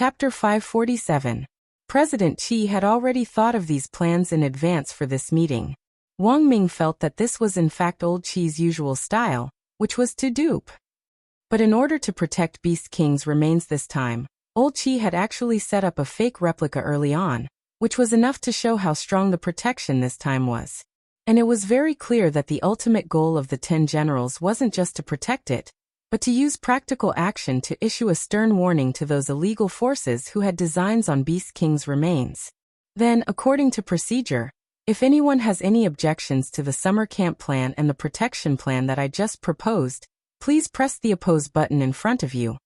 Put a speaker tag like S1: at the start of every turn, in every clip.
S1: Chapter 547. President Qi had already thought of these plans in advance for this meeting. Wang Ming felt that this was in fact old Qi's usual style, which was to dupe. But in order to protect Beast King's remains this time, old Qi had actually set up a fake replica early on, which was enough to show how strong the protection this time was. And it was very clear that the ultimate goal of the 10 generals wasn't just to protect it, but to use practical action to issue a stern warning to those illegal forces who had designs on Beast King's remains. Then, according to procedure, if anyone has any objections to the summer camp plan and the protection plan that I just proposed, please press the oppose button in front of you,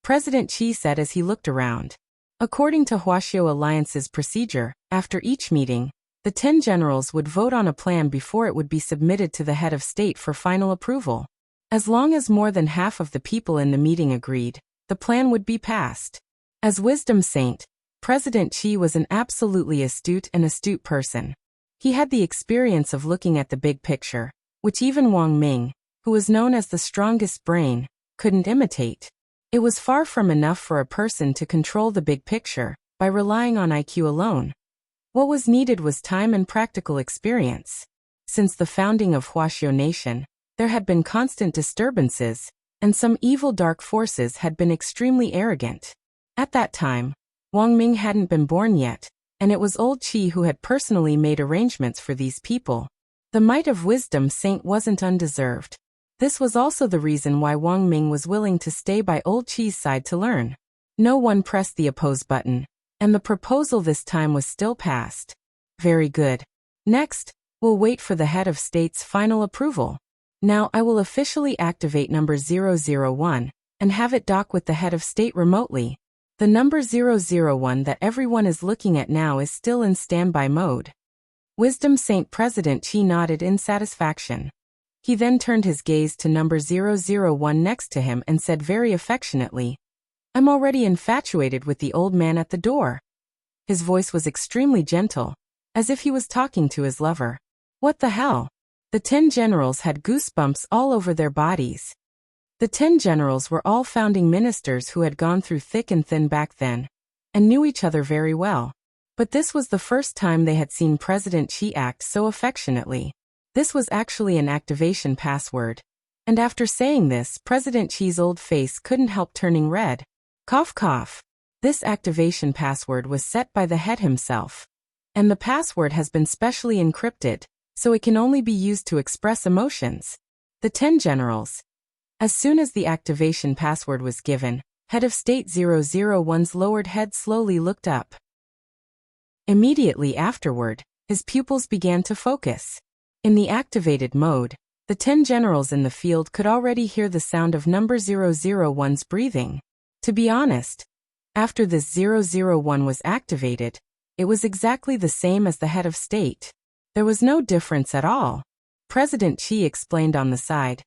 S1: President Qi said as he looked around. According to Wuxia Alliance's procedure, after each meeting, the 10 generals would vote on a plan before it would be submitted to the head of state for final approval. As long as more than half of the people in the meeting agreed, the plan would be passed. As wisdom saint, President Qi was an absolutely astute person. He had the experience of looking at the big picture, which even Wang Ming, who was known as the strongest brain, couldn't imitate. It was far from enough for a person to control the big picture by relying on IQ alone. What was needed was time and practical experience. Since the founding of Wuxia Nation, there had been constant disturbances, and some evil dark forces had been extremely arrogant. At that time, Wang Ming hadn't been born yet, and it was old Qi who had personally made arrangements for these people. The might of wisdom saint wasn't undeserved. This was also the reason why Wang Ming was willing to stay by old Qi's side to learn. No one pressed the oppose button, and the proposal this time was still passed. Very good. Next, we'll wait for the head of state's final approval. Now I will officially activate number 001 and have it dock with the head of state remotely. The number 001 that everyone is looking at now is still in standby mode. Wisdom Saint President Qi nodded in satisfaction. He then turned his gaze to number 001 next to him and said very affectionately, "I'm already infatuated with the old man at the door." His voice was extremely gentle, as if he was talking to his lover. What the hell? The 10 generals had goosebumps all over their bodies. The 10 generals were all founding ministers who had gone through thick and thin back then, and knew each other very well. But this was the first time they had seen President Qi act so affectionately. This was actually an activation password. And after saying this, President Qi's old face couldn't help turning red. Cough cough. This activation password was set by the head himself. And the password has been specially encrypted, so it can only be used to express emotions. The 10 generals. As soon as the activation password was given, head of state 001's lowered head slowly looked up. Immediately afterward, his pupils began to focus. In the activated mode, the 10 generals in the field could already hear the sound of number 001's breathing. To be honest, after this 001 was activated, it was exactly the same as the head of state. There was no difference at all. President Qi explained on the side.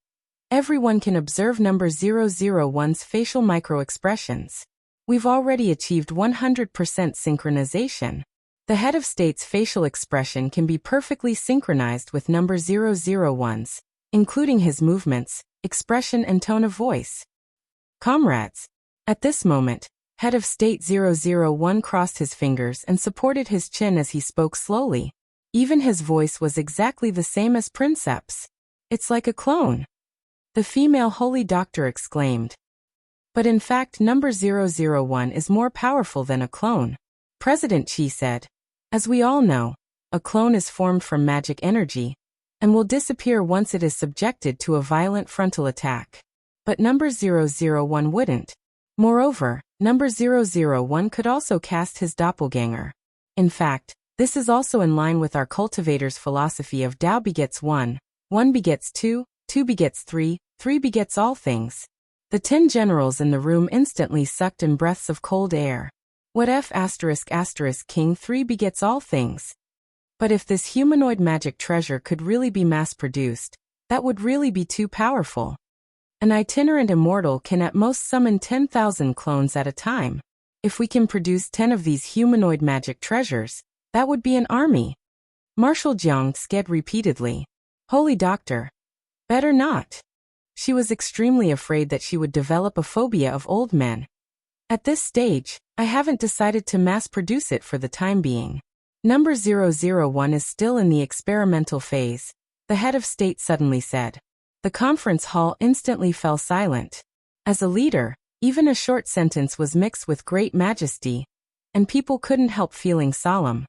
S1: Everyone can observe number 001's facial micro-expressions. We've already achieved 100% synchronization. The head of state's facial expression can be perfectly synchronized with number 001's, including his movements, expression and tone of voice. Comrades. At this moment, head of state 001 crossed his fingers and supported his chin as he spoke slowly. Even his voice was exactly the same as Princeps. It's like a clone. The female holy doctor exclaimed. But in fact number 001 is more powerful than a clone. President Qi said. As we all know, a clone is formed from magic energy, and will disappear once it is subjected to a violent frontal attack. But number 001 wouldn't. Moreover, number 001 could also cast his doppelganger. In fact, this is also in line with our cultivator's philosophy of Tao begets 1, 1 begets 2, 2 begets 3, 3 begets all things. The 10 generals in the room instantly sucked in breaths of cold air. What if *** King 3 begets all things? But if this humanoid magic treasure could really be mass-produced, that would really be too powerful. An itinerant immortal can at most summon 10,000 clones at a time. If we can produce 10 of these humanoid magic treasures, that would be an army. Marshal Jiang said repeatedly. Holy doctor. Better not. She was extremely afraid that she would develop a phobia of old men. At this stage, I haven't decided to mass-produce it for the time being. Number 001 is still in the experimental phase, the head of state suddenly said. The conference hall instantly fell silent. As a leader, even a short sentence was mixed with great majesty, and people couldn't help feeling solemn.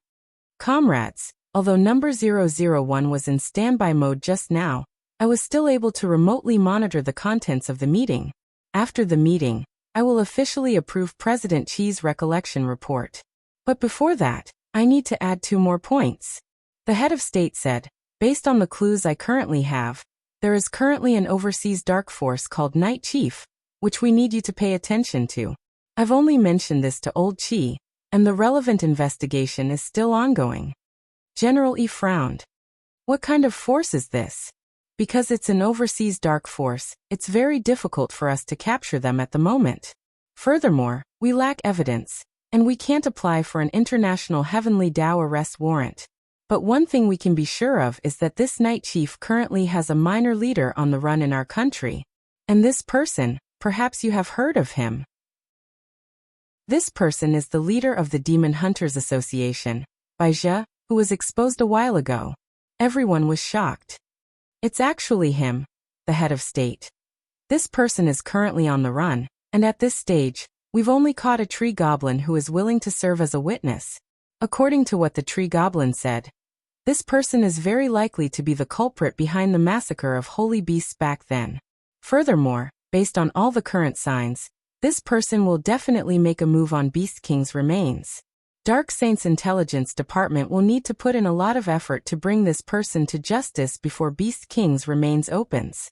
S1: Comrades, although number 001 was in standby mode just now, I was still able to remotely monitor the contents of the meeting. After the meeting, I will officially approve President Qi's recollection report. But before that, I need to add 2 more points. The head of state said, based on the clues I currently have, there is currently an overseas dark force called Night Chief, which we need you to pay attention to. I've only mentioned this to old Qi, and the relevant investigation is still ongoing. General Yi frowned. What kind of force is this? Because it's an overseas dark force, it's very difficult for us to capture them at the moment. Furthermore, we lack evidence, and we can't apply for an international heavenly Dao arrest warrant. But one thing we can be sure of is that this Night Chief currently has a minor leader on the run in our country. And this person, perhaps you have heard of him. This person is the leader of the Demon Hunters Association, Bai Zhe, who was exposed a while ago. Everyone was shocked. It's actually him, the head of state. This person is currently on the run, and at this stage, we've only caught a tree goblin who is willing to serve as a witness. According to what the tree goblin said, this person is very likely to be the culprit behind the massacre of holy beasts back then. Furthermore, based on all the current signs, this person will definitely make a move on Beast King's remains. Dark Saint's intelligence department will need to put in a lot of effort to bring this person to justice before Beast King's remains opens.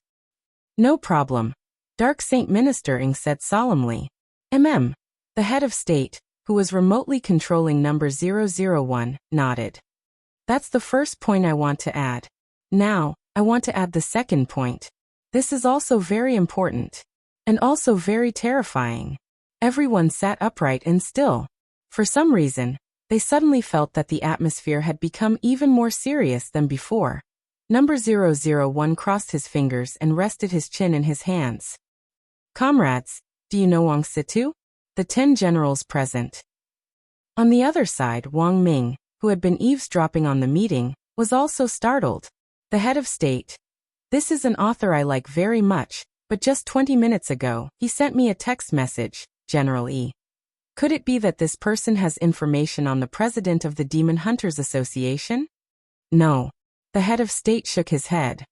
S1: No problem. Dark Saint Minister Ing said solemnly. The head of state, who was remotely controlling number 001, nodded. That's the first point I want to add. Now, I want to add the second point. This is also very important. And also very terrifying. Everyone sat upright and still. For some reason, they suddenly felt that the atmosphere had become even more serious than before. Number 001 crossed his fingers and rested his chin in his hands. Comrades, do you know Wang Situ? The 10 generals present. On the other side, Wang Ming, who had been eavesdropping on the meeting, was also startled. The head of state. This is an author I like very much, but just 20 minutes ago, he sent me a text message, General E. Could it be that this person has information on the president of the Demon Hunters Association? No. The head of state shook his head.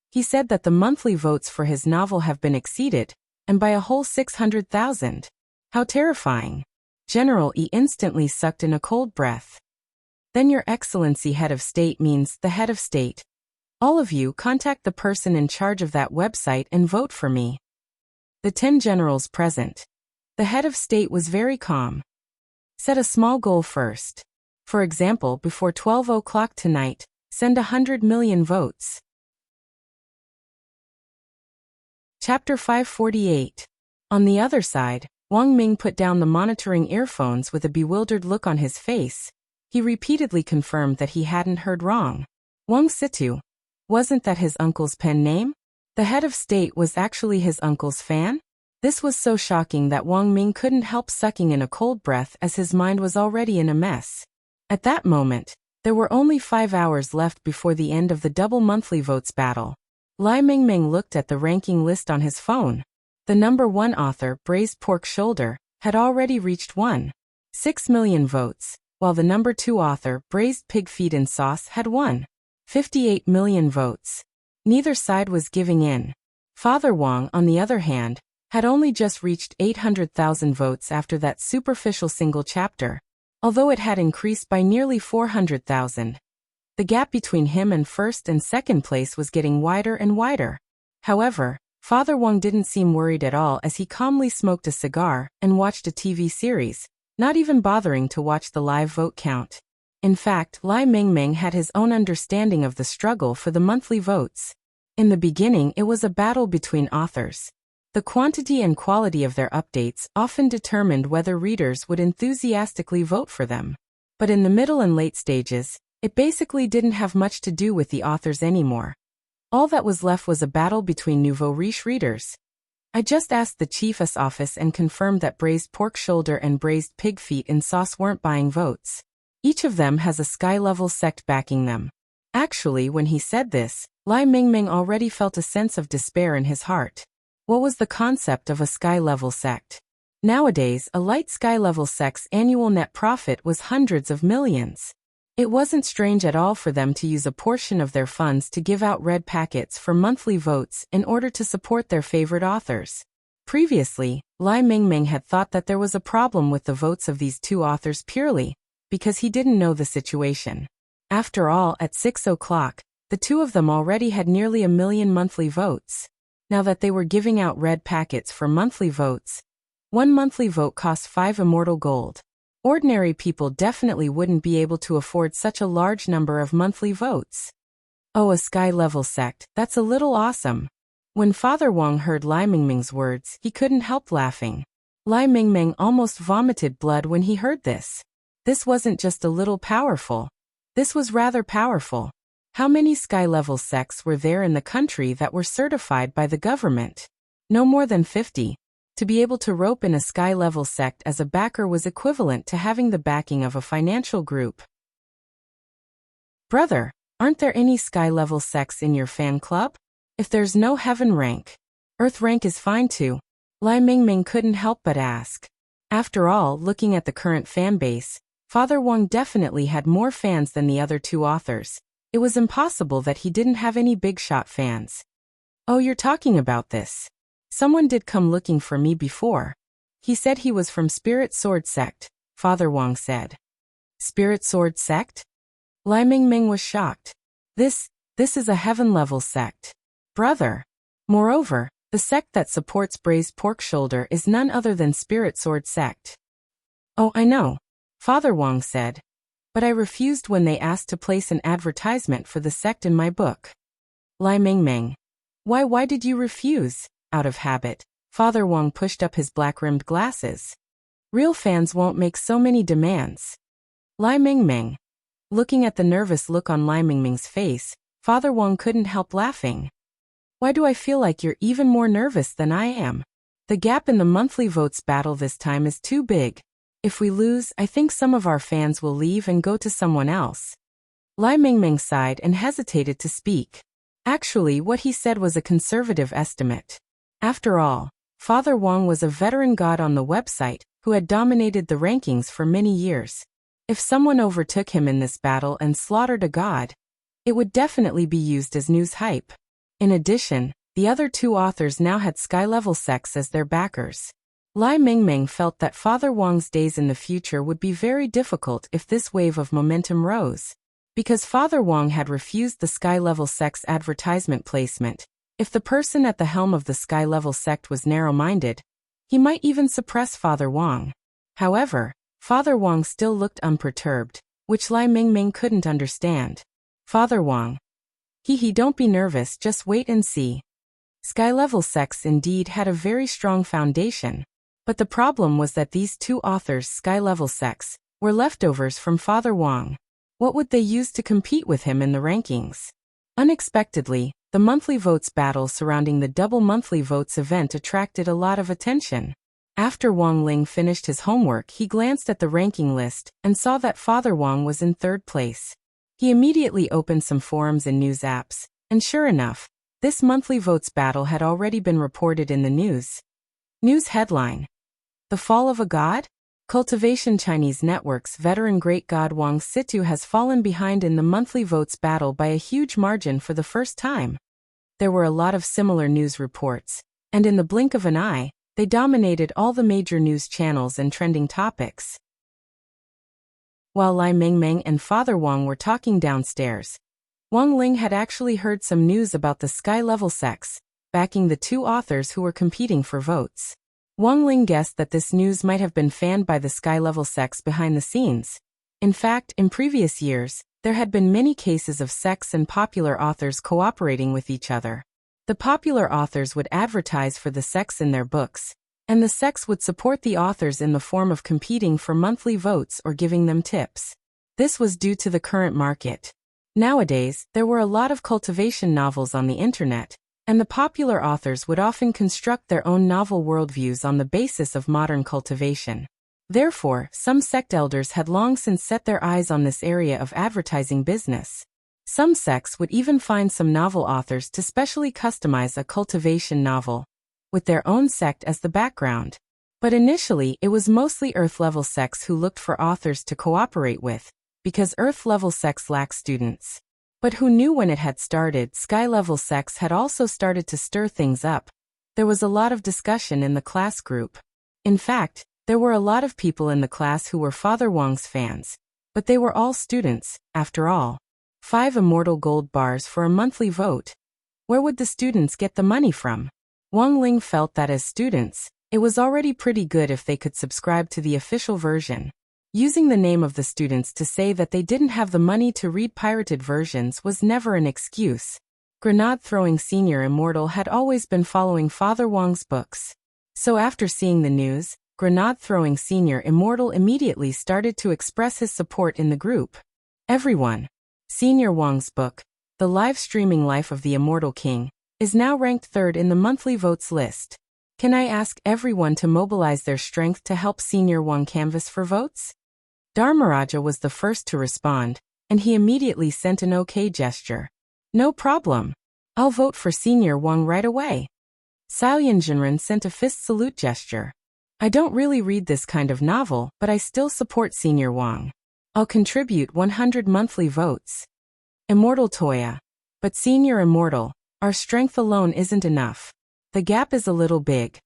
S1: He said that the monthly votes for his novel have been exceeded, and by a whole 600,000. How terrifying. General E instantly sucked in a cold breath. Then Your Excellency head of state means the head of state. All of you contact the person in charge of that website and vote for me. The 10 generals present. The head of state was very calm. Set a small goal first. For example, before 12 o'clock tonight, send 100 million votes. Chapter 548. On the other side, Wang Ming put down the monitoring earphones with a bewildered look on his face. He repeatedly confirmed that he hadn't heard wrong. Wang Situ. Wasn't that his uncle's pen name? The head of state was actually his uncle's fan? This was so shocking that Wang Ming couldn't help sucking in a cold breath as his mind was already in a mess. At that moment, there were only 5 hours left before the end of the double monthly votes battle. Lai Mingming looked at the ranking list on his phone. The number 1 author, Braised Pork Shoulder, had already reached 1.6 million votes, while the number 2 author, Braised Pig Feet and Sauce, had 1.58 million votes. Neither side was giving in. Father Wang, on the other hand, had only just reached 800,000 votes after that superficial single chapter, although it had increased by nearly 400,000. The gap between him and first and second place was getting wider and wider. However, Father Wang didn't seem worried at all as he calmly smoked a cigar and watched a TV series, not even bothering to watch the live vote count. In fact, Lai Mingming had his own understanding of the struggle for the monthly votes. In the beginning, it was a battle between authors. The quantity and quality of their updates often determined whether readers would enthusiastically vote for them. But in the middle and late stages, it basically didn't have much to do with the authors anymore. All that was left was a battle between nouveau riche readers. I just asked the chief's office and confirmed that braised pork shoulder and braised pig feet in sauce weren't buying votes. Each of them has a sky-level sect backing them. Actually, when he said this, Lai Mingming already felt a sense of despair in his heart. What was the concept of a sky-level sect? Nowadays, a light sky-level sect's annual net profit was hundreds of millions. It wasn't strange at all for them to use a portion of their funds to give out red packets for monthly votes in order to support their favorite authors. Previously, Lai Mingming had thought that there was a problem with the votes of these two authors purely because he didn't know the situation. After all, at 6 o'clock, the two of them already had nearly 1 million monthly votes. Now that they were giving out red packets for monthly votes, one monthly vote costs 5 immortal gold. Ordinary people definitely wouldn't be able to afford such a large number of monthly votes. Oh, a sky-level sect, that's a little awesome. When Father Wang heard Lai Mingming's words, he couldn't help laughing. Lai Mingming almost vomited blood when he heard this. This wasn't just a little powerful. This was rather powerful. How many sky-level sects were there in the country that were certified by the government? No more than 50. To be able to rope in a sky-level sect as a backer was equivalent to having the backing of a financial group. Brother, aren't there any sky-level sects in your fan club? If there's no heaven rank, earth rank is fine too. Lai Mingming couldn't help but ask. After all, looking at the current fan base, Father Wang definitely had more fans than the other two authors. It was impossible that he didn't have any big-shot fans. Oh, you're talking about this. Someone did come looking for me before. He said he was from Spirit Sword Sect, Father Wang said. Spirit Sword Sect? Lai Mingming was shocked. This is a heaven-level sect. Brother. Moreover, the sect that supports braised pork shoulder is none other than Spirit Sword Sect. Oh, I know, Father Wang said. But I refused when they asked to place an advertisement for the sect in my book. Lai Mingming. Why did you refuse? Out of habit, Father Wang pushed up his black-rimmed glasses. Real fans won't make so many demands. Lai Mingming. Looking at the nervous look on Lai Mingming's face, Father Wang couldn't help laughing. Why do I feel like you're even more nervous than I am? The gap in the monthly votes battle this time is too big. If we lose, I think some of our fans will leave and go to someone else. Lai Mingming sighed and hesitated to speak. Actually, what he said was a conservative estimate. After all, Father Wang was a veteran god on the website who had dominated the rankings for many years. If someone overtook him in this battle and slaughtered a god, it would definitely be used as news hype. In addition, the other two authors now had sky-level sects as their backers. Lai Mingming felt that Father Wang's days in the future would be very difficult if this wave of momentum rose. Because Father Wang had refused the sky-level sect's advertisement placement, if the person at the helm of the sky-level sect was narrow-minded, he might even suppress Father Wang. However, Father Wang still looked unperturbed, which Lai Mingming couldn't understand. Father Wang. Don't be nervous, just wait and see. Sky-level sects indeed had a very strong foundation, but the problem was that these two authors' sky-level sects were leftovers from Father Wang. What would they use to compete with him in the rankings? Unexpectedly, the monthly votes battle surrounding the double monthly votes event attracted a lot of attention. After Wang Ling finished his homework, he glanced at the ranking list and saw that Father Wang was in third place. He immediately opened some forums and news apps, and sure enough, this monthly votes battle had already been reported in the news. News headline: The Fall of a God? Cultivation Chinese Network's veteran great god Wang Situ has fallen behind in the monthly votes battle by a huge margin for the first time. There were a lot of similar news reports, and in the blink of an eye, they dominated all the major news channels and trending topics. While Lai Mingming and Father Wang were talking downstairs, Wang Ling had actually heard some news about the sky-level sects, backing the two authors who were competing for votes. Wang Ling guessed that this news might have been fanned by the sky-level sects behind the scenes. In fact, in previous years, there had been many cases of sects and popular authors cooperating with each other. The popular authors would advertise for the sects in their books, and the sects would support the authors in the form of competing for monthly votes or giving them tips. This was due to the current market. Nowadays, there were a lot of cultivation novels on the internet, And the popular authors would often construct their own novel worldviews on the basis of modern cultivation. Therefore, some sect elders had long since set their eyes on this area of advertising business. Some sects would even find some novel authors to specially customize a cultivation novel, with their own sect as the background. But initially, it was mostly Earth-level sects who looked for authors to cooperate with, because Earth-level sects lack students. But who knew when it had started, Sky-level sects had also started to stir things up. There was a lot of discussion in the class group. In fact, there were a lot of people in the class who were Father Wong's fans. But they were all students, after all. 5 immortal gold bars for a monthly vote. Where would the students get the money from? Wang Ling felt that as students, it was already pretty good if they could subscribe to the official version. Using the name of the students to say that they didn't have the money to read pirated versions was never an excuse. Grenade-throwing Senior Immortal had always been following Father Wong's books. So after seeing the news, Grenade-throwing Senior Immortal immediately started to express his support in the group. Everyone. Senior Wong's book, The Live-Streaming Life of the Immortal King, is now ranked 3rd in the monthly votes list. Can I ask everyone to mobilize their strength to help Senior Wong canvass for votes? Dharmaraja was the first to respond, and he immediately sent an OK gesture. No problem. I'll vote for Senior Wong right away. Xiaoyan Jinren sent a fist salute gesture. I don't really read this kind of novel, but I still support Senior Wong. I'll contribute 100 monthly votes. Immortal Toya. But Senior Immortal, our strength alone isn't enough. The gap is a little big.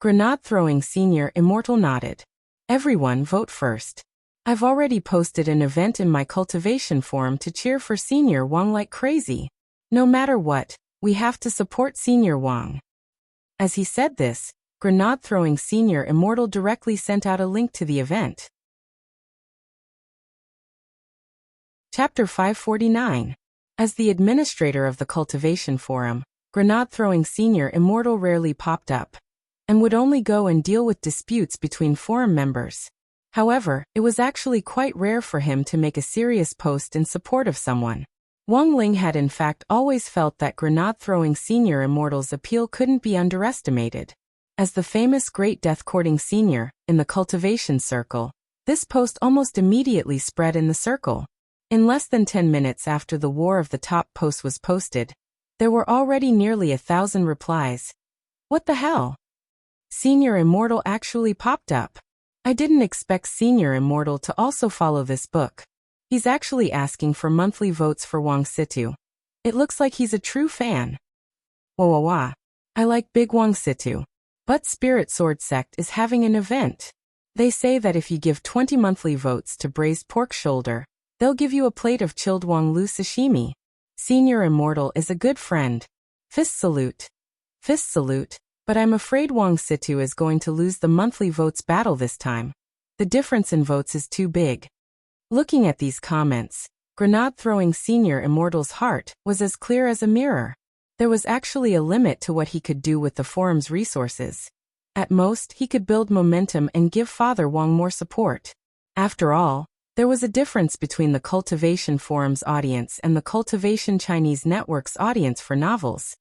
S1: Grenade-throwing Senior Immortal nodded. Everyone vote first. I've already posted an event in my cultivation forum to cheer for Senior Wong like crazy. No matter what, we have to support Senior Wong. As he said this, Grenade-throwing Senior Immortal directly sent out a link to the event. Chapter 549. As the administrator of the cultivation forum, Grenade-throwing Senior Immortal rarely popped up, and would only go and deal with disputes between forum members. However, it was actually quite rare for him to make a serious post in support of someone. Wang Ling had in fact always felt that Grenade-throwing Senior Immortal's appeal couldn't be underestimated. As the famous Great Death-courting Senior, in the cultivation circle, this post almost immediately spread in the circle. In less than 10 minutes after the War of the Top post was posted, there were already nearly 1,000 replies. What the hell? Senior Immortal actually popped up. I didn't expect Senior Immortal to also follow this book. He's actually asking for monthly votes for Wang Situ. It looks like he's a true fan. Wah. I like Big Wang Situ. But Spirit Sword Sect is having an event. They say that if you give 20 monthly votes to braised pork shoulder, they'll give you a plate of chilled Wang Lu sashimi. Senior Immortal is a good friend. Fist salute. Fist salute. But I'm afraid Wang Situ is going to lose the monthly votes battle this time. The difference in votes is too big. Looking at these comments, Grenade-throwing Senior Immortal's heart was as clear as a mirror. There was actually a limit to what he could do with the forum's resources. At most, he could build momentum and give Father Wong more support. After all, there was a difference between the Cultivation Forum's audience and the Cultivation Chinese Network's audience for novels.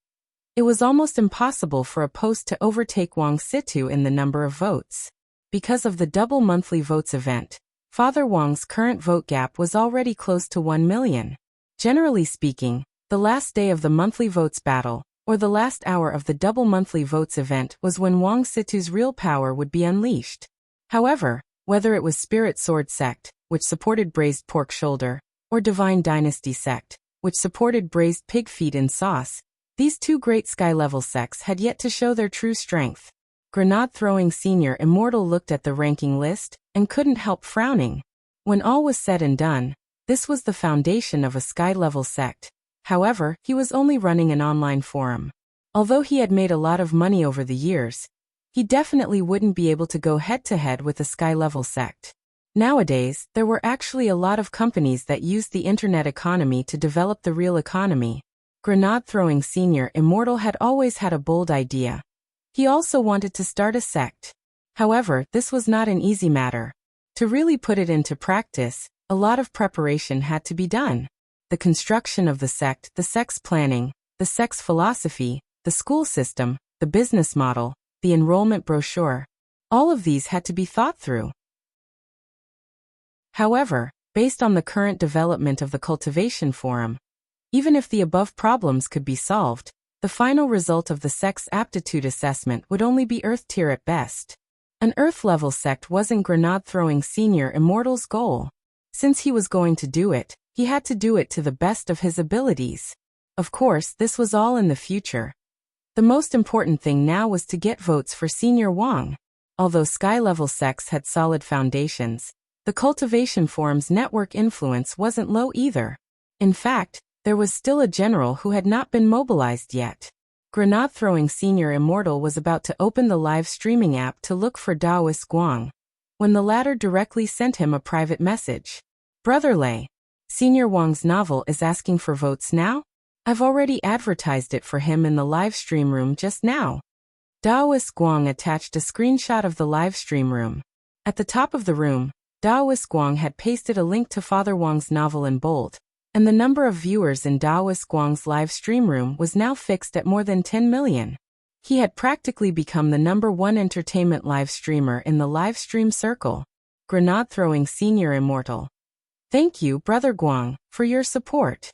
S1: It was almost impossible for a post to overtake Wang Situ in the number of votes. Because of the double monthly votes event, Father Wong's current vote gap was already close to 1 million. Generally speaking, the last day of the monthly votes battle, or the last hour of the double monthly votes event was when Wang Situ's real power would be unleashed. However, whether it was Spirit Sword Sect, which supported braised pork shoulder, or Divine Dynasty Sect, which supported braised pig feet in sauce, these two great sky-level sects had yet to show their true strength. Grenade-throwing Senior Immortal looked at the ranking list and couldn't help frowning. When all was said and done, this was the foundation of a sky-level sect. However, he was only running an online forum. Although he had made a lot of money over the years, he definitely wouldn't be able to go head-to-head with a sky-level sect. Nowadays, there were actually a lot of companies that used the internet economy to develop the real economy. Grenade-throwing Senior Immortal had always had a bold idea. He also wanted to start a sect. However, this was not an easy matter. To really put it into practice, a lot of preparation had to be done. The construction of the sect, the sect's planning, the sect's philosophy, the school system, the business model, the enrollment brochure. All of these had to be thought through. However, based on the current development of the cultivation forum, even if the above problems could be solved, the final result of the sex aptitude assessment would only be Earth tier at best. An Earth-level sect wasn't Grenade-throwing Senior Immortal's goal. Since he was going to do it, he had to do it to the best of his abilities. Of course, this was all in the future. The most important thing now was to get votes for Senior Wang. Although Sky-level sects had solid foundations, the cultivation forum's network influence wasn't low either. In fact, there was still a general who had not been mobilized yet. Grenade-throwing Senior Immortal was about to open the live streaming app to look for Daoist Guang, when the latter directly sent him a private message. Brother Lei, Senior Wang's novel is asking for votes now? I've already advertised it for him in the live stream room just now. Daoist Guang attached a screenshot of the live stream room. At the top of the room, Daoist Guang had pasted a link to Father Wang's novel in bold, and the number of viewers in Daoist Guang's live stream room was now fixed at more than 10 million. He had practically become the #1 entertainment live streamer in the live stream circle. Grenade-throwing Senior Immortal. Thank you, Brother Guang, for your support.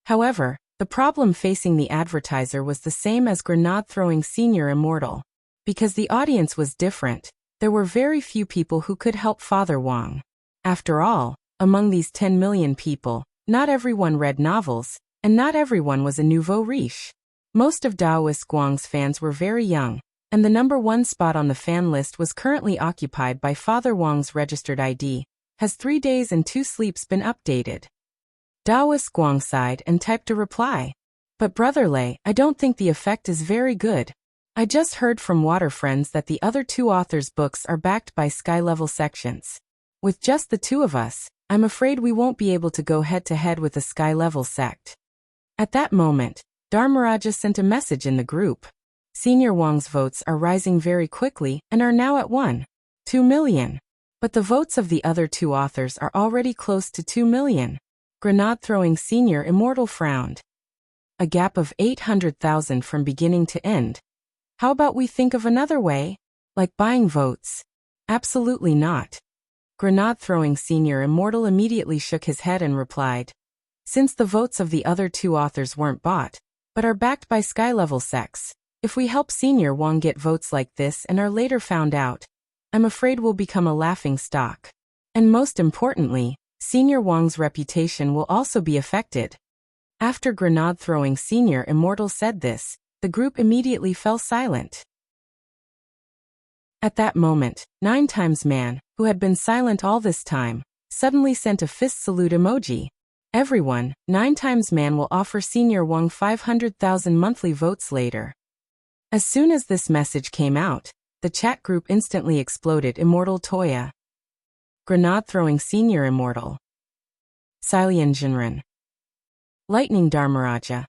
S1: However, the problem facing the advertiser was the same as Grenade-throwing Senior Immortal. Because the audience was different, there were very few people who could help Father Wang. After all, among these 10 million people, not everyone read novels, and not everyone was a nouveau riche. Most of Daoist Guang's fans were very young, and the #1 spot on the fan list was currently occupied by Father Wang's registered ID. Has 3 days and 2 sleeps been updated? Daoist Guang sighed and typed a reply. But Brother Lei, I don't think the effect is very good. I just heard from Water Friends that the other 2 authors' books are backed by Sky-level sections. With just the 2 of us, I'm afraid we won't be able to go head-to-head with the Sky-level sect. At that moment, Dharmaraja sent a message in the group. Senior Wang's votes are rising very quickly and are now at 1.2 million. But the votes of the other 2 authors are already close to 2 million. Grenade-throwing Senior Immortal frowned. A gap of 800,000 from beginning to end. How about we think of another way? Like buying votes? Absolutely not. Grenade-throwing Senior Immortal immediately shook his head and replied. Since the votes of the other 2 authors weren't bought, but are backed by Sky-level sects, if we help Senior Wang get votes like this and are later found out, I'm afraid we'll become a laughing stock. And most importantly, Senior Wang's reputation will also be affected. After Grenade-throwing Senior Immortal said this, the group immediately fell silent. At that moment, 9xman, who had been silent all this time, suddenly sent a fist salute emoji. Everyone, 9xman will offer Senior Wang 500,000 monthly votes later. As soon as this message came out, the chat group instantly exploded. Immortal Toya. Grenade-throwing Senior Immortal. Silian Jinren. Lightning Dharmaraja.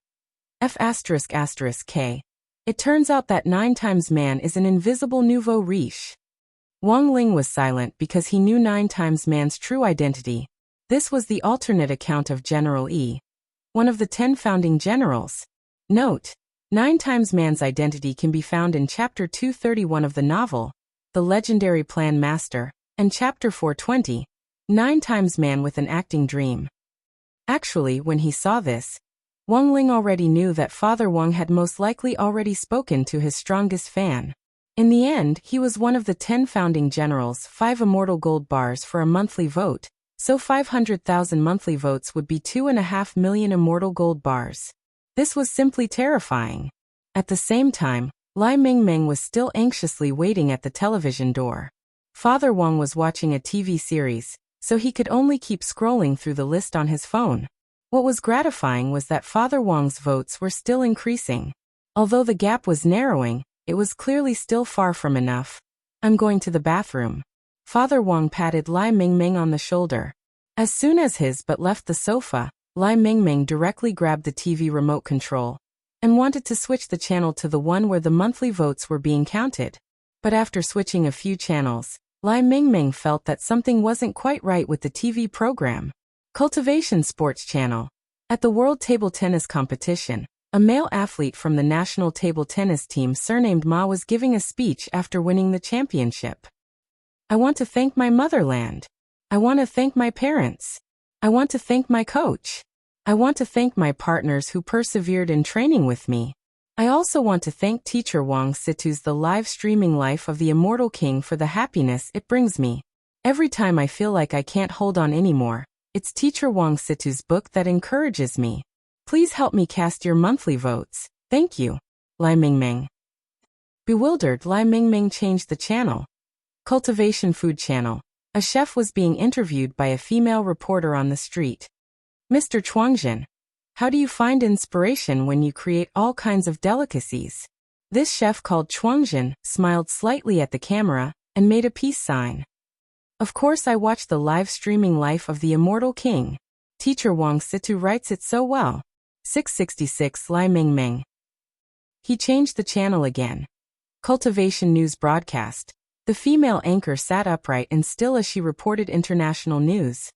S1: F***K. It turns out that 9xman is an invisible nouveau riche. Wang Ling was silent because he knew 9xman's true identity. This was the alternate account of General E, one of the 10 founding generals. Note, 9xman's identity can be found in Chapter 231 of the novel, The Legendary Plan Master, and Chapter 420, 9xman with an acting dream. Actually, when he saw this, Wang Ling already knew that Father Wang had most likely already spoken to his strongest fan. In the end, he was one of the 10 founding generals. 5 immortal gold bars for a monthly vote, so 500,000 monthly votes would be 2.5 million immortal gold bars. This was simply terrifying. At the same time, Lai Mingming was still anxiously waiting at the television door. Father Wang was watching a TV series, so he could only keep scrolling through the list on his phone. What was gratifying was that Father Wang's votes were still increasing. Although the gap was narrowing, it was clearly still far from enough. I'm going to the bathroom. Father Wang patted Lai Mingming on the shoulder. As soon as his butt left the sofa, Lai Mingming directly grabbed the TV remote control and wanted to switch the channel to the one where the monthly votes were being counted. But after switching a few channels, Lai Mingming felt that something wasn't quite right with the TV program. Cultivation Sports Channel. At the World Table Tennis Competition, A male athlete from the national table tennis team surnamed Ma was giving a speech after winning the championship. I want to thank my motherland. I want to thank my parents. I want to thank my coach. I want to thank my partners who persevered in training with me. I also want to thank teacher Wang Situ's The Live Streaming Life of the Immortal King for the happiness it brings me. Every time I feel like I can't hold on anymore, it's teacher Wang Situ's book that encourages me. Please help me cast your monthly votes. Thank you. Lai Mingming. Bewildered, Lai Mingming changed the channel. Cultivation Food Channel. A chef was being interviewed by a female reporter on the street. Mr. Chuangjin, how do you find inspiration when you create all kinds of delicacies? This chef called Chuangjin smiled slightly at the camera and made a peace sign. Of course I watch the live streaming life of the Immortal King. Teacher Wang Situ writes it so well. 666 Lai Mingming. He changed the channel again. Cultivation News Broadcast. The female anchor sat upright and still as she reported international news.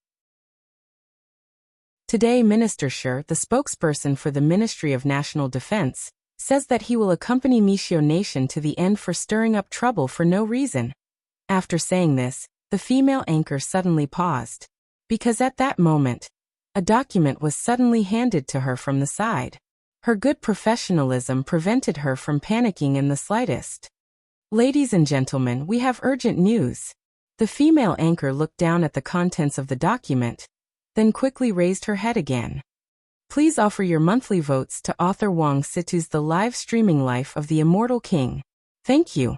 S1: Today Minister Shi, the spokesperson for the Ministry of National Defense, says that he will accompany Mixiu Nation to the end for stirring up trouble for no reason. After saying this, the female anchor suddenly paused. Because at that moment, a document was suddenly handed to her from the side. Her good professionalism prevented her from panicking in the slightest. Ladies and gentlemen, we have urgent news. The female anchor looked down at the contents of the document, then quickly raised her head again. Please offer your monthly votes to author Wang Situ's The Live Streaming Life of the Immortal King. Thank you.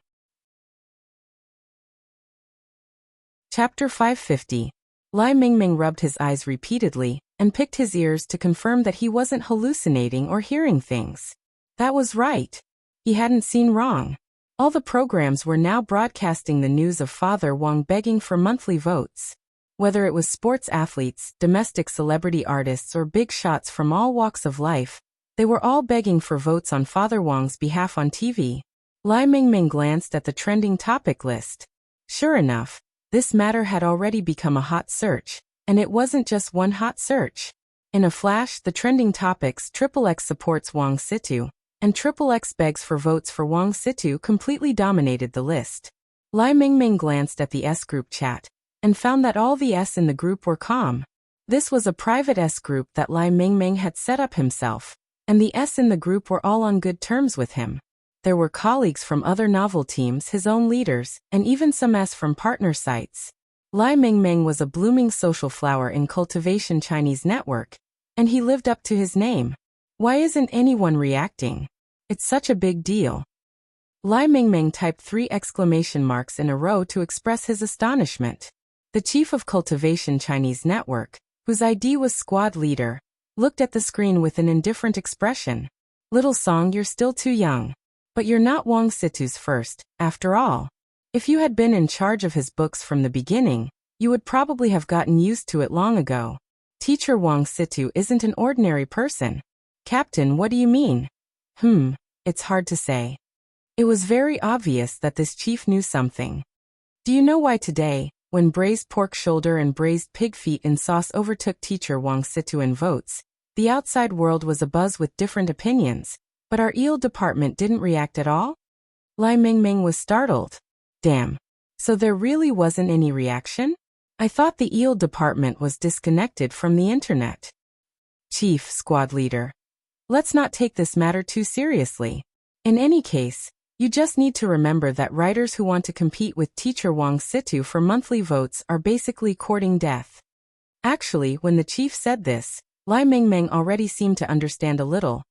S1: Chapter 550. Lai Mingming rubbed his eyes repeatedly and picked his ears to confirm that he wasn't hallucinating or hearing things. That was right. He hadn't seen wrong. All the programs were now broadcasting the news of Father Wang begging for monthly votes. Whether it was sports athletes, domestic celebrity artists or big shots from all walks of life, they were all begging for votes on Father Wang's behalf on TV. Lai Mingming glanced at the trending topic list. Sure enough, this matter had already become a hot search, and it wasn't just one hot search. In a flash, the trending topics XXX supports Wang Situ, and XXX begs for votes for Wang Situ completely dominated the list. Lai Mingming glanced at the S group chat, and found that all the S in the group were calm. This was a private S group that Lai Mingming had set up himself, and the S in the group were all on good terms with him. There were colleagues from other novel teams, his own leaders, and even some S from partner sites. Lai Mingming was a blooming social flower in Cultivation Chinese Network, and he lived up to his name. Why isn't anyone reacting? It's such a big deal. Lai Mingming typed 3 exclamation marks in a row to express his astonishment. The chief of Cultivation Chinese Network, whose ID was Squad Leader, looked at the screen with an indifferent expression. Little Song, you're still too young. But you're not Wang Situ's first, after all. If you had been in charge of his books from the beginning, you would probably have gotten used to it long ago. Teacher Wang Situ isn't an ordinary person. Captain, what do you mean? It's hard to say. It was very obvious that this chief knew something. Do you know why today, when braised pork shoulder and braised pig feet in sauce overtook teacher Wang Situ in votes, the outside world was abuzz with different opinions, but our eel department didn't react at all? Lai Mingming was startled. Damn. So there really wasn't any reaction? I thought the eel department was disconnected from the internet. Chief, Squad Leader. Let's not take this matter too seriously. In any case, you just need to remember that writers who want to compete with teacher Wang Situ for monthly votes are basically courting death. Actually, when the chief said this, Lai Mingming already seemed to understand a little.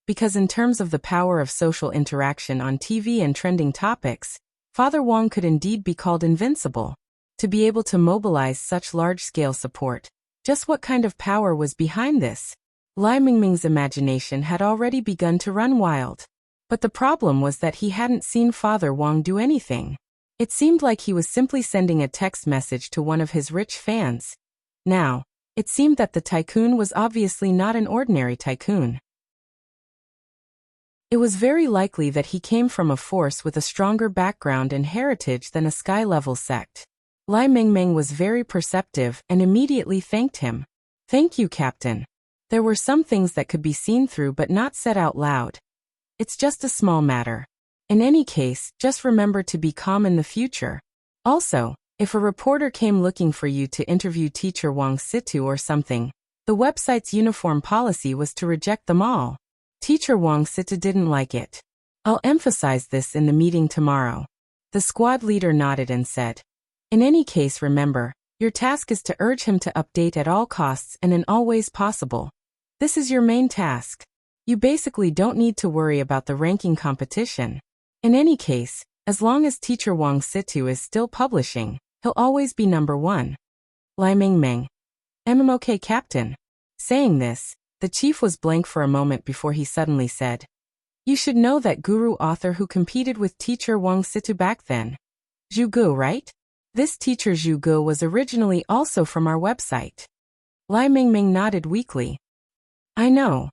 S1: Because in terms of the power of social interaction on TV and trending topics, Father Wang could indeed be called invincible. To be able to mobilize such large-scale support, just what kind of power was behind this? Lai Mingming's imagination had already begun to run wild. But the problem was that he hadn't seen Father Wang do anything. It seemed like he was simply sending a text message to one of his rich fans. Now, it seemed that the tycoon was obviously not an ordinary tycoon. It was very likely that he came from a force with a stronger background and heritage than a sky-level sect. Lai Mingming was very perceptive and immediately thanked him. Thank you, Captain. There were some things that could be seen through but not said out loud. It's just a small matter. In any case, just remember to be calm in the future. Also, if a reporter came looking for you to interview teacher Wang Situ or something, the website's uniform policy was to reject them all. Teacher Wang Situ didn't like it. I'll emphasize this in the meeting tomorrow. The squad leader nodded and said, in any case, remember, your task is to urge him to update at all costs and in all ways possible. This is your main task. You basically don't need to worry about the ranking competition. In any case, as long as teacher Wang Situ is still publishing, he'll always be number one. Lai Mingming. MMOK captain. Saying this, the chief was blank for a moment before he suddenly said, you should know that guru author who competed with teacher Wang Situ back then. Zhu Gu, right? This teacher Zhu Gu was originally also from our website. Lai Mingming nodded weakly. I know.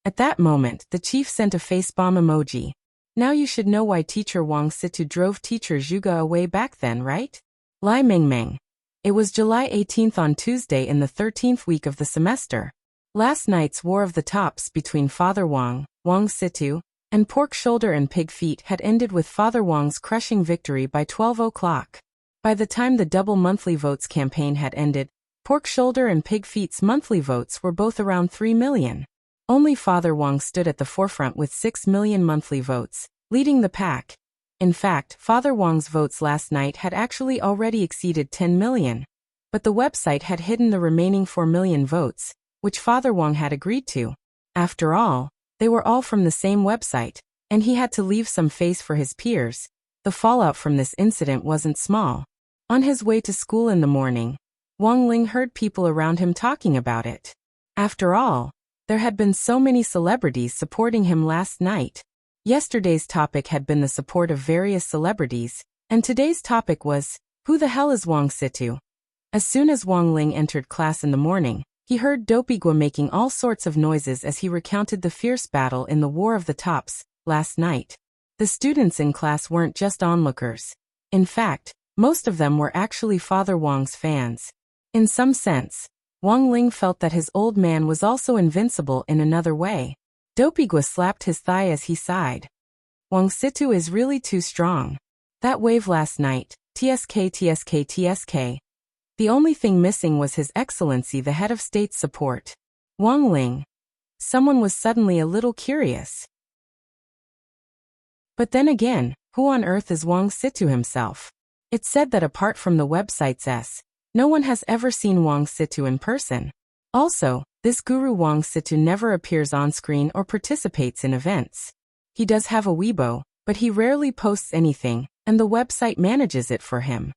S1: At that moment, the chief sent a facepalm emoji. Now you should know why teacher Wang Situ drove teacher Zhu Gu away back then, right? Lai Mingming. It was July 18th on Tuesday in the 13th week of the semester. Last night's war of the tops between Father Wang, Wang Situ, and Pork Shoulder and Pig Feet had ended with Father Wang's crushing victory by 12 o'clock. By the time the double monthly votes campaign had ended, Pork Shoulder and Pig Feet's monthly votes were both around 3 million. Only Father Wang stood at the forefront with 6 million monthly votes, leading the pack. In fact, Father Wang's votes last night had actually already exceeded 10 million. But the website had hidden the remaining 4 million votes, which Father Wang had agreed to. After all, they were all from the same website, and he had to leave some face for his peers. The fallout from this incident wasn't small. On his way to school in the morning, Wang Ling heard people around him talking about it. After all, there had been so many celebrities supporting him last night. Yesterday's topic had been the support of various celebrities, and today's topic was, who the hell is Wang Situ? As soon as Wang Ling entered class in the morning, he heard Dopigua making all sorts of noises as he recounted the fierce battle in the War of the Tops last night. The students in class weren't just onlookers. In fact, most of them were actually Father Wang's fans. In some sense, Wang Ling felt that his old man was also invincible in another way. Dopigua slapped his thigh as he sighed. Wang Situ is really too strong. That wave last night, TSK TSK TSK. The only thing missing was His Excellency the Head of State's support. Wang Ling. Someone was suddenly a little curious. But then again, who on earth is Wang Situ himself? It's said that apart from the website's no one has ever seen Wang Situ in person. Also, this guru Wang Situ never appears on screen or participates in events. He does have a Weibo, but he rarely posts anything, and the website manages it for him.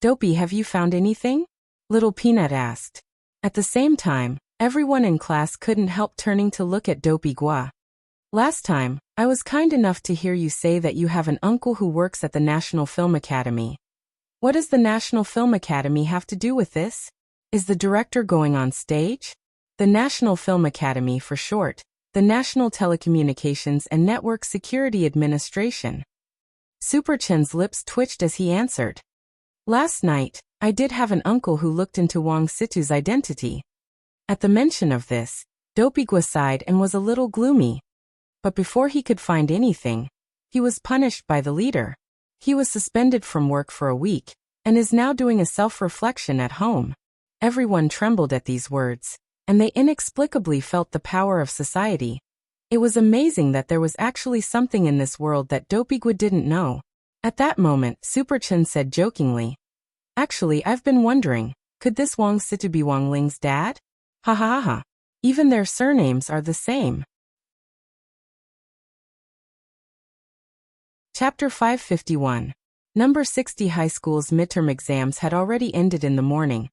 S1: Dopey, have you found anything? Little Peanut asked. At the same time, everyone in class couldn't help turning to look at Dopigua. Last time, I was kind enough to hear you say that you have an uncle who works at the National Film Academy. What does the National Film Academy have to do with this? Is the director going on stage? The National Film Academy, for short, the National Telecommunications and Network Security Administration. Super Chen's lips twitched as he answered. Last night, I did have an uncle who looked into Wang Situ's identity. At the mention of this, Dopigua sighed and was a little gloomy. But before he could find anything, he was punished by the leader. He was suspended from work for a week, and is now doing a self-reflection at home. Everyone trembled at these words, and they inexplicably felt the power of society. It was amazing that there was actually something in this world that Dopigua didn't know. At that moment, Super Chen said jokingly, actually, I've been wondering, could this Wang Situ be Wang Ling's dad? Ha ha ha ha. Even their surnames are the same. Chapter 551. Number 60 High School's midterm exams had already ended in the morning,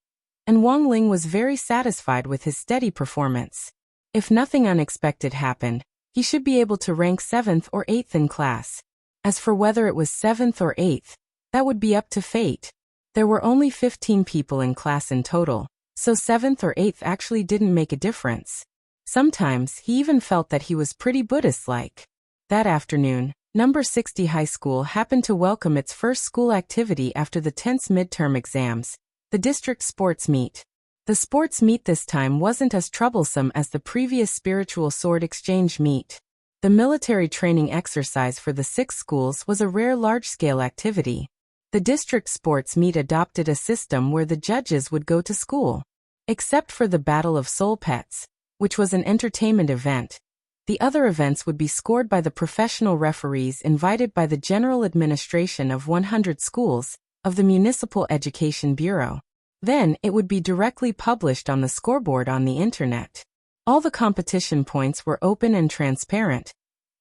S1: and Wang Ling was very satisfied with his steady performance. If nothing unexpected happened, he should be able to rank 7th or 8th in class. As for whether it was 7th or 8th, that would be up to fate. There were only 15 people in class in total, so 7th or 8th actually didn't make a difference. Sometimes he even felt that he was pretty Buddhist-like. That afternoon, Number 60 High School happened to welcome its first school activity after the tense midterm exams, the district sports meet. The sports meet this time wasn't as troublesome as the previous spiritual sword exchange meet. The military training exercise for the 6 schools was a rare large-scale activity. The district sports meet adopted a system where the judges would go to school. Except for the Battle of Soul Pets, which was an entertainment event, the other events would be scored by the professional referees invited by the General Administration of 100 schools of the Municipal Education Bureau. Then it would be directly published on the scoreboard on the internet. All the competition points were open and transparent,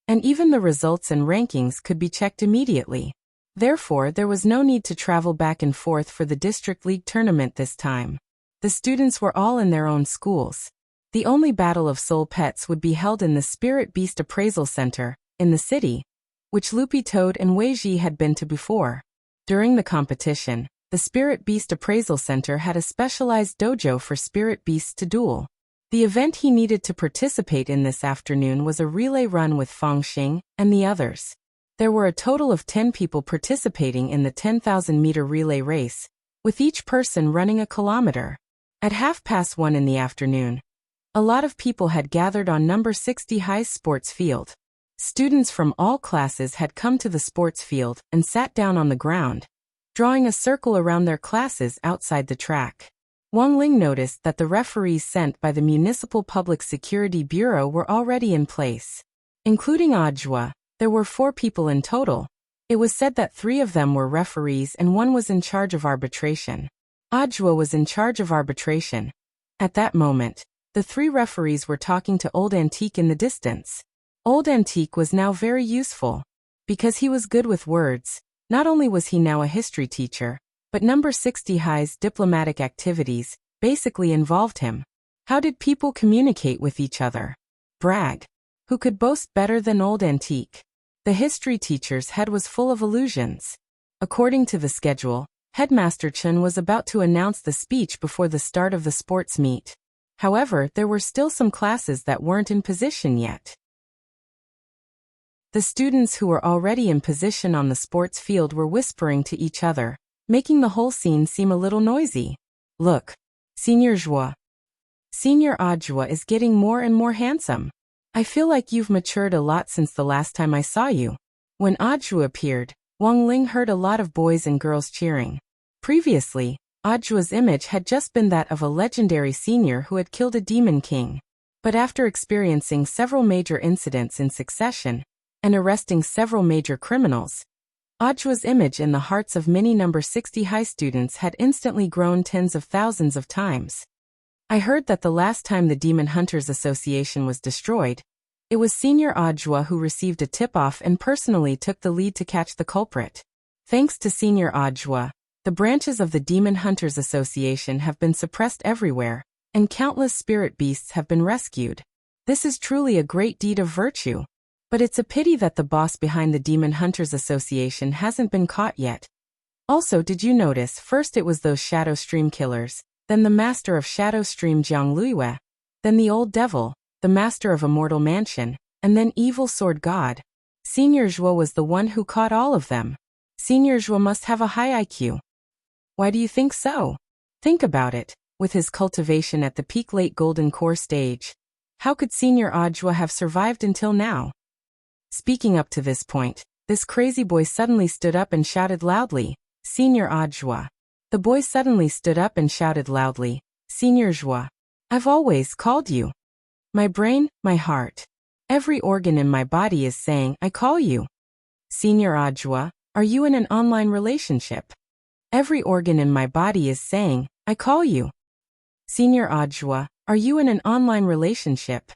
S1: and even the results and rankings could be checked immediately. Therefore, there was no need to travel back and forth for the District League tournament this time. The students were all in their own schools. The only Battle of Soul Pets would be held in the Spirit Beast Appraisal Center, in the city, which Loopy Toad and Weiji had been to before. During the competition, the Spirit Beast Appraisal Center had a specialized dojo for spirit beasts to duel. The event he needed to participate in this afternoon was a relay run with Fangxing and the others. There were a total of 10 people participating in the 10,000-meter relay race, with each person running a kilometer. At 1:30 in the afternoon, a lot of people had gathered on number 60 High's sports field. Students from all classes had come to the sports field and sat down on the ground, drawing a circle around their classes outside the track. Wang Ling noticed that the referees sent by the Municipal Public Security Bureau were already in place. Including Ajwa, there were 4 people in total. It was said that 3 of them were referees and 1 was in charge of arbitration. Ajwa was in charge of arbitration. At that moment, the 3 referees were talking to Old Antique in the distance. Old Antique was now very useful. Because he was good with words, not only was he now a history teacher, but number 60 High's diplomatic activities basically involved him. How did people communicate with each other? Brag. Who could boast better than Old Antique? The history teacher's head was full of illusions. According to the schedule, Headmaster Chen was about to announce the speech before the start of the sports meet. However, there were still some classes that weren't in position yet. The students who were already in position on the sports field were whispering to each other, making the whole scene seem a little noisy. Look, Senior Zhua. Senior Ajwa is getting more and more handsome. I feel like you've matured a lot since the last time I saw you. When Ajwa appeared, Wang Ling heard a lot of boys and girls cheering. Previously, Ajwa's image had just been that of a legendary senior who had killed a demon king. But after experiencing several major incidents in succession, and arresting several major criminals, Ajwa's image in the hearts of many number 60 high students had instantly grown tens of thousands of times. I heard that the last time the Demon Hunters Association was destroyed, it was Senior Ajwa who received a tip-off and personally took the lead to catch the culprit. Thanks to Senior Ajwa, the branches of the Demon Hunters Association have been suppressed everywhere, and countless spirit beasts have been rescued. This is truly a great deed of virtue. But it's a pity that the boss behind the Demon Hunters Association hasn't been caught yet. Also, did you notice, first it was those Shadow Stream killers, then the master of Shadow Stream Jiang Luiyue, then the old devil, the master of Immortal Mansion, and then evil sword god. Senior Zhuo was the one who caught all of them. Senior Zhuo must have a high IQ. Why do you think so? Think about it, with his cultivation at the peak late Golden Core stage. How could Senior Ajwa have survived until now? Speaking up to this point, this crazy boy suddenly stood up and shouted loudly, Senior Ajwa. The boy suddenly stood up and shouted loudly, Senior Zhua. I've always called you. My brain, my heart. Every organ in my body is saying, I call you. Senior Ajwa, are you in an online relationship? Every organ in my body is saying, I call you. Senior Ajwa, are you in an online relationship?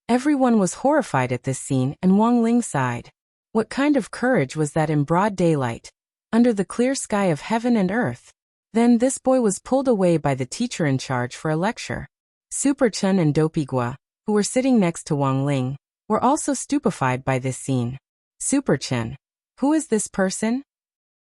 S1: Everyone was horrified at this scene, and Wang Ling sighed. What kind of courage was that in broad daylight, under the clear sky of heaven and earth? Then this boy was pulled away by the teacher in charge for a lecture. Super Chen and Dopey Gua, who were sitting next to Wang Ling, were also stupefied by this scene. Super Chen, who is this person?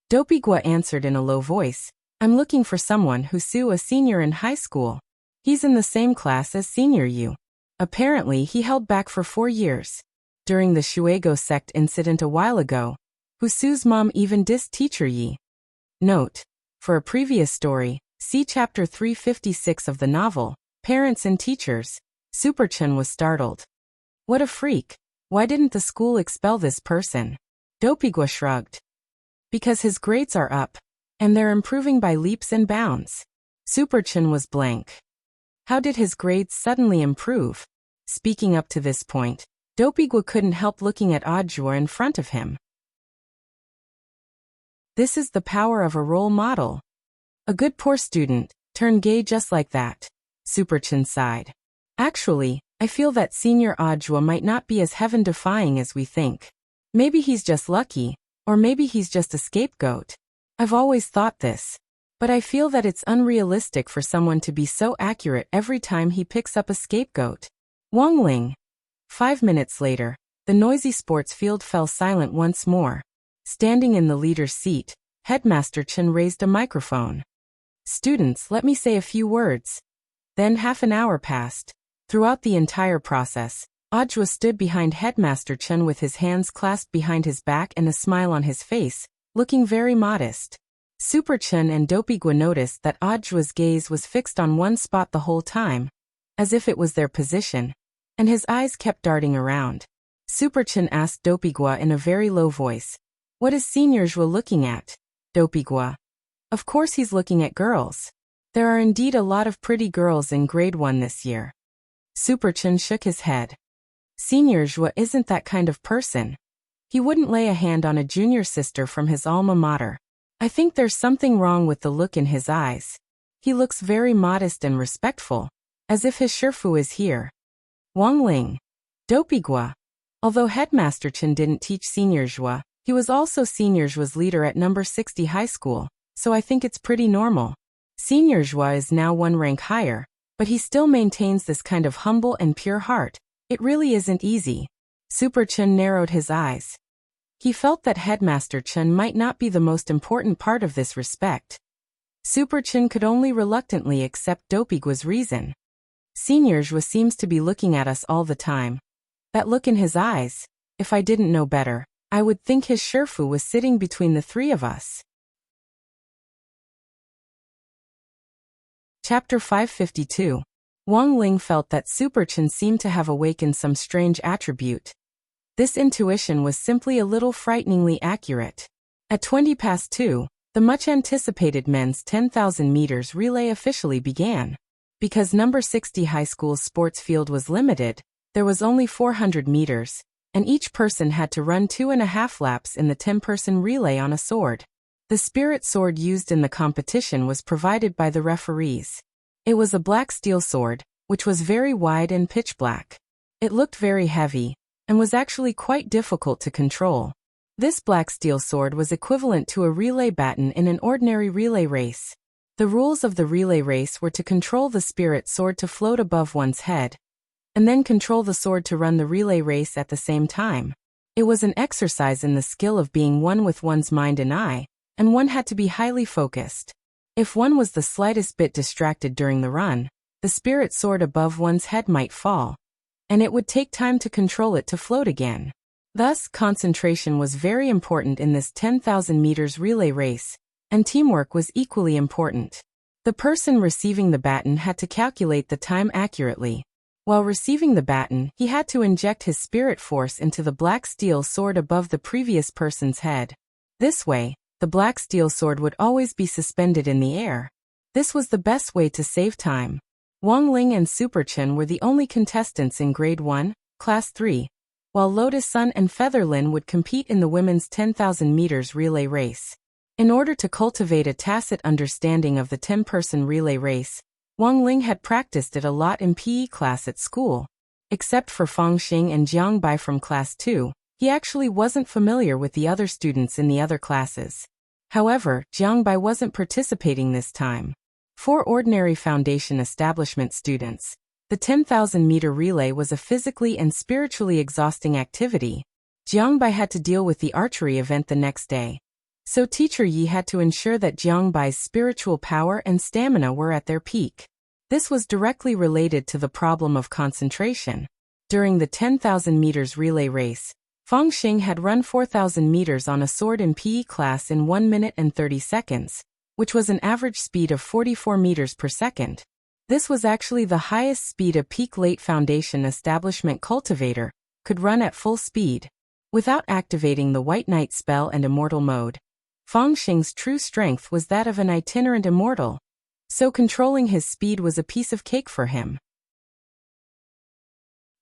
S1: Dopey Gua answered in a low voice, I'm looking for someone who's a senior in high school. He's in the same class as Senior Yu. Apparently he held back for 4 years. During the Shuego sect incident a while ago, Husu's mom even dissed teacher Yi. Note: for a previous story, See Chapter 356 of the novel, Parents and Teachers. Superchun was startled. What a freak. Why didn't the school expel this person? Dopigwa shrugged. Because his grades are up, and they're improving by leaps and bounds. Superchun was blank. How did his grades suddenly improve? Speaking up to this point, Dopigwa couldn't help looking at Audiobook in front of him. This is the power of a role model. A good poor student, turned gay just like that. Superchun sighed. Actually, I feel that Senior Audiobook might not be as heaven-defying as we think. Maybe he's just lucky, or maybe he's just a scapegoat. I've always thought this. But I feel that it's unrealistic for someone to be so accurate every time he picks up a scapegoat. Wang Ling. 5 minutes later, the noisy sports field fell silent once more. Standing in the leader's seat, Headmaster Chen raised a microphone. Students, let me say a few words. Then half an hour passed. Throughout the entire process, Audiobook stood behind Headmaster Chen with his hands clasped behind his back and a smile on his face, looking very modest. Superchun and Dopigwa noticed that Audiobook's gaze was fixed on one spot the whole time, as if it was their position, and his eyes kept darting around. Superchun asked Dopigwa in a very low voice, "What is Senior Zhuo looking at?" Dopigwa. Of course he's looking at girls. There are indeed a lot of pretty girls in grade 1 this year. Superchun shook his head. Senior Zhuo isn't that kind of person. He wouldn't lay a hand on a junior sister from his alma mater. I think there's something wrong with the look in his eyes. He looks very modest and respectful, as if his Shifu is here. Wang Ling. Dopigwa. Although Headmaster Chen didn't teach Senior Zhuo, he was also Senior Zhuo's leader at number 60 high school, so I think it's pretty normal. Senior Zhuo is now one rank higher, but he still maintains this kind of humble and pure heart. It really isn't easy. Superchun narrowed his eyes. He felt that Headmaster Chen might not be the most important part of this respect. Superchun could only reluctantly accept Dopigwa's reason. Senior Zhuo seems to be looking at us all the time. That look in his eyes, if I didn't know better, I would think his Shifu was sitting between the three of us. Chapter 552. Wang Ling felt that Superchun seemed to have awakened some strange attribute. This intuition was simply a little frighteningly accurate. At 2:20, the much-anticipated men's 10,000 meters relay officially began. Because number 60 high school's sports field was limited, there was only 400 meters, and each person had to run 2.5 laps in the 10-person relay on a sword. The spirit sword used in the competition was provided by the referees. It was a black steel sword, which was very wide and pitch black. It looked very heavy, and was actually quite difficult to control. This black steel sword was equivalent to a relay baton in an ordinary relay race. The rules of the relay race were to control the spirit sword to float above one's head, and then control the sword to run the relay race at the same time. It was an exercise in the skill of being one with one's mind and eye, and one had to be highly focused. If one was the slightest bit distracted during the run, the spirit sword above one's head might fall, and it would take time to control it to float again. Thus, concentration was very important in this 10,000 meters relay race, and teamwork was equally important. The person receiving the baton had to calculate the time accurately. While receiving the baton, he had to inject his spirit force into the black steel sword above the previous person's head. This way, the black steel sword would always be suspended in the air. This was the best way to save time. Wang Ling and Superchun were the only contestants in Grade 1, Class 3, while Lotus Sun and Featherlin would compete in the women's 10,000 meters relay race. In order to cultivate a tacit understanding of the 10-person relay race, Wang Ling had practiced it a lot in PE class at school. Except for Fang Xing and Jiang Bai from Class 2, he actually wasn't familiar with the other students in the other classes. However, Jiang Bai wasn't participating this time. For ordinary foundation establishment students, the 10,000-meter relay was a physically and spiritually exhausting activity. Jiang Bai had to deal with the archery event the next day. So Teacher Yi had to ensure that Jiang Bai's spiritual power and stamina were at their peak. This was directly related to the problem of concentration. During the 10,000 meters relay race, Fang Xing had run 4,000 meters on a sword in PE class in 1 minute and 30 seconds, which was an average speed of 44 meters per second. This was actually the highest speed a peak late foundation establishment cultivator could run at full speed, without activating the White Knight spell and immortal mode. Fang Xing's true strength was that of an itinerant immortal, so controlling his speed was a piece of cake for him.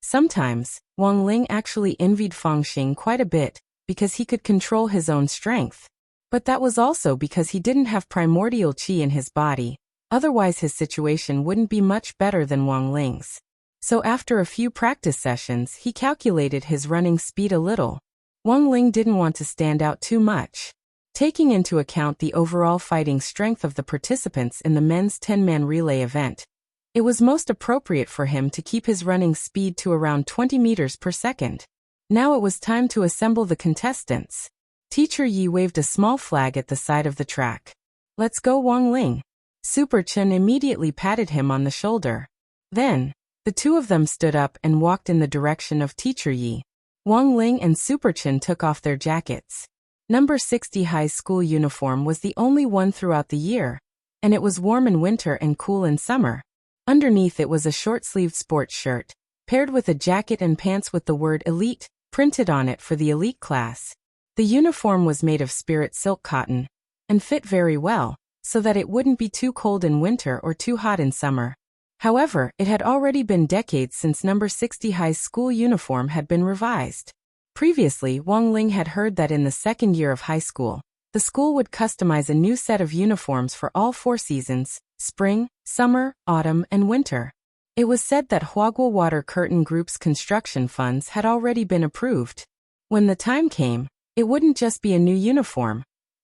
S1: Sometimes, Wang Ling actually envied Fang Xing quite a bit, because he could control his own strength. But that was also because he didn't have primordial qi in his body, otherwise his situation wouldn't be much better than Wang Ling's. So after a few practice sessions he calculated his running speed a little. Wang Ling didn't want to stand out too much. Taking into account the overall fighting strength of the participants in the men's 10-man relay event, it was most appropriate for him to keep his running speed to around 20 meters per second. Now it was time to assemble the contestants. Teacher Yi waved a small flag at the side of the track. "Let's go, Wang Ling." Super Chen immediately patted him on the shoulder. Then, the two of them stood up and walked in the direction of Teacher Yi. Wang Ling and Super Chen took off their jackets. Number 60 high school uniform was the only one throughout the year, and it was warm in winter and cool in summer. Underneath it was a short-sleeved sports shirt, paired with a jacket and pants with the word Elite printed on it for the elite class. The uniform was made of spirit silk cotton, and fit very well, so that it wouldn't be too cold in winter or too hot in summer. However, it had already been decades since number 60 high school uniform had been revised. Previously, Wang Ling had heard that in the second year of high school, the school would customize a new set of uniforms for all 4 seasons: spring, summer, autumn, and winter. It was said that Huaguo Water Curtain Group's construction funds had already been approved. When the time came, it wouldn't just be a new uniform.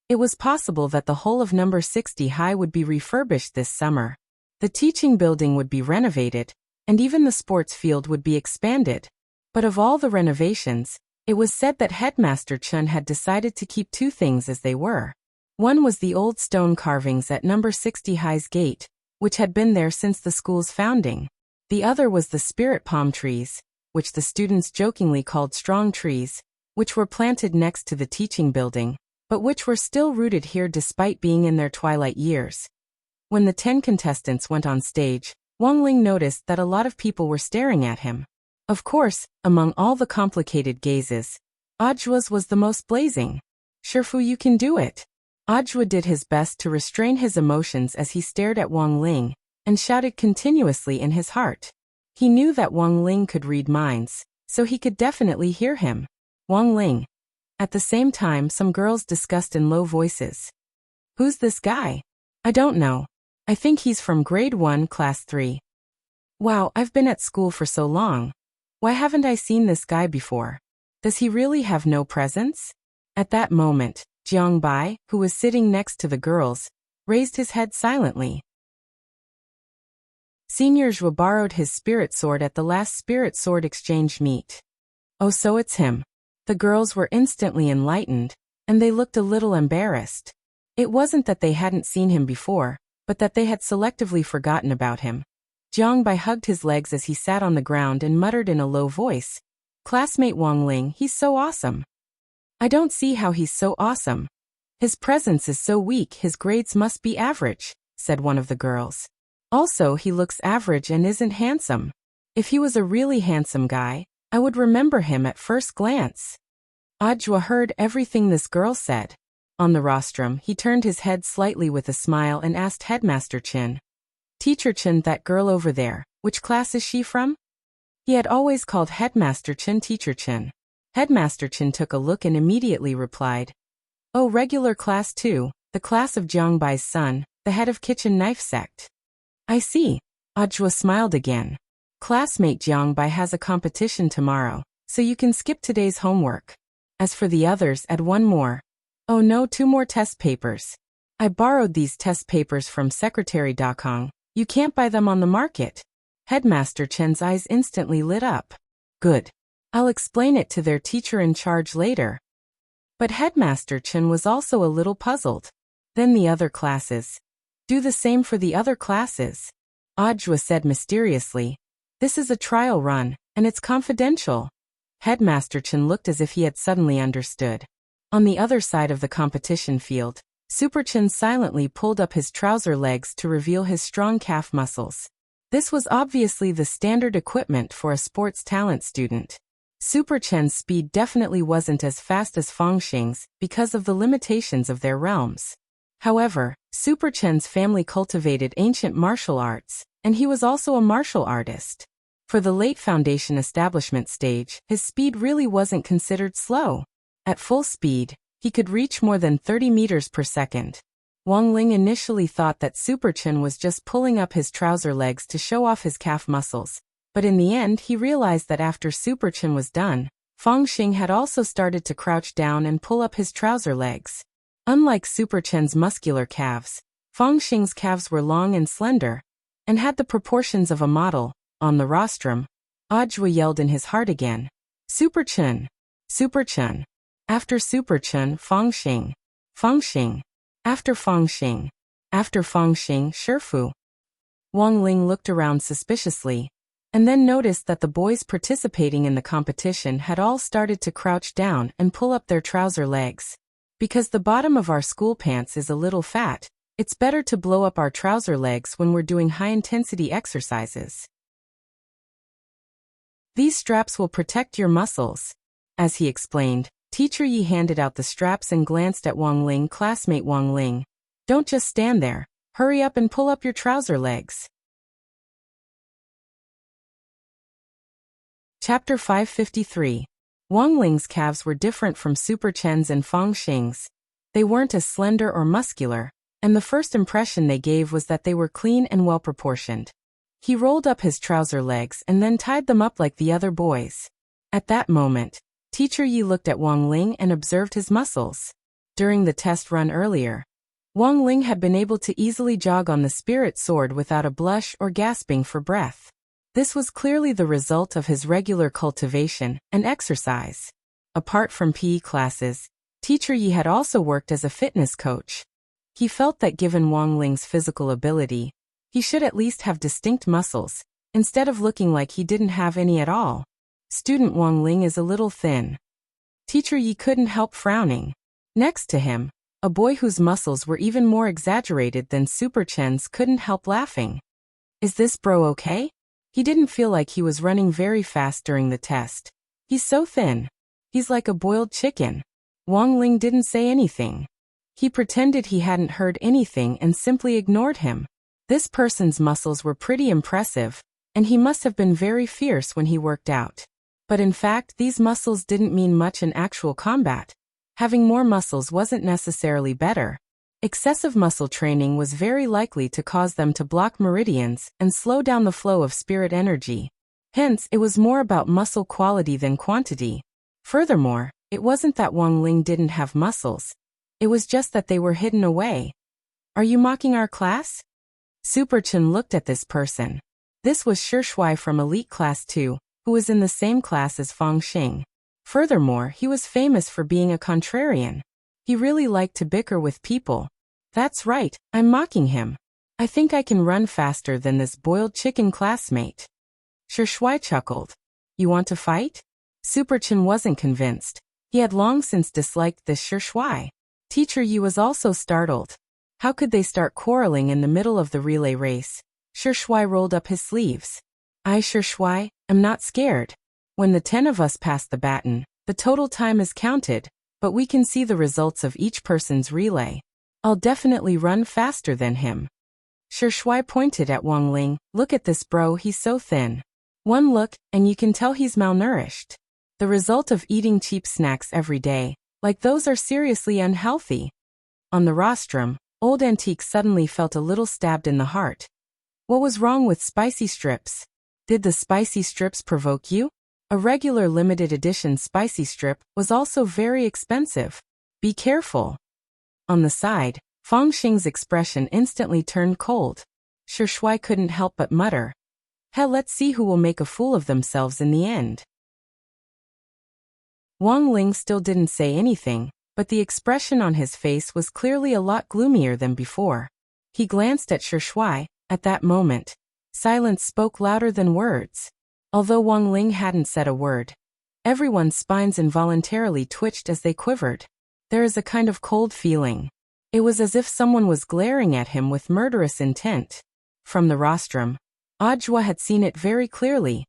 S1: It was possible that the whole of number 60 high would be refurbished this summer. The teaching building would be renovated, and even the sports field would be expanded. But of all the renovations, it was said that Headmaster Chen had decided to keep 2 things as they were. One was the old stone carvings at number 60 high's gate, which had been there since the school's founding. The other was the spirit palm trees, which the students jokingly called strong trees, which were planted next to the teaching building, but which were still rooted here despite being in their twilight years. When the 10 contestants went on stage, Wang Ling noticed that a lot of people were staring at him. Of course, among all the complicated gazes, Ajua's was the most blazing. "Shifu, you can do it." Ajua did his best to restrain his emotions as he stared at Wang Ling, and shouted continuously in his heart. He knew that Wang Ling could read minds, so he could definitely hear him. Wang Ling. At the same time, some girls discussed in low voices. "Who's this guy?" "I don't know. I think he's from grade 1, class 3. Wow, I've been at school for so long. Why haven't I seen this guy before? Does he really have no presence?" At that moment, Jiang Bai, who was sitting next to the girls, raised his head silently. Senior Zhua borrowed his spirit sword at the last spirit sword exchange meet. "Oh, so it's him." The girls were instantly enlightened, and they looked a little embarrassed. It wasn't that they hadn't seen him before, but that they had selectively forgotten about him. Jiang Bai hugged his legs as he sat on the ground and muttered in a low voice, "Classmate Wang Ling, he's so awesome." "I don't see how he's so awesome. His presence is so weak, his grades must be average," said one of the girls. "Also, he looks average and isn't handsome. If he was a really handsome guy, I would remember him at first glance." Ajua heard everything this girl said. On the rostrum, he turned his head slightly with a smile and asked Headmaster Chen, "Teacher Chen, that girl over there, which class is she from?" He had always called Headmaster Chen Teacher Chen. Headmaster Chen took a look and immediately replied, "Oh, regular class 2, the class of Jiang Bai's son, the head of Kitchen Knife Sect." "I see." Ajua smiled again. "Classmate Jiang Bai has a competition tomorrow, so you can skip today's homework. As for the others, add 1 more. Oh no, 2 more test papers. I borrowed these test papers from Secretary Dakong. You can't buy them on the market." Headmaster Chen's eyes instantly lit up. "Good. I'll explain it to their teacher in charge later." But Headmaster Chen was also a little puzzled. "Then the other classes. Do the same for the other classes," Ajua said mysteriously. "This is a trial run, and it's confidential." Headmaster Chen looked as if he had suddenly understood. On the other side of the competition field, Super Chen silently pulled up his trouser legs to reveal his strong calf muscles. This was obviously the standard equipment for a sports talent student. Super Chen's speed definitely wasn't as fast as Fangxing's because of the limitations of their realms. However, Super Chen's family cultivated ancient martial arts, and he was also a martial artist. For the late foundation establishment stage, his speed really wasn't considered slow. At full speed, he could reach more than 30 meters per second. Wang Ling initially thought that Super Chen was just pulling up his trouser legs to show off his calf muscles, but in the end he realized that after Super Chen was done, Fangxing had also started to crouch down and pull up his trouser legs. Unlike Super Chen's muscular calves, Fangxing's calves were long and slender, and had the proportions of a model. On the rostrum, Audiobook yelled in his heart again. Super Chen! Super Chen! After Super Chen, Fangxing. Fangxing. After Fangxing. After Fangxing, Shifu. Wang Ling looked around suspiciously, and then noticed that the boys participating in the competition had all started to crouch down and pull up their trouser legs. Because the bottom of our school pants is a little fat, it's better to blow up our trouser legs when we're doing high-intensity exercises. These straps will protect your muscles. As he explained, Teacher Yi handed out the straps and glanced at Wang Ling. Classmate Wang Ling, don't just stand there. Hurry up and pull up your trouser legs. Chapter 553. Wang Ling's calves were different from Super Chen's and Fangxing's. They weren't as slender or muscular, and the first impression they gave was that they were clean and well-proportioned. He rolled up his trouser legs and then tied them up like the other boys. At that moment, Teacher Yi looked at Wang Ling and observed his muscles. During the test run earlier, Wang Ling had been able to easily jog on the spirit sword without a blush or gasping for breath. This was clearly the result of his regular cultivation and exercise. Apart from PE classes, Teacher Yi had also worked as a fitness coach. He felt that given Wang Ling's physical ability, he should at least have distinct muscles, instead of looking like he didn't have any at all. Student Wang Ling is a little thin. Teacher Yi couldn't help frowning. Next to him, a boy whose muscles were even more exaggerated than Super Chen's couldn't help laughing. Is this bro okay? He didn't feel like he was running very fast during the test. He's so thin. He's like a boiled chicken. Wang Ling didn't say anything. He pretended he hadn't heard anything and simply ignored him. This person's muscles were pretty impressive, and he must have been very fierce when he worked out. But in fact, these muscles didn't mean much in actual combat. Having more muscles wasn't necessarily better. Excessive muscle training was very likely to cause them to block meridians and slow down the flow of spirit energy. Hence, it was more about muscle quality than quantity. Furthermore, it wasn't that Wang Ling didn't have muscles. It was just that they were hidden away. Are you mocking our class? Super Chen looked at this person. This was Shuai from Elite Class 2, who was in the same class as Fangxing. Furthermore, he was famous for being a contrarian. He really liked to bicker with people. That's right, I'm mocking him. I think I can run faster than this boiled chicken classmate. Shuai chuckled. You want to fight? Super Chen wasn't convinced. He had long since disliked this Shuai. Teacher Yi was also startled. How could they start quarreling in the middle of the relay race? Shuai rolled up his sleeves. I, Shuai, am not scared. When the 10 of us pass the baton, the total time is counted, but we can see the results of each person's relay. I'll definitely run faster than him. Shuai pointed at Wang Ling. Look at this bro, he's so thin. One look, and you can tell he's malnourished. The result of eating cheap snacks every day, like those, are seriously unhealthy. On the rostrum, Old Antique suddenly felt a little stabbed in the heart. What was wrong with spicy strips? Did the spicy strips provoke you? A regular limited edition spicy strip was also very expensive. Be careful. On the side, Fangxing's expression instantly turned cold. Shuai couldn't help but mutter. Hell, let's see who will make a fool of themselves in the end. Wang Ling still didn't say anything, but the expression on his face was clearly a lot gloomier than before. He glanced at Shuai. At that moment, silence spoke louder than words. Although Wang Ling hadn't said a word, everyone's spines involuntarily twitched as they quivered. There is a kind of cold feeling. It was as if someone was glaring at him with murderous intent. From the rostrum, Audiobook had seen it very clearly.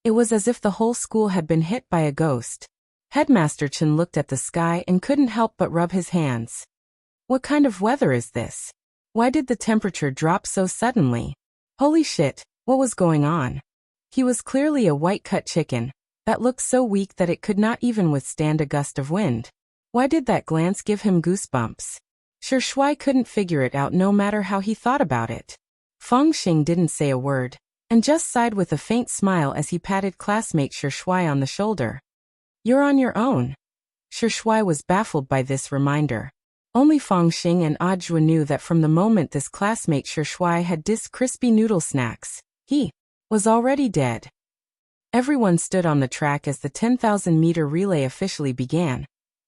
S1: It was as if the whole school had been hit by a ghost. Headmaster Chen looked at the sky and couldn't help but rub his hands. What kind of weather is this? Why did the temperature drop so suddenly? Holy shit, what was going on? He was clearly a white-cut chicken that looked so weak that it could not even withstand a gust of wind. Why did that glance give him goosebumps? Shui couldn't figure it out no matter how he thought about it. Fangxing didn't say a word, and just sighed with a faint smile as he patted classmate Shui on the shoulder. You're on your own. Shui was baffled by this reminder. Only Fangxing and Audiobook knew that from the moment this classmate Shui had dissed crispy noodle snacks, he was already dead. Everyone stood on the track as the 10,000-meter relay officially began,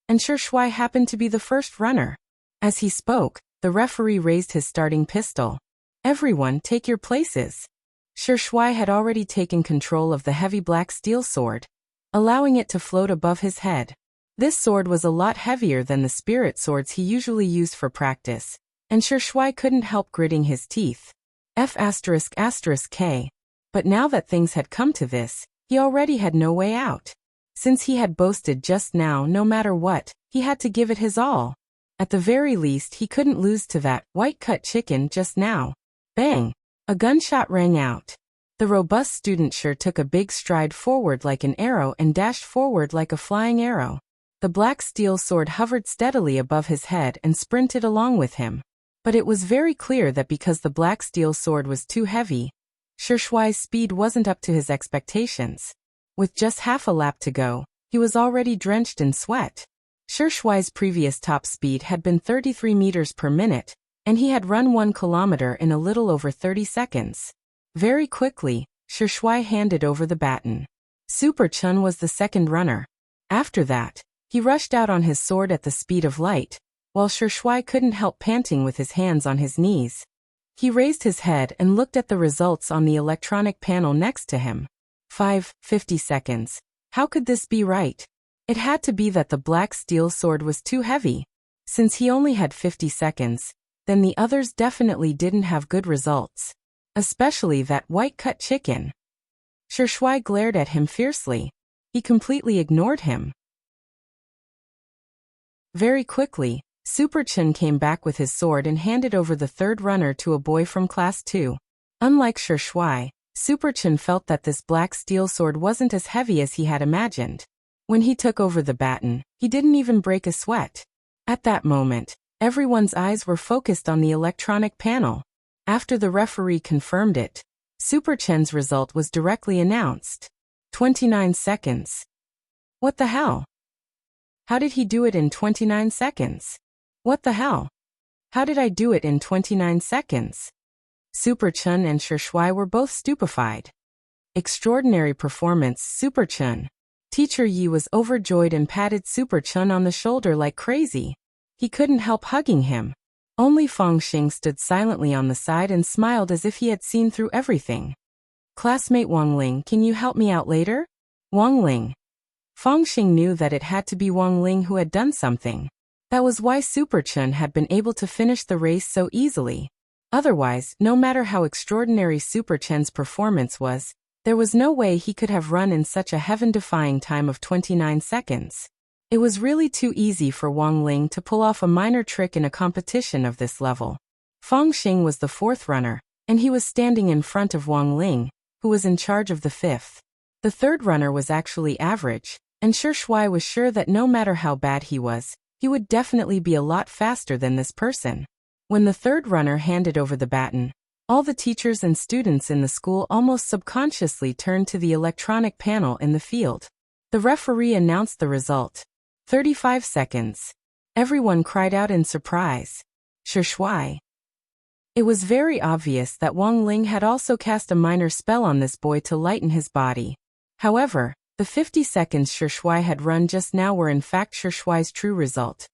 S1: and Shui happened to be the first runner. As he spoke, the referee raised his starting pistol. Everyone, take your places. Shui had already taken control of the heavy black steel sword, allowing it to float above his head. This sword was a lot heavier than the spirit swords he usually used for practice, and Shui couldn't help gritting his teeth. F***K. But now that things had come to this, he already had no way out. Since he had boasted just now no matter what, he had to give it his all. At the very least he couldn't lose to that white-cut chicken just now. Bang! A gunshot rang out. The robust student sure took a big stride forward like an arrow and dashed forward like a flying arrow. The black steel sword hovered steadily above his head and sprinted along with him. But it was very clear that because the black steel sword was too heavy, Shui's speed wasn't up to his expectations. With just half a lap to go, he was already drenched in sweat. Shui's previous top speed had been 33 meters per minute, and he had run 1 kilometer in a little over 30 seconds. Very quickly, Shui handed over the baton. Super Chun was the second runner. After that, he rushed out on his sword at the speed of light, while Shui couldn't help panting with his hands on his knees. He raised his head and looked at the results on the electronic panel next to him. 50 seconds. How could this be right? It had to be that the black steel sword was too heavy. Since he only had 50 seconds, then the others definitely didn't have good results. Especially that white-cut chicken. Shui glared at him fiercely. He completely ignored him. Very quickly, Super Chen came back with his sword and handed over the third runner to a boy from class 2. Unlike Shui, Super Chen felt that this black steel sword wasn't as heavy as he had imagined. When he took over the baton, he didn't even break a sweat. At that moment, everyone's eyes were focused on the electronic panel. After the referee confirmed it, Super Chen's result was directly announced. 29 seconds. What the hell? How did he do it in 29 seconds? What the hell? How did I do it in 29 seconds? Super Chen and Shui were both stupefied. Extraordinary performance, Super Chen. Teacher Yi was overjoyed and patted Super Chen on the shoulder like crazy. He couldn't help hugging him. Only Fangxing stood silently on the side and smiled as if he had seen through everything. Classmate Wang Ling, can you help me out later? Wang Ling. Fangxing knew that it had to be Wang Ling who had done something. That was why Super Chen had been able to finish the race so easily. Otherwise, no matter how extraordinary Super Chen's performance was, there was no way he could have run in such a heaven-defying time of 29 seconds. It was really too easy for Wang Ling to pull off a minor trick in a competition of this level. Fangxing was the fourth runner, and he was standing in front of Wang Ling, who was in charge of the fifth. The third runner was actually average, and Shui was sure that no matter how bad he was, he would definitely be a lot faster than this person. When the third runner handed over the baton, all the teachers and students in the school almost subconsciously turned to the electronic panel in the field. The referee announced the result. 35 seconds. Everyone cried out in surprise. Shui. It was very obvious that Wang Ling had also cast a minor spell on this boy to lighten his body. However, the 50 seconds Shui had run just now were in fact Shui's true result.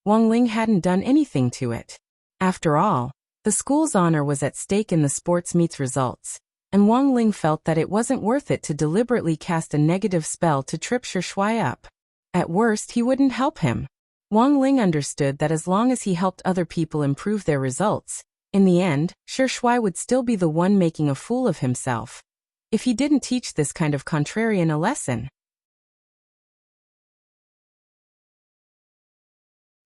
S1: Wang Ling hadn't done anything to it. After all, the school's honor was at stake in the sports meet's results, and Wang Ling felt that it wasn't worth it to deliberately cast a negative spell to trip Shui up. At worst, he wouldn't help him. Wang Ling understood that as long as he helped other people improve their results, in the end, Shi Shuai would still be the one making a fool of himself if he didn't teach this kind of contrarian a lesson.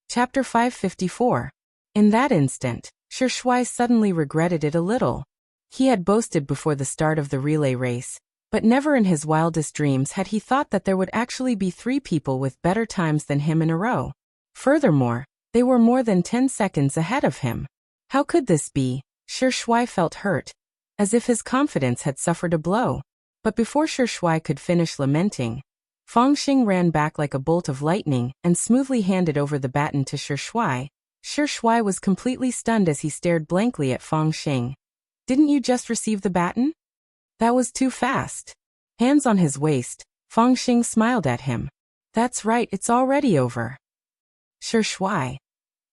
S1: Chapter 554. In that instant, Shi Shuai suddenly regretted it a little. He had boasted before the start of the relay race, but never in his wildest dreams had he thought that there would actually be 3 people with better times than him in a row. Furthermore, they were more than 10 seconds ahead of him. How could this be? Shi Shuai felt hurt, as if his confidence had suffered a blow. But before Shi Shuai could finish lamenting, Fangxing ran back like a bolt of lightning and smoothly handed over the baton to Shi Shuai. Shi Shuai was completely stunned as he stared blankly at Fangxing. Didn't you just receive the baton? That was too fast. Hands on his waist, Fangxing smiled at him. That's right, it's already over. Shi Shuai.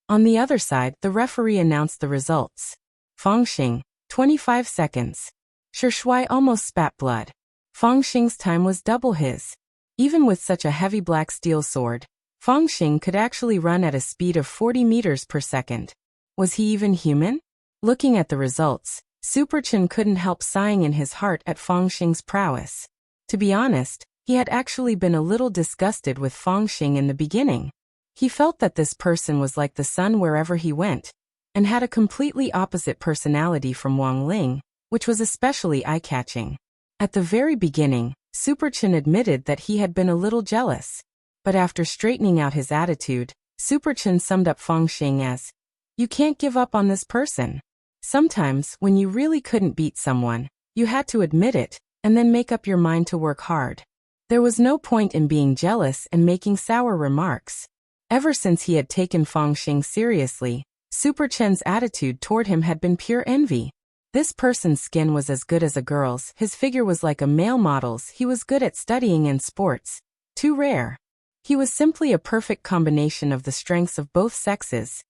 S1: On the other side, the referee announced the results. Fangxing, 25 seconds. Shi Shuai almost spat blood. Fangxing's time was double his. Even with such a heavy black steel sword, Fangxing could actually run at a speed of 40 meters per second. Was he even human? Looking at the results, Super Chen couldn't help sighing in his heart at Fangxing's prowess. To be honest, he had actually been a little disgusted with Fangxing in the beginning. He felt that this person was like the sun wherever he went, and had a completely opposite personality from Wang Ling, which was especially eye-catching. At the very beginning, Super Chen admitted that he had been a little jealous. But after straightening out his attitude, Super Chen summed up Fangxing as, "You can't give up on this person. Sometimes, when you really couldn't beat someone, you had to admit it, and then make up your mind to work hard." There was no point in being jealous and making sour remarks. Ever since he had taken Fangxing seriously, Super Chen's attitude toward him had been pure envy. This person's skin was as good as a girl's, his figure was like a male model's, he was good at studying and sports. Too rare. He was simply a perfect combination of the strengths of both sexes.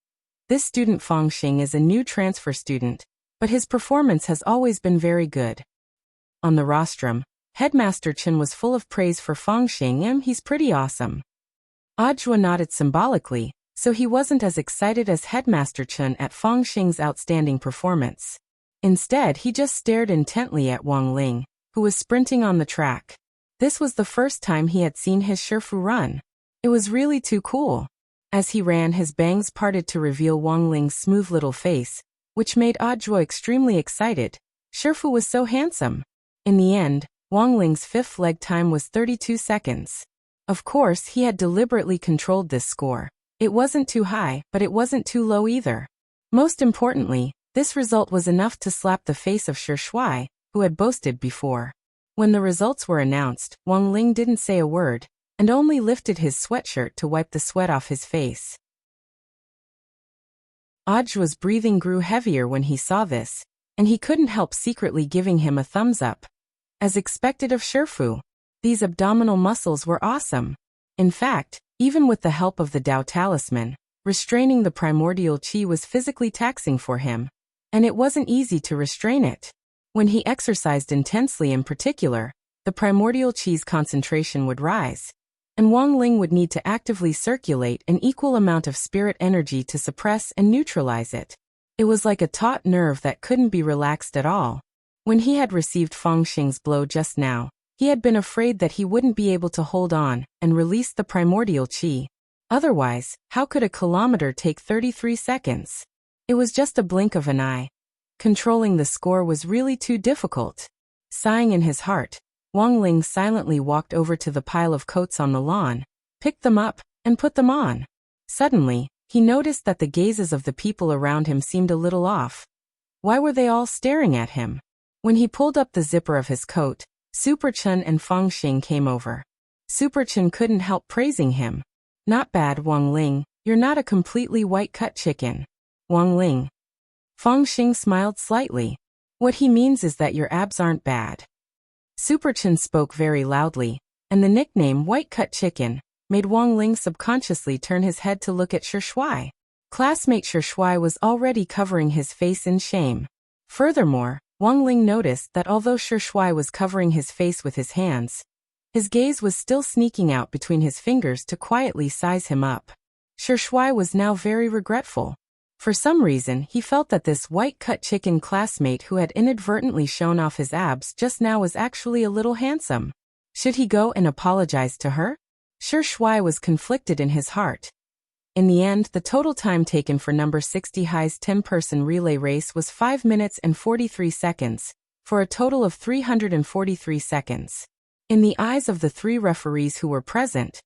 S1: This student Fangxing is a new transfer student, but his performance has always been very good. On the rostrum, Headmaster Chen was full of praise for Fangxing. He's pretty awesome. Audiobook nodded symbolically, so he wasn't as excited as Headmaster Chen at Fangxing's outstanding performance. Instead, he just stared intently at Wang Ling, who was sprinting on the track. This was the first time he had seen his Shifu run. It was really too cool. As he ran, his bangs parted to reveal Wang Ling's smooth little face, which made Audiobook extremely excited. Shifu was so handsome. In the end, Wang Ling's 5th leg time was 32 seconds. Of course, he had deliberately controlled this score. It wasn't too high, but it wasn't too low either. Most importantly, this result was enough to slap the face of Shi Shuai, who had boasted before. When the results were announced, Wang Ling didn't say a word, and only lifted his sweatshirt to wipe the sweat off his face. Audiobook's breathing grew heavier when he saw this, and he couldn't help secretly giving him a thumbs up. As expected of Shifu, these abdominal muscles were awesome. In fact, even with the help of the Dao Talisman, restraining the primordial qi was physically taxing for him, and it wasn't easy to restrain it. When he exercised intensely in particular, the primordial qi's concentration would rise, and Wang Ling would need to actively circulate an equal amount of spirit energy to suppress and neutralize it. It was like a taut nerve that couldn't be relaxed at all. When he had received Fangxing's blow just now, he had been afraid that he wouldn't be able to hold on and release the primordial qi. Otherwise, how could a kilometer take 33 seconds? It was just a blink of an eye. Controlling the score was really too difficult. Sighing in his heart, Wang Ling silently walked over to the pile of coats on the lawn, picked them up, and put them on. Suddenly, he noticed that the gazes of the people around him seemed a little off. Why were they all staring at him? When he pulled up the zipper of his coat, Super Chen and Fangxing came over. Super Chen couldn't help praising him. "Not bad, Wang Ling, you're not a completely white-cut chicken." Wang Ling. Fangxing smiled slightly. "What he means is that your abs aren't bad." Super Chen spoke very loudly, and the nickname white-cut chicken made Wang Ling subconsciously turn his head to look at Shi Shuai. Classmate Shi Shuai was already covering his face in shame. Furthermore, Wang Ling noticed that although Shi Shuai was covering his face with his hands, his gaze was still sneaking out between his fingers to quietly size him up. Shi Shui was now very regretful. For some reason, he felt that this white-cut chicken classmate who had inadvertently shown off his abs just now was actually a little handsome. Should he go and apologize to her? Shi Shui was conflicted in his heart. In the end, the total time taken for number 60 High's 10-person relay race was 5 minutes and 43 seconds, for a total of 343 seconds. In the eyes of the 3 referees who were present,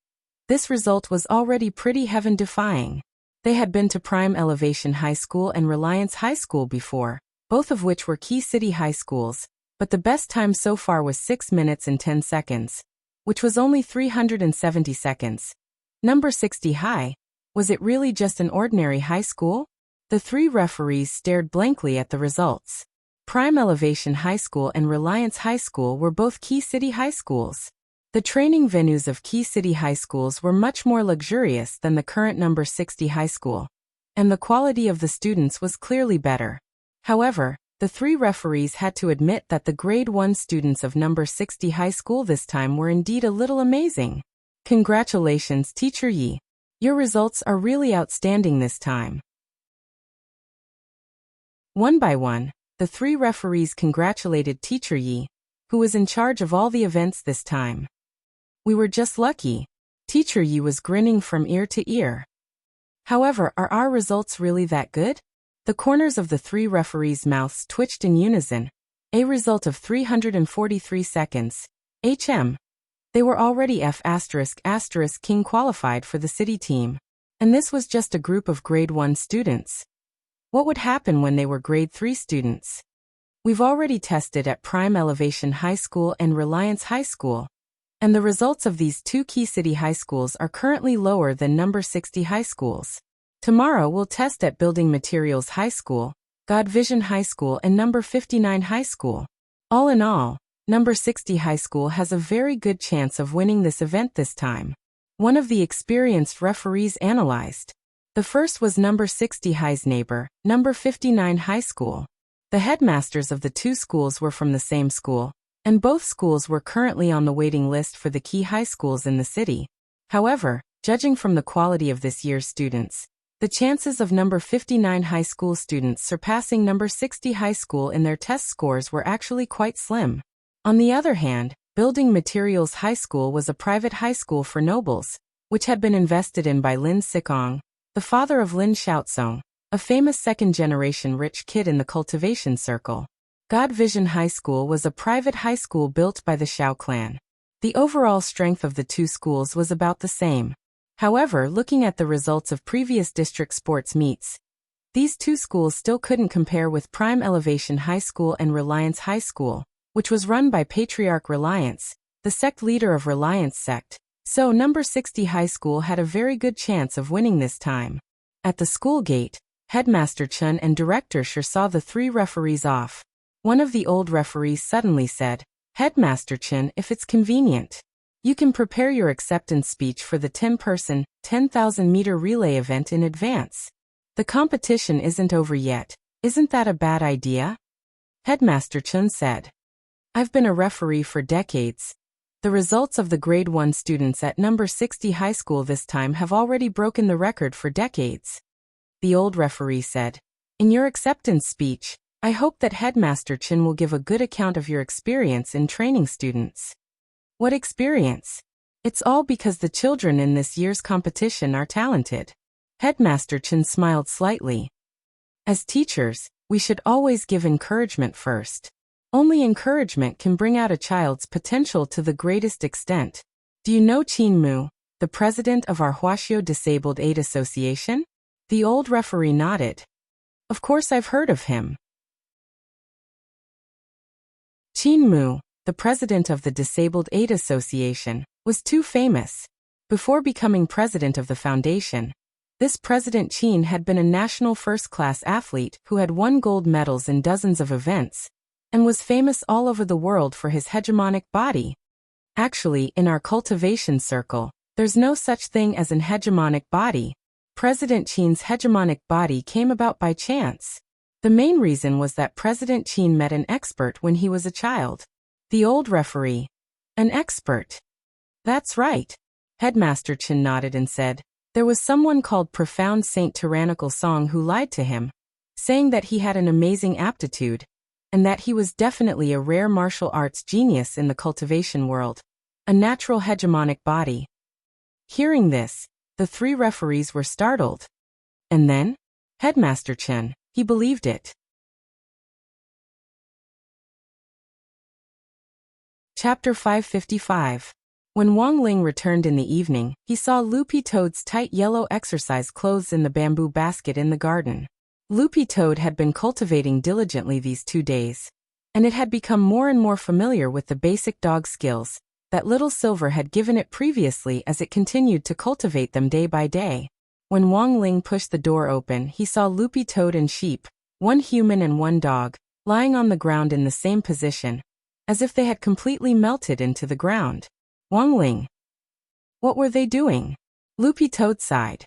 S1: this result was already pretty heaven-defying. They had been to Prime Elevation High School and Reliance High School before, both of which were key city high schools, but the best time so far was 6 minutes and 10 seconds, which was only 370 seconds. Number 60 High, was it really just an ordinary high school? The 3 referees stared blankly at the results. Prime Elevation High School and Reliance High School were both key city high schools. The training venues of key city high schools were much more luxurious than the current number 60 high school, and the quality of the students was clearly better. However, the 3 referees had to admit that the grade 1 students of number 60 high school this time were indeed a little amazing. Congratulations, Teacher Yi. Your results are really outstanding this time. One by one, the 3 referees congratulated Teacher Yi, who was in charge of all the events this time. We were just lucky. Teacher Yi was grinning from ear to ear. However, are our results really that good? The corners of the 3 referees' mouths twitched in unison. A result of 343 seconds. They were already F*** King qualified for the city team. And this was just a group of grade 1 students. What would happen when they were grade 3 students? We've already tested at Prime Elevation High School and Reliance High School, and the results of these 2 key city high schools are currently lower than number 60 high schools. Tomorrow we'll test at Building Materials High School, God Vision High School and number 59 High School. All in all, number 60 high school has a very good chance of winning this event this time. One of the experienced referees analyzed. The first was number 60 high's neighbor, number 59 high school. The headmasters of the 2 schools were from the same school, and both schools were currently on the waiting list for the key high schools in the city. However, judging from the quality of this year's students, the chances of number 59 high school students surpassing number 60 high school in their test scores were actually quite slim. On the other hand, Building Materials High School was a private high school for nobles, which had been invested in by Lin Sikong, the father of Lin Xiaozong, a famous second-generation rich kid in the cultivation circle. God Vision High School was a private high school built by the Xiao clan. The overall strength of the 2 schools was about the same. However, looking at the results of previous district sports meets, these 2 schools still couldn't compare with Prime Elevation High School and Reliance High School, which was run by Patriarch Reliance, the sect leader of Reliance sect. So number 60 high school had a very good chance of winning this time. At the school gate, Headmaster Chun and Director Shi saw the 3 referees off. One of the old referees suddenly said, "Headmaster Chun, if it's convenient, you can prepare your acceptance speech for the 10-person, 10,000-meter relay event in advance. The competition isn't over yet. Isn't that a bad idea?" Headmaster Chun said, "I've been a referee for decades. The results of the grade 1 students at number 60 high school this time have already broken the record for decades." The old referee said, "In your acceptance speech, I hope that Headmaster Chin will give a good account of your experience in training students." "What experience? It's all because the children in this year's competition are talented." Headmaster Chin smiled slightly. "As teachers, we should always give encouragement first. Only encouragement can bring out a child's potential to the greatest extent. Do you know Qin Mu, the president of our Huaxiao Disabled Aid Association?" The old referee nodded. "Of course I've heard of him." Qin Mu, the president of the Disabled Aid Association, was too famous. Before becoming president of the foundation, this President Qin had been a national first-class athlete who had won gold medals in dozens of events, and was famous all over the world for his hegemonic body. Actually, in our cultivation circle, there's no such thing as an hegemonic body. President Qin's hegemonic body came about by chance. The main reason was that President Qin met an expert when he was a child. The old referee. An expert. "That's right." Headmaster Qin nodded and said, There was someone called Profound Saint Tyrannical Song who lied to him, saying that he had an amazing aptitude, and that he was definitely a rare martial arts genius in the cultivation world, a natural hegemonic body. Hearing this, the three referees were startled. And then? Headmaster Chen, he believed it. Chapter 555. When Wang Ling returned in the evening, he saw Loopy Toad's tight yellow exercise clothes in the bamboo basket in the garden. Loopy Toad had been cultivating diligently these 2 days, and it had become more and more familiar with the basic dog skills that Little Silver had given it previously as it continued to cultivate them day by day. When Wang Ling pushed the door open, he saw Loopy Toad and Sheep, one human and one dog, lying on the ground in the same position, as if they had completely melted into the ground. Wang Ling. What were they doing? Loopy Toad sighed.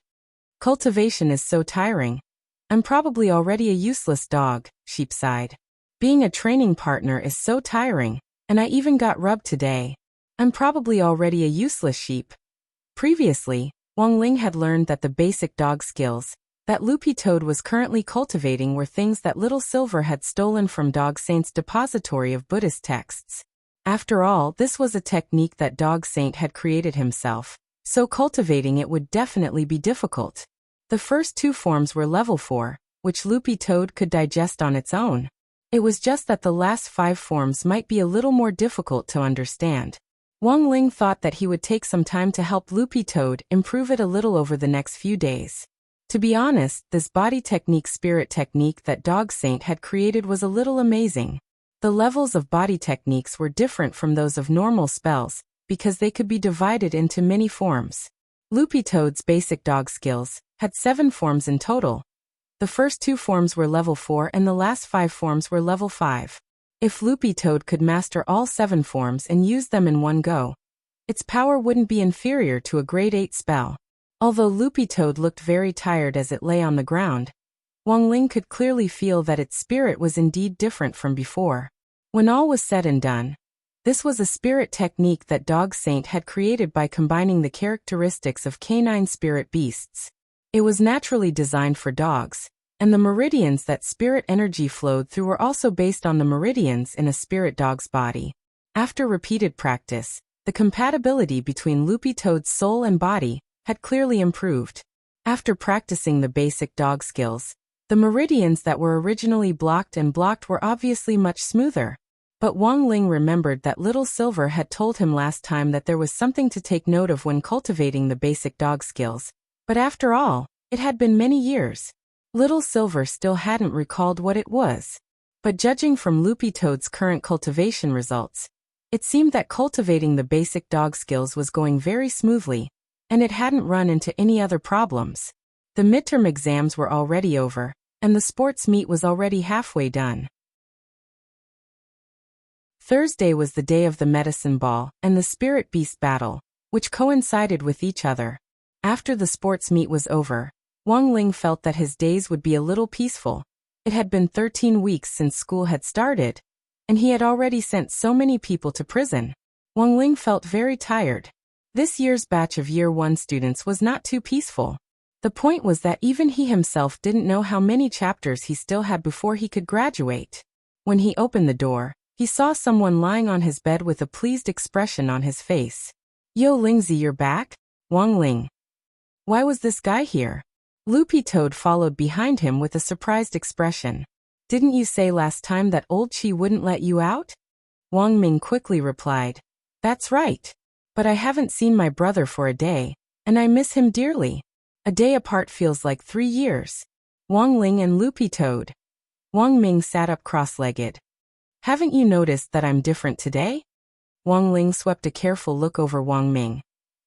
S1: Cultivation is so tiring. I'm probably already a useless dog, Sheep sighed. Being a training partner is so tiring, and I even got rubbed today. I'm probably already a useless sheep. Previously, Wang Ling had learned that the basic dog skills that Loopy Toad was currently cultivating were things that Little Silver had stolen from Dog Saint's depository of Buddhist texts. After all, this was a technique that Dog Saint had created himself, so cultivating it would definitely be difficult. The first 2 forms were level 4, which Loopy Toad could digest on its own. It was just that the last 5 forms might be a little more difficult to understand. Wang Ling thought that he would take some time to help Loopy Toad improve it a little over the next few days. To be honest, this body technique spirit technique that Dog Saint had created was a little amazing. The levels of body techniques were different from those of normal spells, because they could be divided into many forms. Loopy Toad's basic dog skills had 7 forms in total. The first 2 forms were level 4 and the last 5 forms were level 5. If Loopy Toad could master all 7 forms and use them in one go, its power wouldn't be inferior to a grade 8 spell. Although Loopy Toad looked very tired as it lay on the ground, Wang Ling could clearly feel that its spirit was indeed different from before. When all was said and done, this was a spirit technique that Dog Saint had created by combining the characteristics of canine spirit beasts. It was naturally designed for dogs, and the meridians that spirit energy flowed through were also based on the meridians in a spirit dog's body. After repeated practice, the compatibility between Loopy Toad's soul and body had clearly improved. After practicing the basic dog skills, the meridians that were originally blocked were obviously much smoother. But Wang Ling remembered that Little Silver had told him last time that there was something to take note of when cultivating the basic dog skills. But after all, it had been many years. Little Silver still hadn't recalled what it was. But judging from Loopy Toad's current cultivation results, it seemed that cultivating the basic dog skills was going very smoothly, and it hadn't run into any other problems. The midterm exams were already over, and the sports meet was already halfway done. Thursday was the day of the medicine ball and the spirit beast battle, which coincided with each other. After the sports meet was over, Wang Ling felt that his days would be a little peaceful. It had been 13 weeks since school had started, and he had already sent so many people to prison. Wang Ling felt very tired. This year's batch of Year 1 students was not too peaceful. The point was that even he himself didn't know how many chapters he still had before he could graduate. When he opened the door, he saw someone lying on his bed with a pleased expression on his face. Yo Lingzi, you're back? Wang Ling. Why was this guy here? Loopy Toad followed behind him with a surprised expression. Didn't you say last time that old Chi wouldn't let you out? Wang Ming quickly replied. That's right. But I haven't seen my brother for a day, and I miss him dearly. A day apart feels like 3 years. Wang Ling and Loopy Toad. Wang Ming sat up cross-legged. Haven't you noticed that I'm different today? Wang Ling swept a careful look over Wang Ming,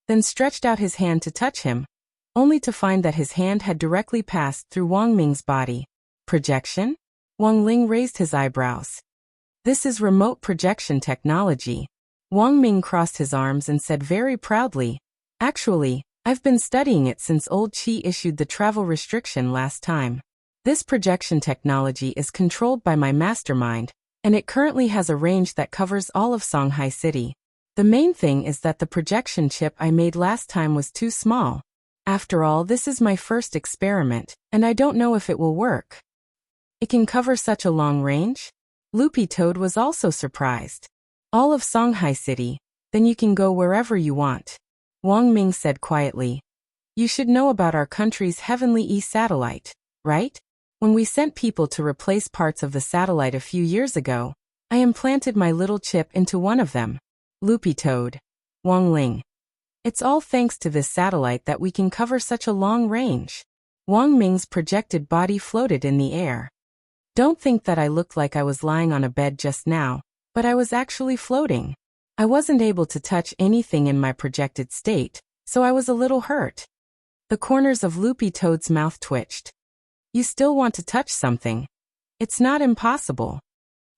S1: then stretched out his hand to touch him, only to find that his hand had directly passed through Wang Ming's body. Projection? Wang Ling raised his eyebrows. This is remote projection technology. Wang Ming crossed his arms and said very proudly, Actually, I've been studying it since old Chi issued the travel restriction last time. This projection technology is controlled by my mastermind, and it currently has a range that covers all of Songhai City. The main thing is that the projection chip I made last time was too small. After all, this is my first experiment, and I don't know if it will work. It can cover such a long range? Loopy Toad was also surprised. All of Songhai City, then you can go wherever you want. Wang Ming said quietly. You should know about our country's Heavenly E satellite, right? When we sent people to replace parts of the satellite a few years ago, I implanted my little chip into one of them. Loopy Toad. Wang Ling. It's all thanks to this satellite that we can cover such a long range. Wang Ming's projected body floated in the air. Don't think that I looked like I was lying on a bed just now, but I was actually floating. I wasn't able to touch anything in my projected state, so I was a little hurt. The corners of Loopy Toad's mouth twitched. You still want to touch something? It's not impossible.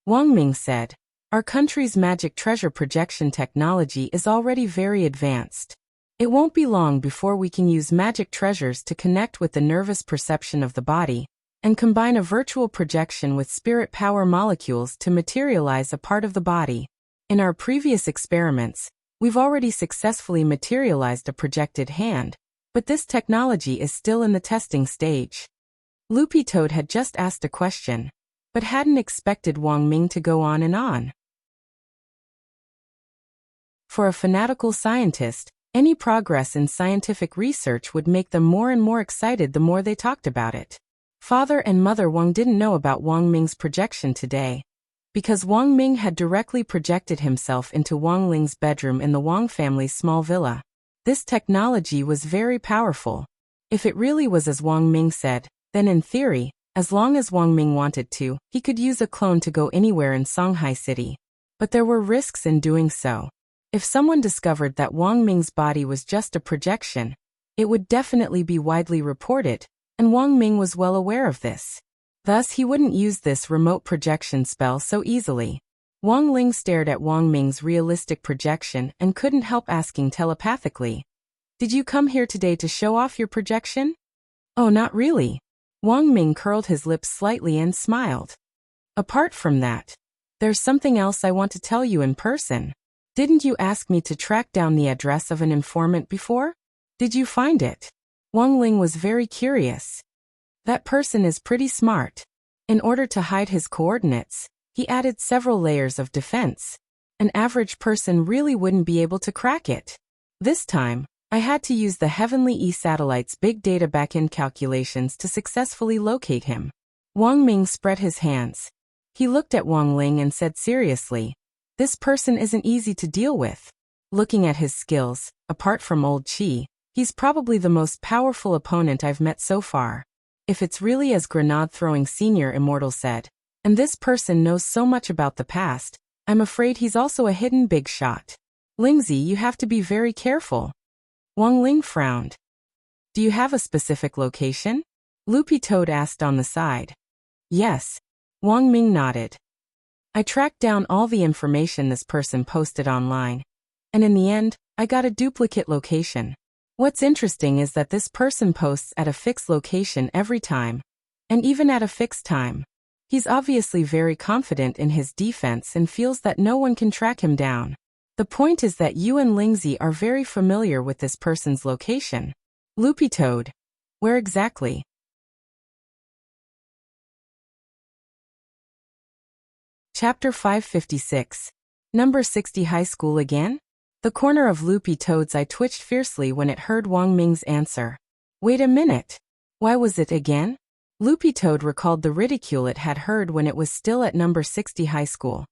S1: Wang Ming said, our country's magic treasure projection technology is already very advanced. It won't be long before we can use magic treasures to connect with the nervous perception of the body, and combine a virtual projection with spirit power molecules to materialize a part of the body. In our previous experiments, we've already successfully materialized a projected hand, but this technology is still in the testing stage. Loopy Toad had just asked a question, but hadn't expected Wang Ming to go on and on. For a fanatical scientist, any progress in scientific research would make them more and more excited the more they talked about it. Father and Mother Wang didn't know about Wang Ming's projection today, because Wang Ming had directly projected himself into Wang Ling's bedroom in the Wang family's small villa. This technology was very powerful. If it really was as Wang Ming said, then in theory, as long as Wang Ming wanted to, he could use a clone to go anywhere in Songhai City. But there were risks in doing so. If someone discovered that Wang Ming's body was just a projection, it would definitely be widely reported, and Wang Ming was well aware of this. Thus, he wouldn't use this remote projection spell so easily. Wang Ling stared at Wang Ming's realistic projection and couldn't help asking telepathically, did you come here today to show off your projection? Oh, not really. Wang Ming curled his lips slightly and smiled. Apart from that, there's something else I want to tell you in person. Didn't you ask me to track down the address of an informant before? Did you find it? Wang Ling was very curious. That person is pretty smart. In order to hide his coordinates, he added several layers of defense. An average person really wouldn't be able to crack it. This time, I had to use the Heavenly E satellite's big data backend calculations to successfully locate him. Wang Ming spread his hands. He looked at Wang Ling and said seriously, this person isn't easy to deal with. Looking at his skills, apart from Old Chi, he's probably the most powerful opponent I've met so far. If it's really as Grenade-throwing Senior Immortal said, and this person knows so much about the past, I'm afraid he's also a hidden big shot. Lingzi, you have to be very careful. Wang Ling frowned. Do you have a specific location? Loopy Toad asked on the side. Yes. Wang Ming nodded. I tracked down all the information this person posted online, and in the end, I got a duplicate location. What's interesting is that this person posts at a fixed location every time, and even at a fixed time. He's obviously very confident in his defense and feels that no one can track him down. The point is that you and Lingzi are very familiar with this person's location. Loopy Toad. Where exactly? Chapter 556. Number 60 High School again? The corner of Loopy Toad's eye twitched fiercely when it heard Wang Ming's answer. Wait a minute. Why was it again? Loopy Toad recalled the ridicule it had heard when it was still at number 60 High School.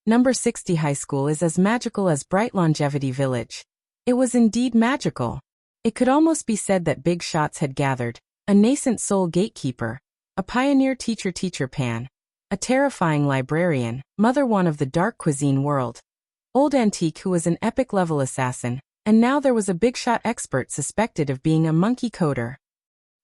S1: Number 60 High School is as magical as Bright Longevity Village. It was indeed magical. It could almost be said that big shots had gathered, a nascent soul gatekeeper, a pioneer teacher Pan, a terrifying librarian, Mother One of the dark cuisine world, Old Antique who was an epic-level assassin, and now there was a big-shot expert suspected of being a monkey coder.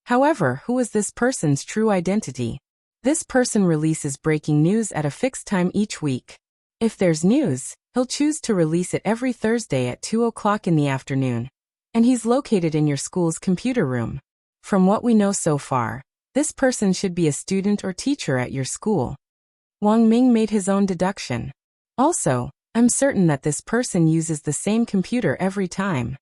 S1: However, who was this person's true identity? This person releases breaking news at a fixed time each week. If there's news, he'll choose to release it every Thursday at 2 o'clock in the afternoon. And he's located in your school's computer room. From what we know so far, this person should be a student or teacher at your school. Wang Ming made his own deduction. Also, I'm certain that this person uses the same computer every time.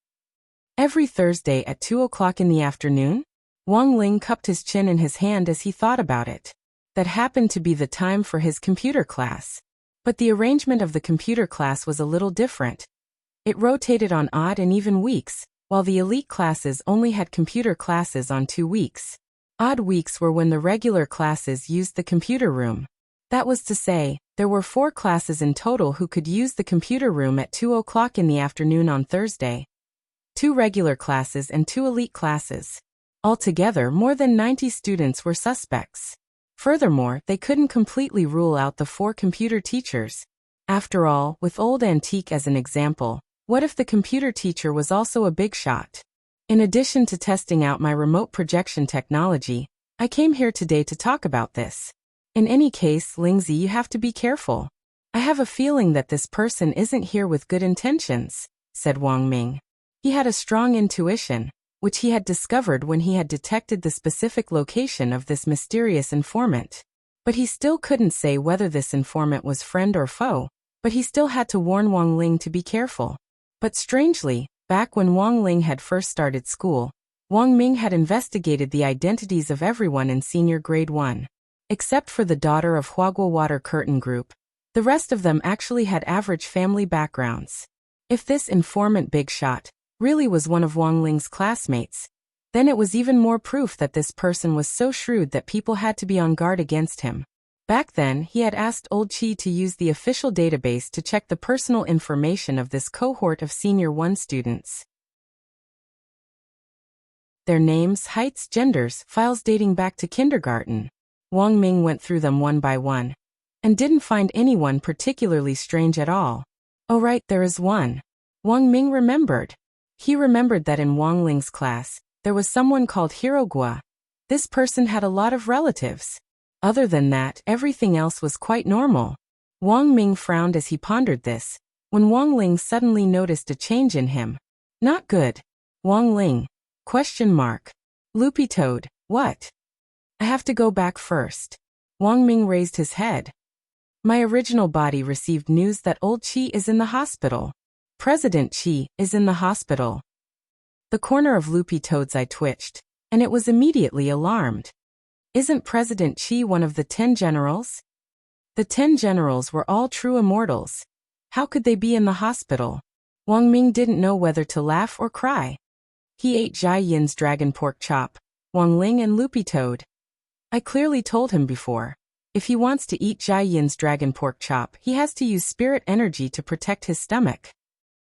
S1: Every Thursday at 2 o'clock in the afternoon? Wang Ling cupped his chin in his hand as he thought about it. That happened to be the time for his computer class. But the arrangement of the computer class was a little different. It rotated on odd and even weeks, while the elite classes only had computer classes on 2 weeks. Odd weeks were when the regular classes used the computer room. That was to say, there were 4 classes in total who could use the computer room at 2 o'clock in the afternoon on Thursday. 2 regular classes and 2 elite classes. Altogether, more than 90 students were suspects. Furthermore, they couldn't completely rule out the 4 computer teachers. After all, with Old Antique as an example, what if the computer teacher was also a big shot? In addition to testing out my remote projection technology, I came here today to talk about this. In any case, Lingzi, you have to be careful. I have a feeling that this person isn't here with good intentions, said Wang Ming. He had a strong intuition, which he had discovered when he had detected the specific location of this mysterious informant. But he still couldn't say whether this informant was friend or foe, but he still had to warn Wang Ling to be careful. But strangely, back when Wang Ling had first started school, Wang Ming had investigated the identities of everyone in senior grade 1. Except for the daughter of Huaguo Water Curtain Group, the rest of them actually had average family backgrounds. If this informant big shot really was one of Wang Ling's classmates, then it was even more proof that this person was so shrewd that people had to be on guard against him. Back then, he had asked Old Qi to use the official database to check the personal information of this cohort of Senior 1 students. Their names, heights, genders, files dating back to kindergarten. Wang Ming went through them one by one, and didn't find anyone particularly strange at all. Oh right, there is one. Wang Ming remembered. He remembered that in Wang Ling's class, there was someone called Hirogua. This person had a lot of relatives. Other than that, everything else was quite normal. Wang Ming frowned as he pondered this, when Wang Ling suddenly noticed a change in him. Not good. Wang Ling? Question mark. Loopy Toad, what? I have to go back first. Wang Ming raised his head. My original body received news that Old Qi is in the hospital. President Qi is in the hospital. The corner of Loopy Toad's eye twitched, and it was immediately alarmed. Isn't President Qi one of the 10 generals? The 10 generals were all true immortals. How could they be in the hospital? Wang Ming didn't know whether to laugh or cry. He ate Jai Yin's dragon pork chop, Wang Ling and Loopy Toad. I clearly told him before. If he wants to eat Jai Yin's dragon pork chop, he has to use spirit energy to protect his stomach.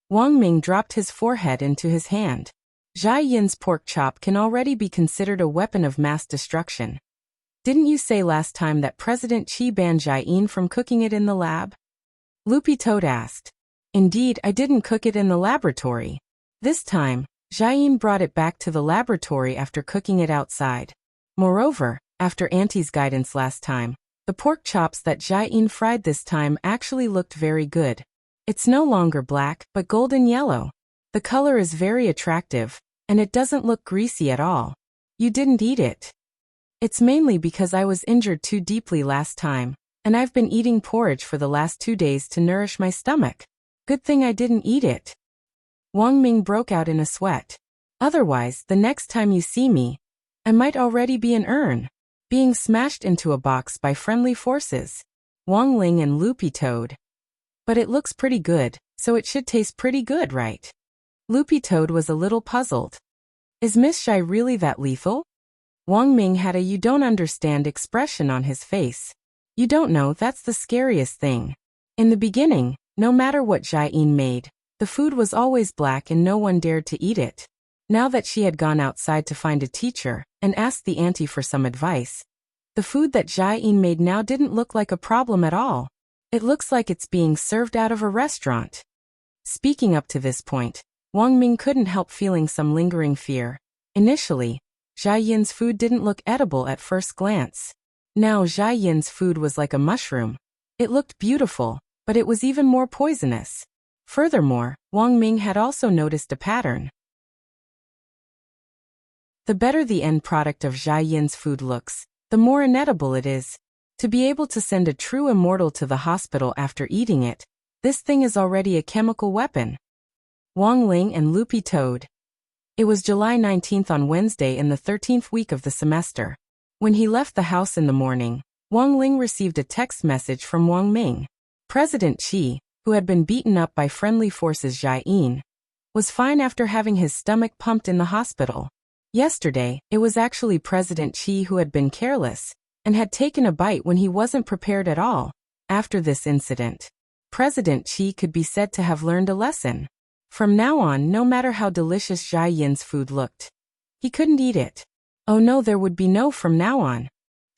S1: Wang Ming dropped his forehead into his hand. Jai Yin's pork chop can already be considered a weapon of mass destruction. Didn't you say last time that President Qi banned Jai Yin from cooking it in the lab? Loopy Toad asked. Indeed, I didn't cook it in the laboratory. This time, Jai Yin brought it back to the laboratory after cooking it outside. Moreover, after Auntie's guidance last time, the pork chops that Jai Yin fried this time actually looked very good. It's no longer black, but golden yellow. The color is very attractive, and it doesn't look greasy at all. You didn't eat it. It's mainly because I was injured too deeply last time, and I've been eating porridge for the last 2 days to nourish my stomach. Good thing I didn't eat it. Wang Ming broke out in a sweat. Otherwise, the next time you see me, I might already be an urn, being smashed into a box by friendly forces. Wang Ling and Loopy Toad. But it looks pretty good, so it should taste pretty good, right? Loopy Toad was a little puzzled. Is Miss Shai really that lethal? Wang Ming had a you don't understand expression on his face. You don't know, that's the scariest thing. In the beginning, no matter what Jai Yin made, the food was always black and no one dared to eat it. Now that she had gone outside to find a teacher and asked the auntie for some advice, the food that Jai Yin made now didn't look like a problem at all. It looks like it's being served out of a restaurant. Speaking up to this point, Wang Ming couldn't help feeling some lingering fear. Initially, Jai Yin's food didn't look edible at first glance. Now Jai Yin's food was like a mushroom. It looked beautiful, but it was even more poisonous. Furthermore, Wang Ming had also noticed a pattern. The better the end product of Jai Yin's food looks, the more inedible it is. To be able to send a true immortal to the hospital after eating it, this thing is already a chemical weapon. Wang Ling and Loopy Toad. It was July 19th on Wednesday in the 13th week of the semester. When he left the house in the morning, Wang Ling received a text message from Wang Ming. President Qi, who had been beaten up by friendly forces Jiayin, was fine after having his stomach pumped in the hospital. Yesterday, it was actually President Qi who had been careless and had taken a bite when he wasn't prepared at all. After this incident, President Qi could be said to have learned a lesson. From now on, no matter how delicious Jiayin's food looked, he couldn't eat it. Oh no, there would be no from now on.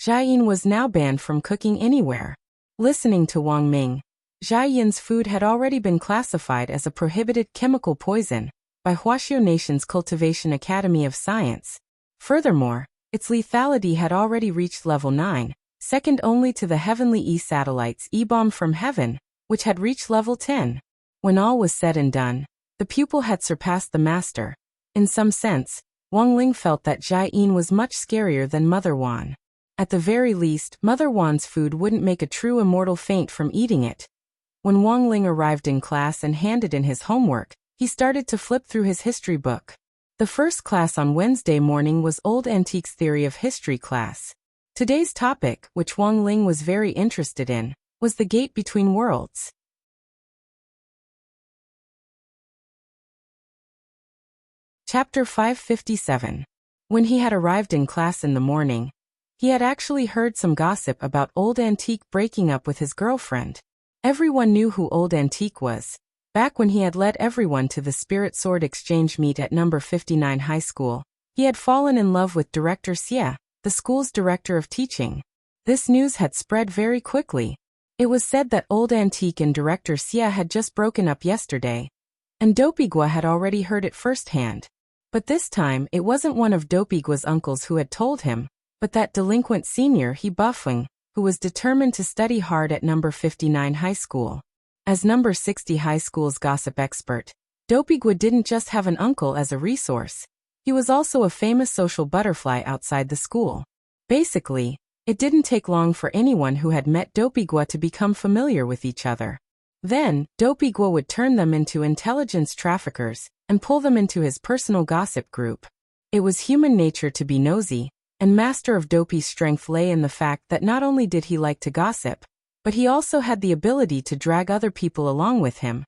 S1: Jiayin was now banned from cooking anywhere. Listening to Wang Ming, Jiayin's food had already been classified as a prohibited chemical poison by Wuxia Nation's Cultivation Academy of Science. Furthermore, its lethality had already reached level 9, second only to the Heavenly E-satellites E-bomb from heaven, which had reached level 10. When all was said and done, the pupil had surpassed the master. In some sense, Wang Ling felt that Jiayin was much scarier than Mother Wan. At the very least, Mother Wan's food wouldn't make a true immortal faint from eating it. When Wang Ling arrived in class and handed in his homework, he started to flip through his history book. The first class on Wednesday morning was Old Antiques Theory of History class. Today's topic, which Wang Ling was very interested in, was the gate between worlds. Chapter 557. When he had arrived in class in the morning, he had actually heard some gossip about Old Antique breaking up with his girlfriend. Everyone knew who Old Antique was. Back when he had led everyone to the Spirit Sword Exchange meet at number 59 high school, he had fallen in love with Director Xie, the school's director of teaching. This news had spread very quickly. It was said that Old Antique and Director Xie had just broken up yesterday, and Dopiguo had already heard it firsthand. But this time, it wasn't one of Dopiguo's uncles who had told him, but that delinquent senior He Bufeng, who was determined to study hard at number 59 high school. As number 60 high school's gossip expert, Dopiguo didn't just have an uncle as a resource. He was also a famous social butterfly outside the school. Basically, it didn't take long for anyone who had met Dopiguo to become familiar with each other. Then, Dopiguo would turn them into intelligence traffickers and pull them into his personal gossip group. It was human nature to be nosy, and Master of Dopey's strength lay in the fact that not only did he like to gossip, but he also had the ability to drag other people along with him.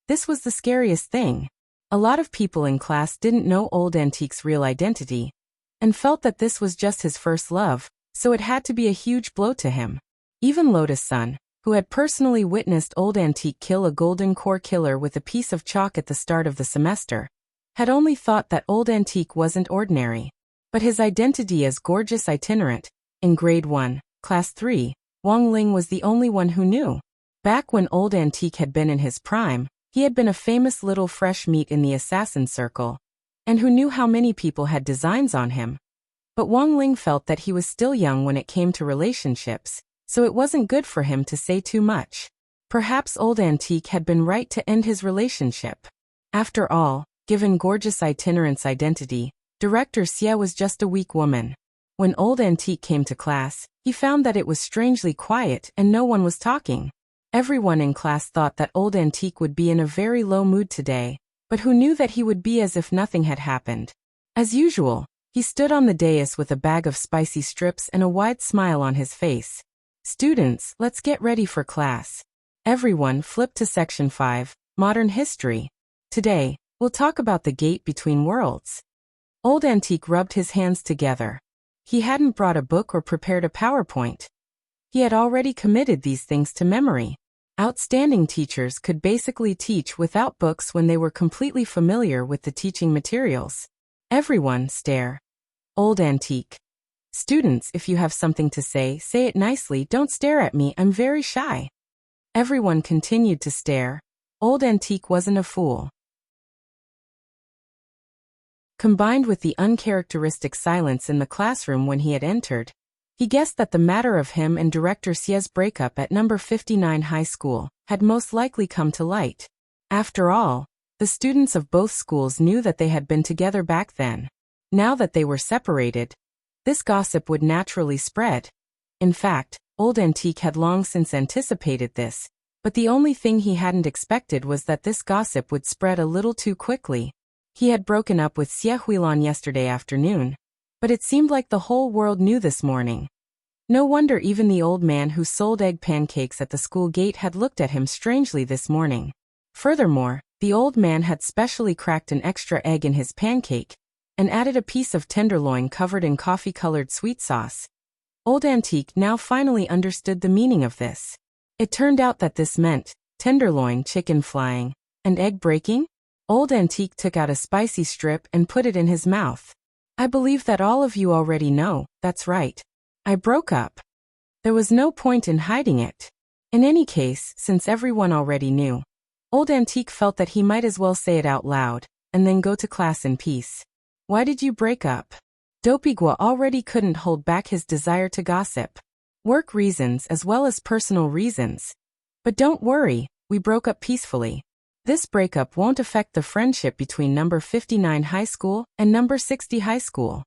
S1: This was the scariest thing. A lot of people in class didn't know Old Antique's real identity, and felt that this was just his first love, so it had to be a huge blow to him. Even Lotus-san, who had personally witnessed Old Antique kill a golden core killer with a piece of chalk at the start of the semester, had only thought that Old Antique wasn't ordinary. But his identity as gorgeous itinerant, in grade 1, class 3, Wang Ling was the only one who knew. Back when Old Antique had been in his prime, he had been a famous little fresh meat in the assassin circle, and who knew how many people had designs on him. But Wang Ling felt that he was still young when it came to relationships, so it wasn't good for him to say too much. Perhaps Old Antique had been right to end his relationship. After all, given gorgeous itinerant's identity, Director Xie was just a weak woman. When Old Antique came to class, he found that it was strangely quiet and no one was talking. Everyone in class thought that Old Antique would be in a very low mood today, but who knew that he would be as if nothing had happened. As usual, he stood on the dais with a bag of spicy strips and a wide smile on his face. Students, let's get ready for class. Everyone flipped to section 5, Modern History. Today, we'll talk about the gate between worlds. Old Antique rubbed his hands together. He hadn't brought a book or prepared a PowerPoint. He had already committed these things to memory. Outstanding teachers could basically teach without books when they were completely familiar with the teaching materials. Everyone stare. Old Antique. Students, if you have something to say it nicely, don't stare at me, I'm very shy. Everyone continued to stare. Old Antique wasn't a fool. Combined with the uncharacteristic silence in the classroom when he had entered, he guessed that the matter of him and Director Xie's breakup at number 59 high school had most likely come to light. After all, the students of both schools knew that they had been together back then. Now that they were separated, this gossip would naturally spread. In fact, Old Antique had long since anticipated this, but the only thing he hadn't expected was that this gossip would spread a little too quickly. He had broken up with Xie Huilan yesterday afternoon, but it seemed like the whole world knew this morning. No wonder even the old man who sold egg pancakes at the school gate had looked at him strangely this morning. Furthermore, the old man had specially cracked an extra egg in his pancake and added a piece of tenderloin covered in coffee-colored sweet sauce. Old Antique now finally understood the meaning of this. It turned out that this meant tenderloin, chicken flying, and egg breaking. Old Antique took out a spicy strip and put it in his mouth. I believe that all of you already know, that's right. I broke up. There was no point in hiding it. In any case, since everyone already knew, Old Antique felt that he might as well say it out loud, and then go to class in peace. Why did you break up? Dopigua already couldn't hold back his desire to gossip. Work reasons as well as personal reasons. But don't worry, we broke up peacefully. This breakup won't affect the friendship between number 59 high school and number 60 high school.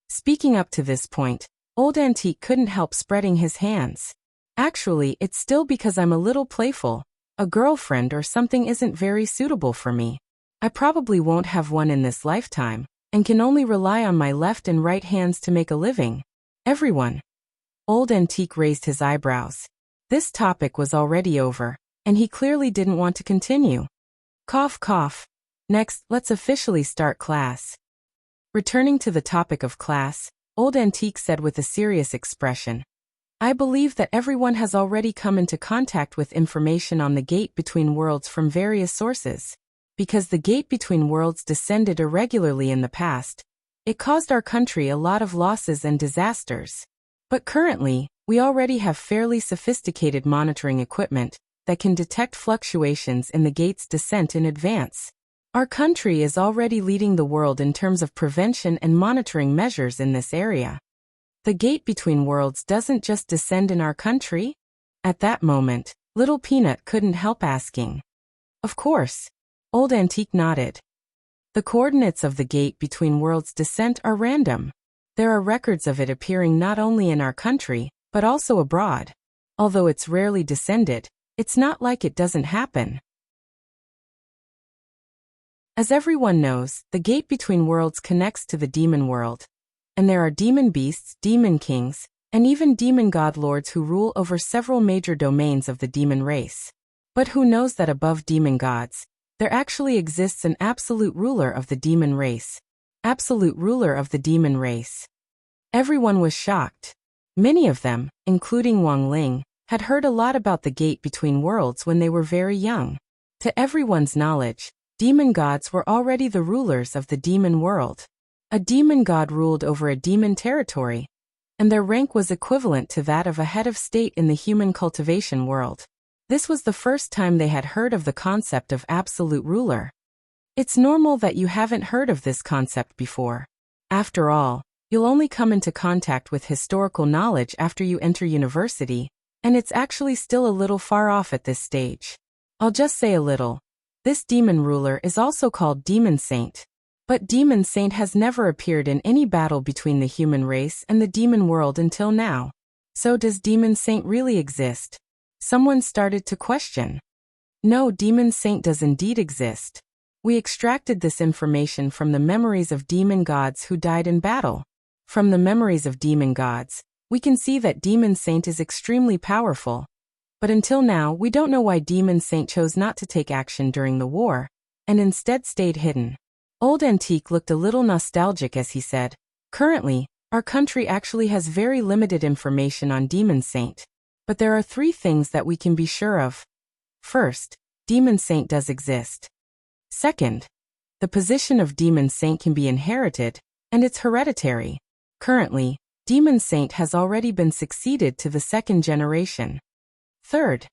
S1: Speaking up to this point, Old Antique couldn't help spreading his hands. Actually, it's still because I'm a little playful. A girlfriend or something isn't very suitable for me. I probably won't have one in this lifetime, and can only rely on my left and right hands to make a living. Everyone. Old Antique raised his eyebrows. This topic was already over, and he clearly didn't want to continue. Cough, cough. Next, let's officially start class. Returning to the topic of class, Old Antique said with a serious expression, I believe that everyone has already come into contact with information on the gate between worlds from various sources. Because the gate between worlds descended irregularly in the past, it caused our country a lot of losses and disasters. But currently, we already have fairly sophisticated monitoring equipment that can detect fluctuations in the gate's descent in advance. Our country is already leading the world in terms of prevention and monitoring measures in this area. The gate between worlds doesn't just descend in our country? At that moment, Little Peanut couldn't help asking. Of course. Old Antique nodded. The coordinates of the gate between worlds descent are random. There are records of it appearing not only in our country, but also abroad. Although it's rarely descended, it's not like it doesn't happen. As everyone knows, the gate between worlds connects to the demon world. And there are demon beasts, demon kings, and even demon god lords who rule over several major domains of the demon race. But who knows that above demon gods, there actually exists an absolute ruler of the demon race. Absolute ruler of the demon race. Everyone was shocked. Many of them, including Wang Ling, had heard a lot about the gate between worlds when they were very young. To everyone's knowledge, demon gods were already the rulers of the demon world. A demon god ruled over a demon territory, and their rank was equivalent to that of a head of state in the human cultivation world. This was the first time they had heard of the concept of absolute ruler. It's normal that you haven't heard of this concept before. After all, you'll only come into contact with historical knowledge after you enter university, and it's actually still a little far off at this stage. I'll just say a little. This demon ruler is also called Demon Saint. But Demon Saint has never appeared in any battle between the human race and the demon world until now. So does Demon Saint really exist? Someone started to question. No, Demon Saint does indeed exist. We extracted this information from the memories of demon gods who died in battle. From the memories of demon gods, we can see that Demon Saint is extremely powerful. But until now, we don't know why Demon Saint chose not to take action during the war, and instead stayed hidden. Old Antique looked a little nostalgic as he said, currently, our country actually has very limited information on Demon Saint. But there are 3 things that we can be sure of. First, Demon Saint does exist. Second, the position of Demon Saint can be inherited, and it's hereditary. Currently, Demon Saint has already been succeeded to the 2nd generation. Third,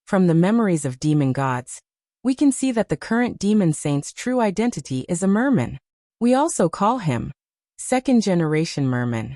S1: from the memories of demon gods, we can see that the current Demon Saint's true identity is a merman. We also call him 2nd generation merman.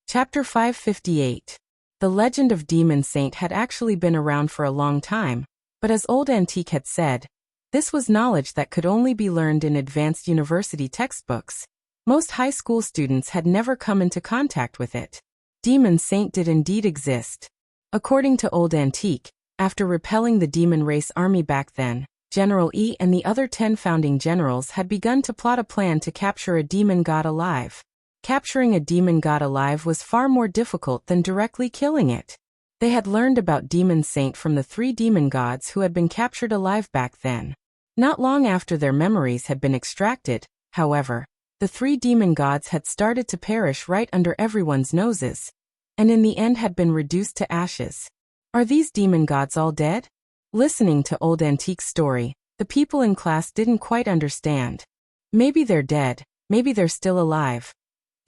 S1: Chapter 558. The legend of Demon Saint had actually been around for a long time, but as Old Antique had said, this was knowledge that could only be learned in advanced university textbooks. Most high school students had never come into contact with it. Demon Saint did indeed exist. According to Old Antique, After repelling the demon race army back then, General Yi and the other 10 founding generals had begun to plot a plan to capture a demon god alive. Capturing a demon god alive was far more difficult than directly killing it. They had learned about Demon Saint from the 3 demon gods who had been captured alive back then. Not long after their memories had been extracted, however, the 3 demon gods had started to perish right under everyone's noses, and in the end had been reduced to ashes. Are these demon gods all dead? Listening to Old Antique's story, the people in class didn't quite understand. Maybe they're dead, maybe they're still alive.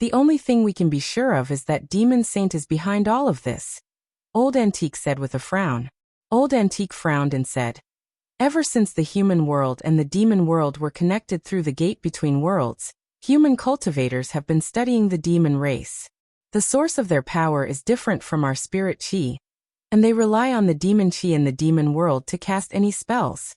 S1: The only thing we can be sure of is that Demon Saint is behind all of this, Old Antique said with a frown. Old Antique frowned and said, ever since the human world and the demon world were connected through the gate between worlds, human cultivators have been studying the demon race. The source of their power is different from our spirit chi, and they rely on the demon chi in the demon world to cast any spells.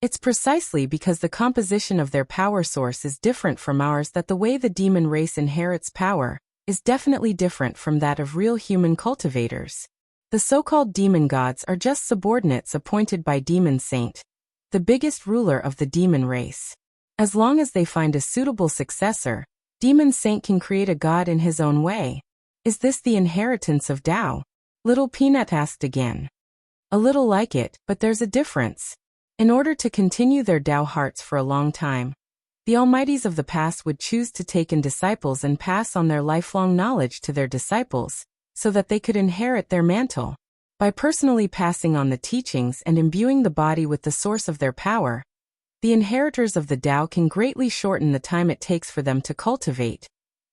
S1: It's precisely because the composition of their power source is different from ours that the way the demon race inherits power is definitely different from that of real human cultivators. The so-called demon gods are just subordinates appointed by Demon Saint, the biggest ruler of the demon race. As long as they find a suitable successor, Demon Saint can create a god in his own way. Is this the inheritance of Tao? Little Peanut asked again. A little like it, but there's a difference. In order to continue their Tao hearts for a long time, the Almighties of the past would choose to take in disciples and pass on their lifelong knowledge to their disciples, so that they could inherit their mantle. By personally passing on the teachings and imbuing the body with the source of their power, the inheritors of the Tao can greatly shorten the time it takes for them to cultivate.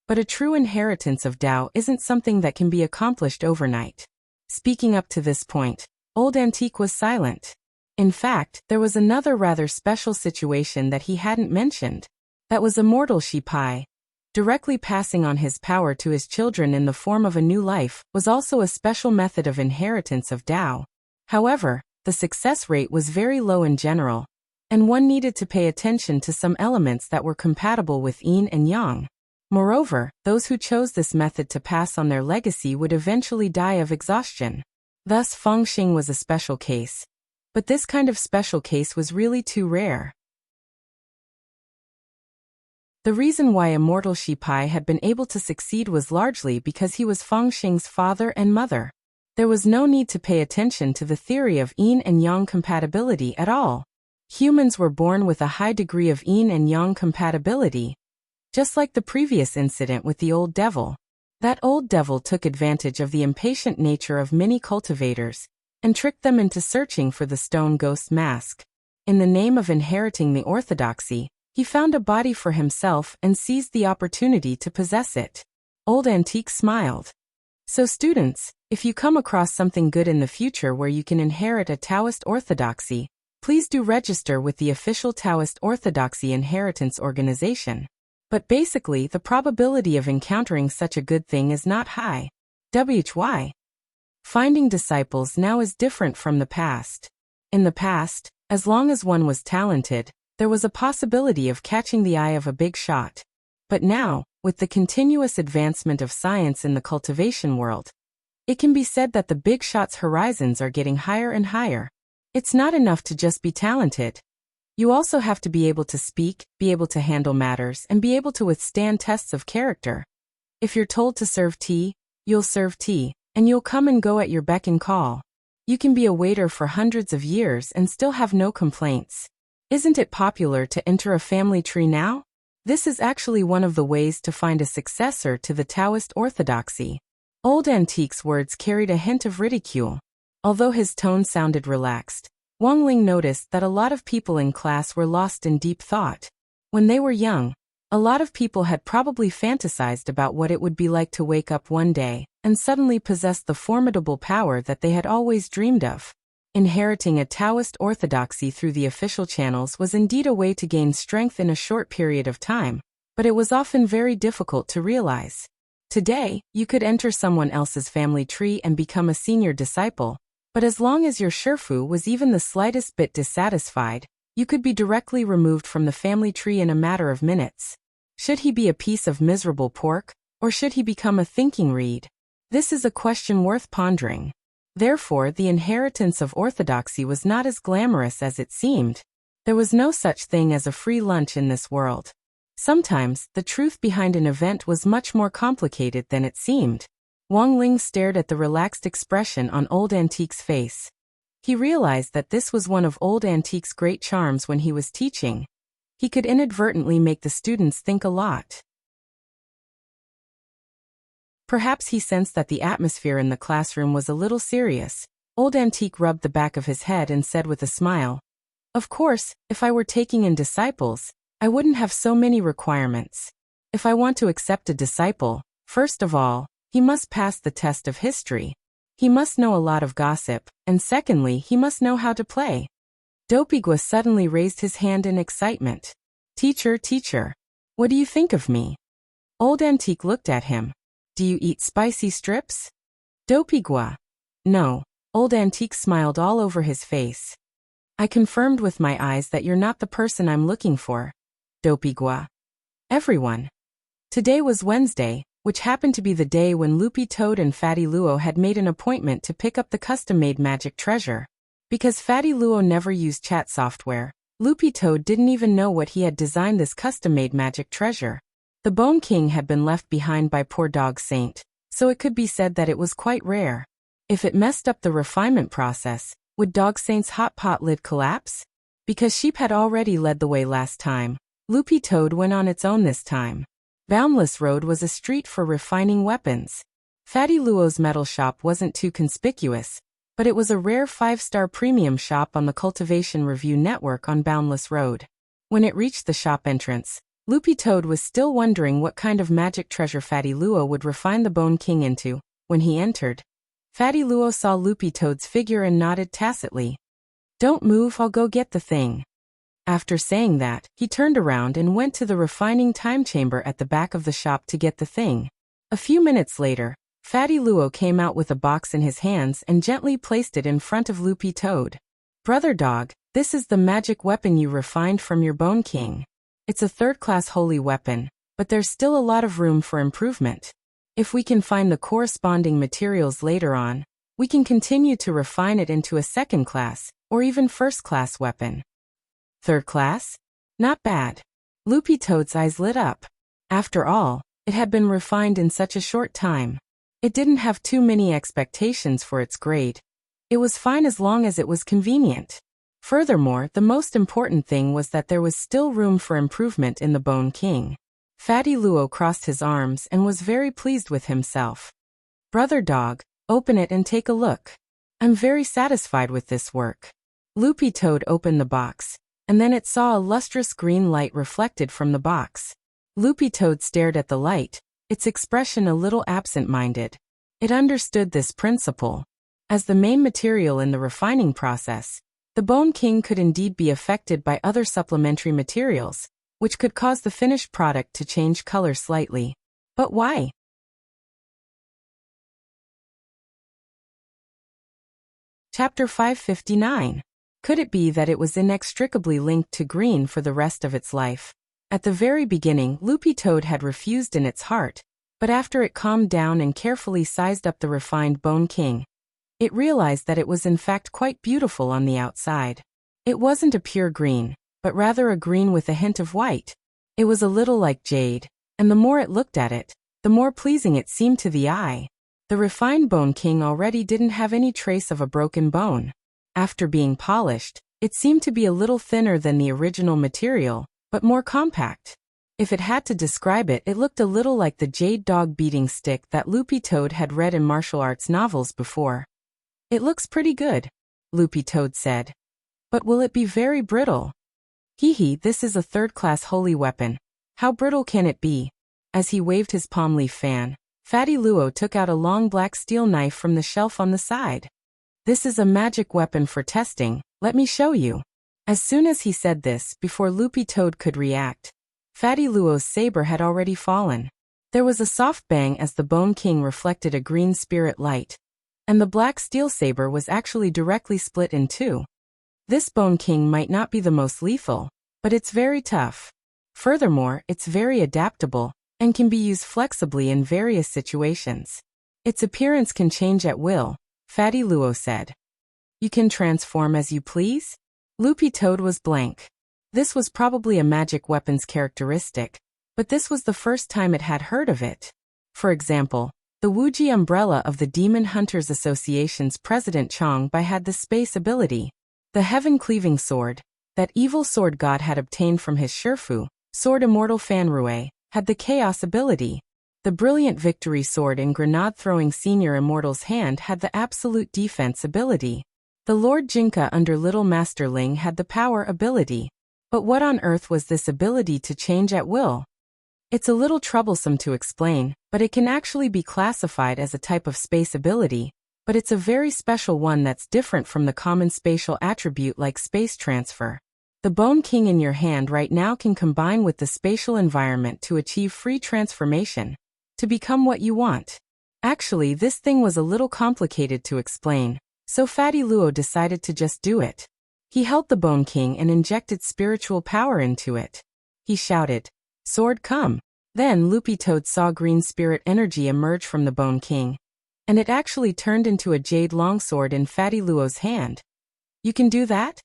S1: But a true inheritance of Tao isn't something that can be accomplished overnight. Speaking up to this point, Old Antique was silent. In fact, there was another rather special situation that he hadn't mentioned. That was Immortal Shipai. Directly passing on his power to his children in the form of a new life was also a special method of inheritance of Tao. However, the success rate was very low in general, and one needed to pay attention to some elements that were compatible with yin and yang. Moreover, those who chose this method to pass on their legacy would eventually die of exhaustion. Thus Fengxing was a special case. But this kind of special case was really too rare. The reason why Immortal Shipai had been able to succeed was largely because he was Fengxing's father and mother. There was no need to pay attention to the theory of yin and yang compatibility at all. Humans were born with a high degree of yin and yang compatibility, just like the previous incident with the old devil. That old devil took advantage of the impatient nature of many cultivators and tricked them into searching for the stone ghost mask. In the name of inheriting the orthodoxy, he found a body for himself and seized the opportunity to possess it. Old Antique smiled. So students, if you come across something good in the future where you can inherit a Taoist orthodoxy, please do register with the official Taoist Orthodoxy Inheritance Organization. But basically, the probability of encountering such a good thing is not high. Why? Finding disciples now is different from the past. In the past, as long as one was talented, there was a possibility of catching the eye of a big shot. But now, with the continuous advancement of science in the cultivation world, it can be said that the big shot's horizons are getting higher and higher. It's not enough to just be talented. You also have to be able to speak, be able to handle matters, and be able to withstand tests of character. If you're told to serve tea, you'll serve tea, and you'll come and go at your beck and call. You can be a waiter for hundreds of years and still have no complaints. Isn't it popular to enter a family tree now? This is actually one of the ways to find a successor to the Taoist orthodoxy. Old Antique's words carried a hint of ridicule. Although his tone sounded relaxed, Wang Ling noticed that a lot of people in class were lost in deep thought. When they were young, a lot of people had probably fantasized about what it would be like to wake up one day and suddenly possess the formidable power that they had always dreamed of. Inheriting a Taoist orthodoxy through the official channels was indeed a way to gain strength in a short period of time, but it was often very difficult to realize. Today, you could enter someone else's family tree and become a senior disciple, but as long as your Shifu was even the slightest bit dissatisfied, you could be directly removed from the family tree in a matter of minutes. Should he be a piece of miserable pork, or should he become a thinking reed? This is a question worth pondering. Therefore, the inheritance of orthodoxy was not as glamorous as it seemed. There was no such thing as a free lunch in this world. Sometimes, the truth behind an event was much more complicated than it seemed. Wang Ling stared at the relaxed expression on Old Antique's face. He realized that this was one of Old Antique's great charms when he was teaching. He could inadvertently make the students think a lot. Perhaps he sensed that the atmosphere in the classroom was a little serious. Old Antique rubbed the back of his head and said with a smile, "Of course, if I were taking in disciples, I wouldn't have so many requirements. If I want to accept a disciple, first of all, he must pass the test of history. He must know a lot of gossip, and secondly, he must know how to play." Dopigwa suddenly raised his hand in excitement. Teacher, what do you think of me?" Old Antique looked at him. "Do you eat spicy strips?" Dopigwa. "No." Old Antique smiled all over his face. "I confirmed with my eyes that you're not the person I'm looking for." Dopigwa. Everyone. Today was Wednesday, which happened to be the day when Loopy Toad and Fatty Luo had made an appointment to pick up the custom-made magic treasure. Because Fatty Luo never used chat software, Loopy Toad didn't even know what he had designed this custom-made magic treasure. The Bone King had been left behind by poor Dog Saint, so it could be said that it was quite rare. If it messed up the refinement process, would Dog Saint's hot pot lid collapse? Because Sheep had already led the way last time, Loopy Toad went on its own this time. Boundless Road was a street for refining weapons. Fatty Luo's metal shop wasn't too conspicuous, but it was a rare 5-star premium shop on the Cultivation Review network on Boundless Road. When it reached the shop entrance, Loopy Toad was still wondering what kind of magic treasure Fatty Luo would refine the Bone King into. When he entered, Fatty Luo saw Loopy Toad's figure and nodded tacitly. "Don't move, I'll go get the thing." After saying that, he turned around and went to the refining time chamber at the back of the shop to get the thing. A few minutes later, Fatty Luo came out with a box in his hands and gently placed it in front of Loopy Toad. "Brother Dog, this is the magic weapon you refined from your Bone King. It's a third-class holy weapon, but there's still a lot of room for improvement. If we can find the corresponding materials later on, we can continue to refine it into a second-class, or even first-class weapon." Third class? Not bad. Loopy Toad's eyes lit up. After all, it had been refined in such a short time. It didn't have too many expectations for its grade. It was fine as long as it was convenient. Furthermore, the most important thing was that there was still room for improvement in the Bone King. Fatty Luo crossed his arms and was very pleased with himself. "Brother Dog, open it and take a look. I'm very satisfied with this work." Loopy Toad opened the box, and then it saw a lustrous green light reflected from the box. Loopy Toad stared at the light, its expression a little absent-minded. It understood this principle. As the main material in the refining process, the Bone King could indeed be affected by other supplementary materials, which could cause the finished product to change color slightly. But why? Chapter 559. Could it be that it was inextricably linked to green for the rest of its life? At the very beginning, Loopy Toad had refused in its heart, but after it calmed down and carefully sized up the refined Bone King, it realized that it was in fact quite beautiful on the outside. It wasn't a pure green, but rather a green with a hint of white. It was a little like jade, and the more it looked at it, the more pleasing it seemed to the eye. The refined Bone King already didn't have any trace of a broken bone. After being polished, it seemed to be a little thinner than the original material, but more compact. If it had to describe it, it looked a little like the jade dog beating stick that Loopy Toad had read in martial arts novels before. "It looks pretty good," Loopy Toad said. "But will it be very brittle?" "Hee, this is a third-class holy weapon. How brittle can it be?" As he waved his palm leaf fan, Fatty Luo took out a long black steel knife from the shelf on the side. "This is a magic weapon for testing, let me show you." As soon as he said this, before Loopy Toad could react, Fatty Luo's saber had already fallen. There was a soft bang as the Bone King reflected a green spirit light, and the black steel saber was actually directly split in two. This Bone King might not be the most lethal, but it's very tough. Furthermore, it's very adaptable, and can be used flexibly in various situations. Its appearance can change at will. Fatty Luo said. You can transform as you please? Loopy Toad was blank. This was probably a magic weapon's characteristic, but this was the first time it had heard of it. For example, the Wuxia umbrella of the Demon Hunters Association's President Chong Bai had the space ability. The heaven-cleaving sword, that evil sword god had obtained from his Shifu, sword immortal Fan Rui, had the chaos ability. The brilliant victory sword in grenade-throwing senior immortal's hand had the absolute defense ability. The Lord Jinka under Little Master Ling had the power ability. But what on earth was this ability to change at will? It's a little troublesome to explain, but it can actually be classified as a type of space ability, but it's a very special one that's different from the common spatial attribute like space transfer. The Bone King in your hand right now can combine with the spatial environment to achieve free transformation, to become what you want. Actually, this thing was a little complicated to explain, so Fatty Luo decided to just do it. He held the Bone King and injected spiritual power into it. He shouted, "Sword, come!" Then Loopy Toad saw green spirit energy emerge from the Bone King, and it actually turned into a jade longsword in Fatty Luo's hand. You can do that?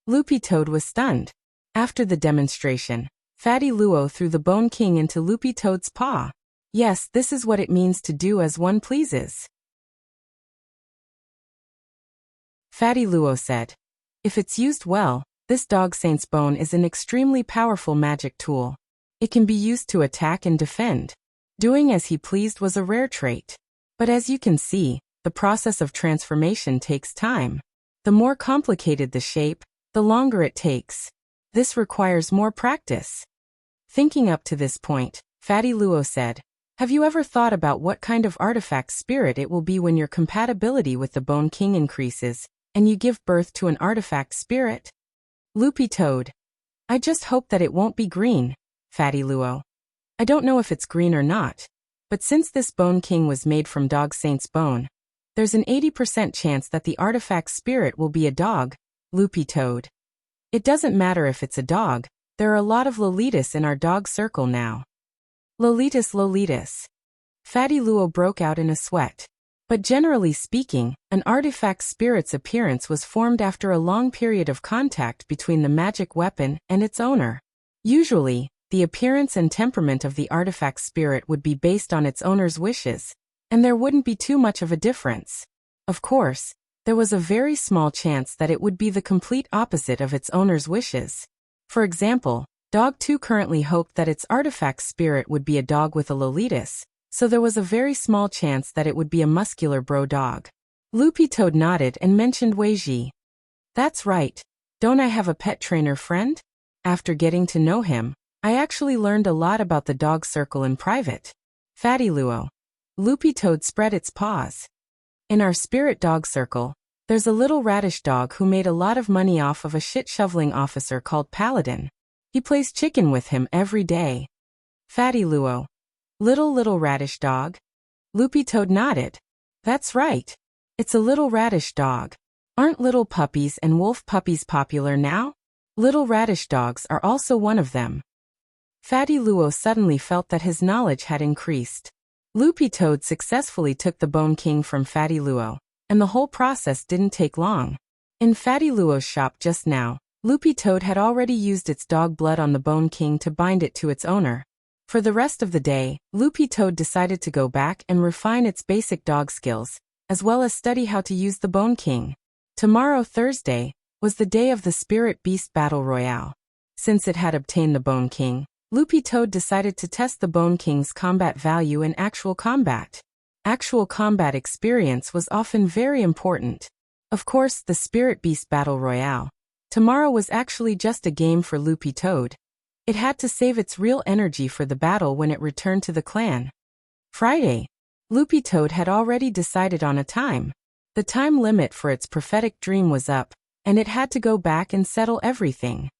S1: Loopy Toad was stunned. After the demonstration, Fatty Luo threw the Bone King into Loopy Toad's paw. Yes, this is what it means to do as one pleases. Fatty Luo said, if it's used well, this Dog Saint's Bone is an extremely powerful magic tool. It can be used to attack and defend. Doing as he pleased was a rare trait. But as you can see, the process of transformation takes time. The more complicated the shape, the longer it takes. This requires more practice. Thinking up to this point, Fatty Luo said, have you ever thought about what kind of artifact spirit it will be when your compatibility with the Bone King increases, and you give birth to an artifact spirit? Loopy Toad. I just hope that it won't be green, Fatty Luo. I don't know if it's green or not, but since this Bone King was made from Dog Saint's bone, there's an 80% chance that the artifact spirit will be a dog, Loopy Toad. It doesn't matter if it's a dog, there are a lot of Lolitas in our dog circle now. Lolitas, Lolitas. Fatty Luo broke out in a sweat. But generally speaking, an artifact spirit's appearance was formed after a long period of contact between the magic weapon and its owner. Usually, the appearance and temperament of the artifact spirit would be based on its owner's wishes, and there wouldn't be too much of a difference. Of course, there was a very small chance that it would be the complete opposite of its owner's wishes. For example, Dog 2 currently hoped that its artifact spirit would be a dog with a Lolitas, so there was a very small chance that it would be a muscular bro dog. Loopy Toad nodded and mentioned Weiji. That's right. Don't I have a pet trainer friend? After getting to know him, I actually learned a lot about the dog circle in private. Fatty Luo. Loopy Toad spread its paws. In our spirit dog circle, there's a little radish dog who made a lot of money off of a shit-shoveling officer called Paladin. He plays chicken with him every day. Fatty Luo. Little radish dog? Loopy Toad nodded. That's right. It's a little radish dog. Aren't little puppies and wolf puppies popular now? Little radish dogs are also one of them. Fatty Luo suddenly felt that his knowledge had increased. Loopy Toad successfully took the Bone King from Fatty Luo, and the whole process didn't take long. In Fatty Luo's shop just now, Loopy Toad had already used its dog blood on the Bone King to bind it to its owner. For the rest of the day, Loopy Toad decided to go back and refine its basic dog skills, as well as study how to use the Bone King. Tomorrow, Thursday, was the day of the Spirit Beast Battle Royale. Since it had obtained the Bone King, Loopy Toad decided to test the Bone King's combat value in actual combat. Actual combat experience was often very important. Of course, the Spirit Beast Battle Royale. Tomorrow was actually just a game for Loopy Toad. It had to save its real energy for the battle when it returned to the clan. Friday. Loopy Toad had already decided on a time. The time limit for its prophetic dream was up, and it had to go back and settle everything.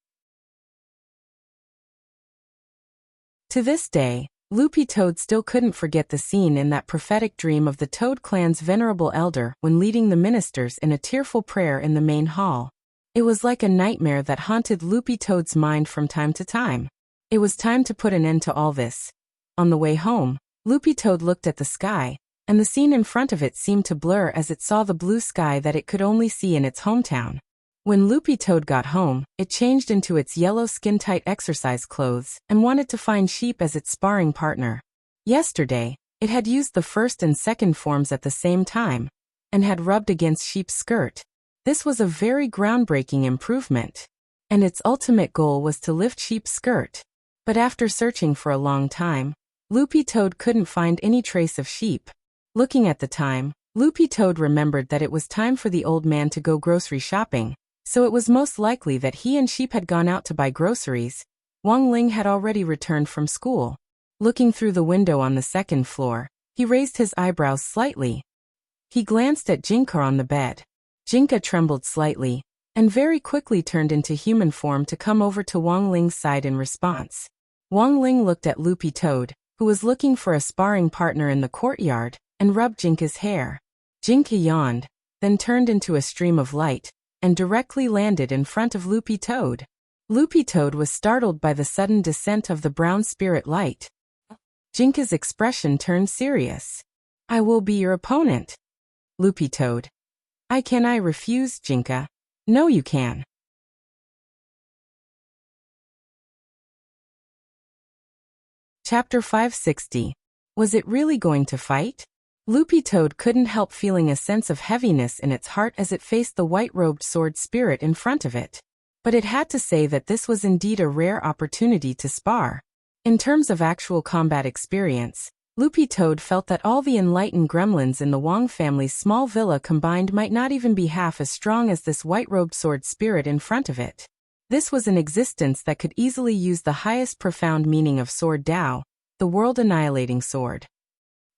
S1: To this day, Loopy Toad still couldn't forget the scene in that prophetic dream of the Toad clan's venerable elder when leading the ministers in a tearful prayer in the main hall. It was like a nightmare that haunted Loopy Toad's mind from time to time. It was time to put an end to all this. On the way home, Loopy Toad looked at the sky, and the scene in front of it seemed to blur as it saw the blue sky that it could only see in its hometown. When Loopy Toad got home, it changed into its yellow skin-tight exercise clothes and wanted to find Sheep as its sparring partner. Yesterday, it had used the first and second forms at the same time, and had rubbed against Sheep's skirt. This was a very groundbreaking improvement, and its ultimate goal was to lift Sheep's skirt. But after searching for a long time, Loopy Toad couldn't find any trace of Sheep. Looking at the time, Loopy Toad remembered that it was time for the old man to go grocery shopping, so it was most likely that he and Sheep had gone out to buy groceries. Wang Ling had already returned from school. Looking through the window on the second floor, he raised his eyebrows slightly. He glanced at Jinka on the bed. Jinka trembled slightly, and very quickly turned into human form to come over to Wang Ling's side in response. Wang Ling looked at Loopy Toad, who was looking for a sparring partner in the courtyard, and rubbed Jinka's hair. Jinka yawned, then turned into a stream of light, and directly landed in front of Loopy Toad. Loopy Toad was startled by the sudden descent of the brown spirit light. Jinka's expression turned serious. "I will be your opponent." Loopy Toad. Can I refuse, Jinka? No, you can. Chapter 560. Was it really going to fight? Loopy Toad couldn't help feeling a sense of heaviness in its heart as it faced the white-robed sword spirit in front of it. But it had to say that this was indeed a rare opportunity to spar. In terms of actual combat experience, Loopy Toad felt that all the enlightened gremlins in the Wang family's small villa combined might not even be half as strong as this white-robed sword spirit in front of it. This was an existence that could easily use the highest profound meaning of Sword Dao, the world-annihilating sword.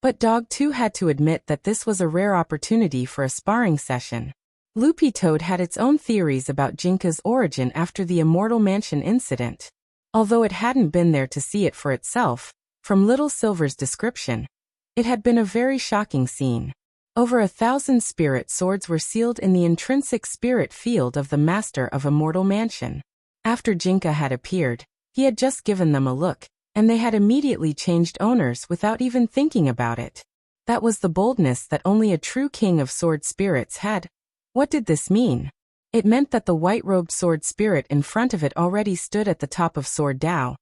S1: But Dog 2 had to admit that this was a rare opportunity for a sparring session. Loopy Toad had its own theories about Jinka's origin after the Immortal Mansion incident. Although it hadn't been there to see it for itself, from Little Silver's description, it had been a very shocking scene. Over 1,000 spirit swords were sealed in the intrinsic spirit field of the Master of Immortal Mansion. After Jinka had appeared, he had just given them a look, and they had immediately changed owners without even thinking about it. That was the boldness that only a true king of sword spirits had. What did this mean? It meant that the white-robed sword spirit in front of it already stood at the top of Sword Dao,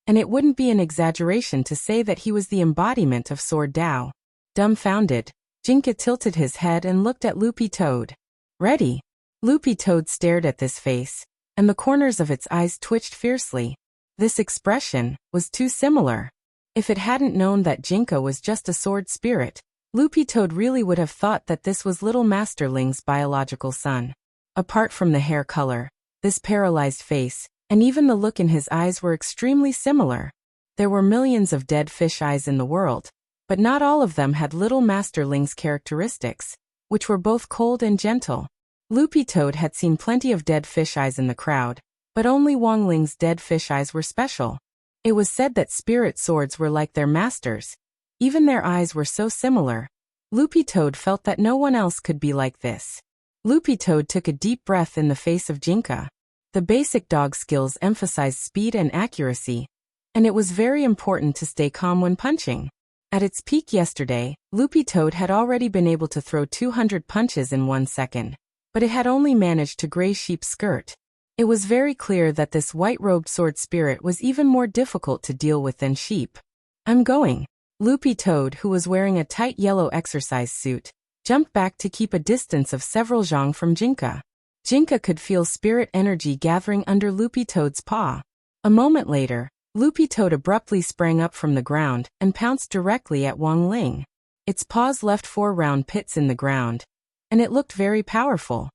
S1: and it wouldn't be an exaggeration to say that he was the embodiment of Sword Dao. Dumbfounded, Jinka tilted his head and looked at Loopy Toad. "Ready?" Loopy Toad stared at this face, and the corners of its eyes twitched fiercely. This expression was too similar. If it hadn't known that Jinka was just a sword spirit, Loopy Toad really would have thought that this was Little Master Ling's biological son. Apart from the hair color, this paralyzed face, and even the look in his eyes were extremely similar. There were millions of dead fish eyes in the world, but not all of them had Little Master Ling's characteristics, which were both cold and gentle. Loopy Toad had seen plenty of dead fish eyes in the crowd, but only Wang Ling's dead fish eyes were special. It was said that spirit swords were like their masters. Even their eyes were so similar. Loopy Toad felt that no one else could be like this. Loopy Toad took a deep breath in the face of Jinka. The basic dog skills emphasized speed and accuracy, and it was very important to stay calm when punching. At its peak yesterday, Loopy Toad had already been able to throw 200 punches in 1 second, but it had only managed to graze Sheep's skirt. It was very clear that this white-robed sword spirit was even more difficult to deal with than Sheep. "I'm going." Loopy Toad, who was wearing a tight yellow exercise suit, jumped back to keep a distance of several zhang from Jinka. Jinka could feel spirit energy gathering under Loopy Toad's paw. A moment later, Loopy Toad abruptly sprang up from the ground and pounced directly at Wang Ling. Its paws left 4 round pits in the ground, and it looked very powerful.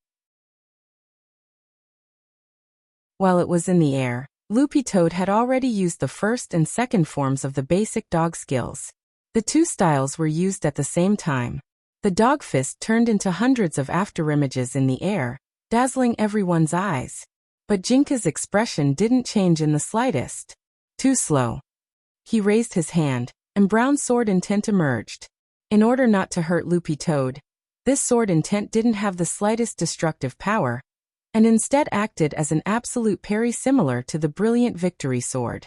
S1: While it was in the air, Loopy Toad had already used the first and second forms of the basic dog skills. The 2 styles were used at the same time. The dog fist turned into hundreds of afterimages in the air, dazzling everyone's eyes. But Jinka's expression didn't change in the slightest. Too slow. He raised his hand, and brown sword intent emerged. In order not to hurt Loopy Toad, this sword intent didn't have the slightest destructive power, and instead acted as an absolute parry similar to the brilliant victory sword.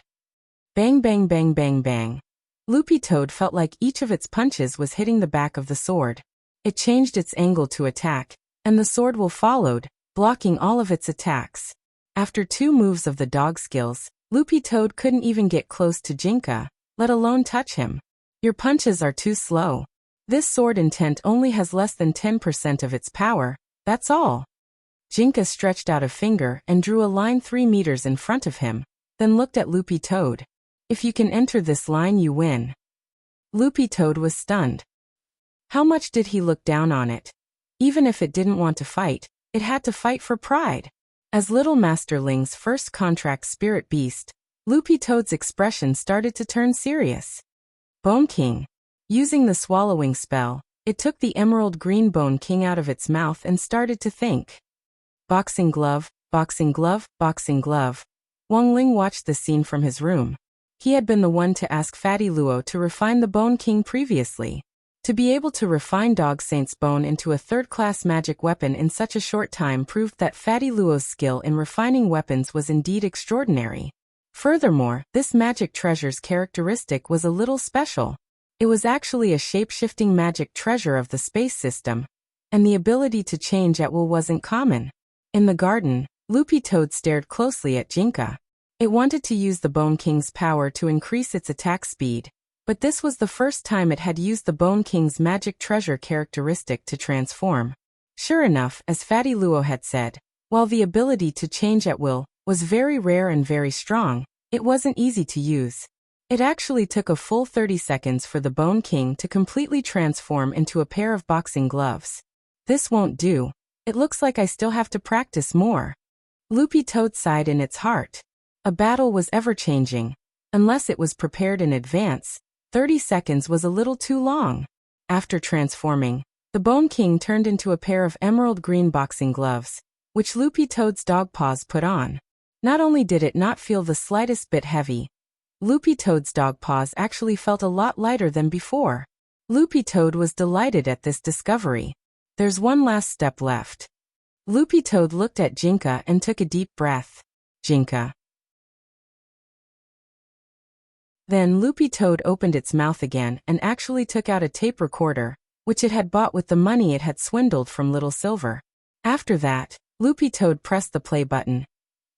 S1: Bang bang bang bang bang. Loopy Toad felt like each of its punches was hitting the back of the sword. It changed its angle to attack, and the sword will followed, blocking all of its attacks. After 2 moves of the dog skills, Loopy Toad couldn't even get close to Jinka, let alone touch him. Your punches are too slow. This sword intent only has less than 10% of its power, that's all. Jinka stretched out a finger and drew a line 3 meters in front of him, then looked at Loopy Toad. If you can enter this line, you win. Loopy Toad was stunned. How much did he look down on it? Even if it didn't want to fight, it had to fight for pride. As Little Masterling's first contract spirit beast, Loopy Toad's expression started to turn serious. Bone King. Using the swallowing spell, it took the emerald green Bone King out of its mouth and started to think. Boxing glove, boxing glove, boxing glove. Wang Ling watched the scene from his room. He had been the one to ask Fatty Luo to refine the Bone King previously. To be able to refine Dog Saint's bone into a third-class magic weapon in such a short time proved that Fatty Luo's skill in refining weapons was indeed extraordinary. Furthermore, this magic treasure's characteristic was a little special. It was actually a shape-shifting magic treasure of the space system, and the ability to change at will wasn't common. In the garden, Loopy Toad stared closely at Jinka. It wanted to use the Bone King's power to increase its attack speed, but this was the first time it had used the Bone King's magic treasure characteristic to transform. Sure enough, as Fatty Luo had said, while the ability to change at will was very rare and very strong, it wasn't easy to use. It actually took a full 30 seconds for the Bone King to completely transform into a pair of boxing gloves. This won't do. It looks like I still have to practice more. Loopy Toad sighed in its heart. A battle was ever-changing. Unless it was prepared in advance, 30 seconds was a little too long. After transforming, the Bone King turned into a pair of emerald green boxing gloves, which Loopy Toad's dog paws put on. Not only did it not feel the slightest bit heavy, Loopy Toad's dog paws actually felt a lot lighter than before. Loopy Toad was delighted at this discovery. There's one last step left. Loopy Toad looked at Jinka and took a deep breath. Jinka. Then Loopy Toad opened its mouth again and actually took out a tape recorder, which it had bought with the money it had swindled from Little Silver. After that, Loopy Toad pressed the play button,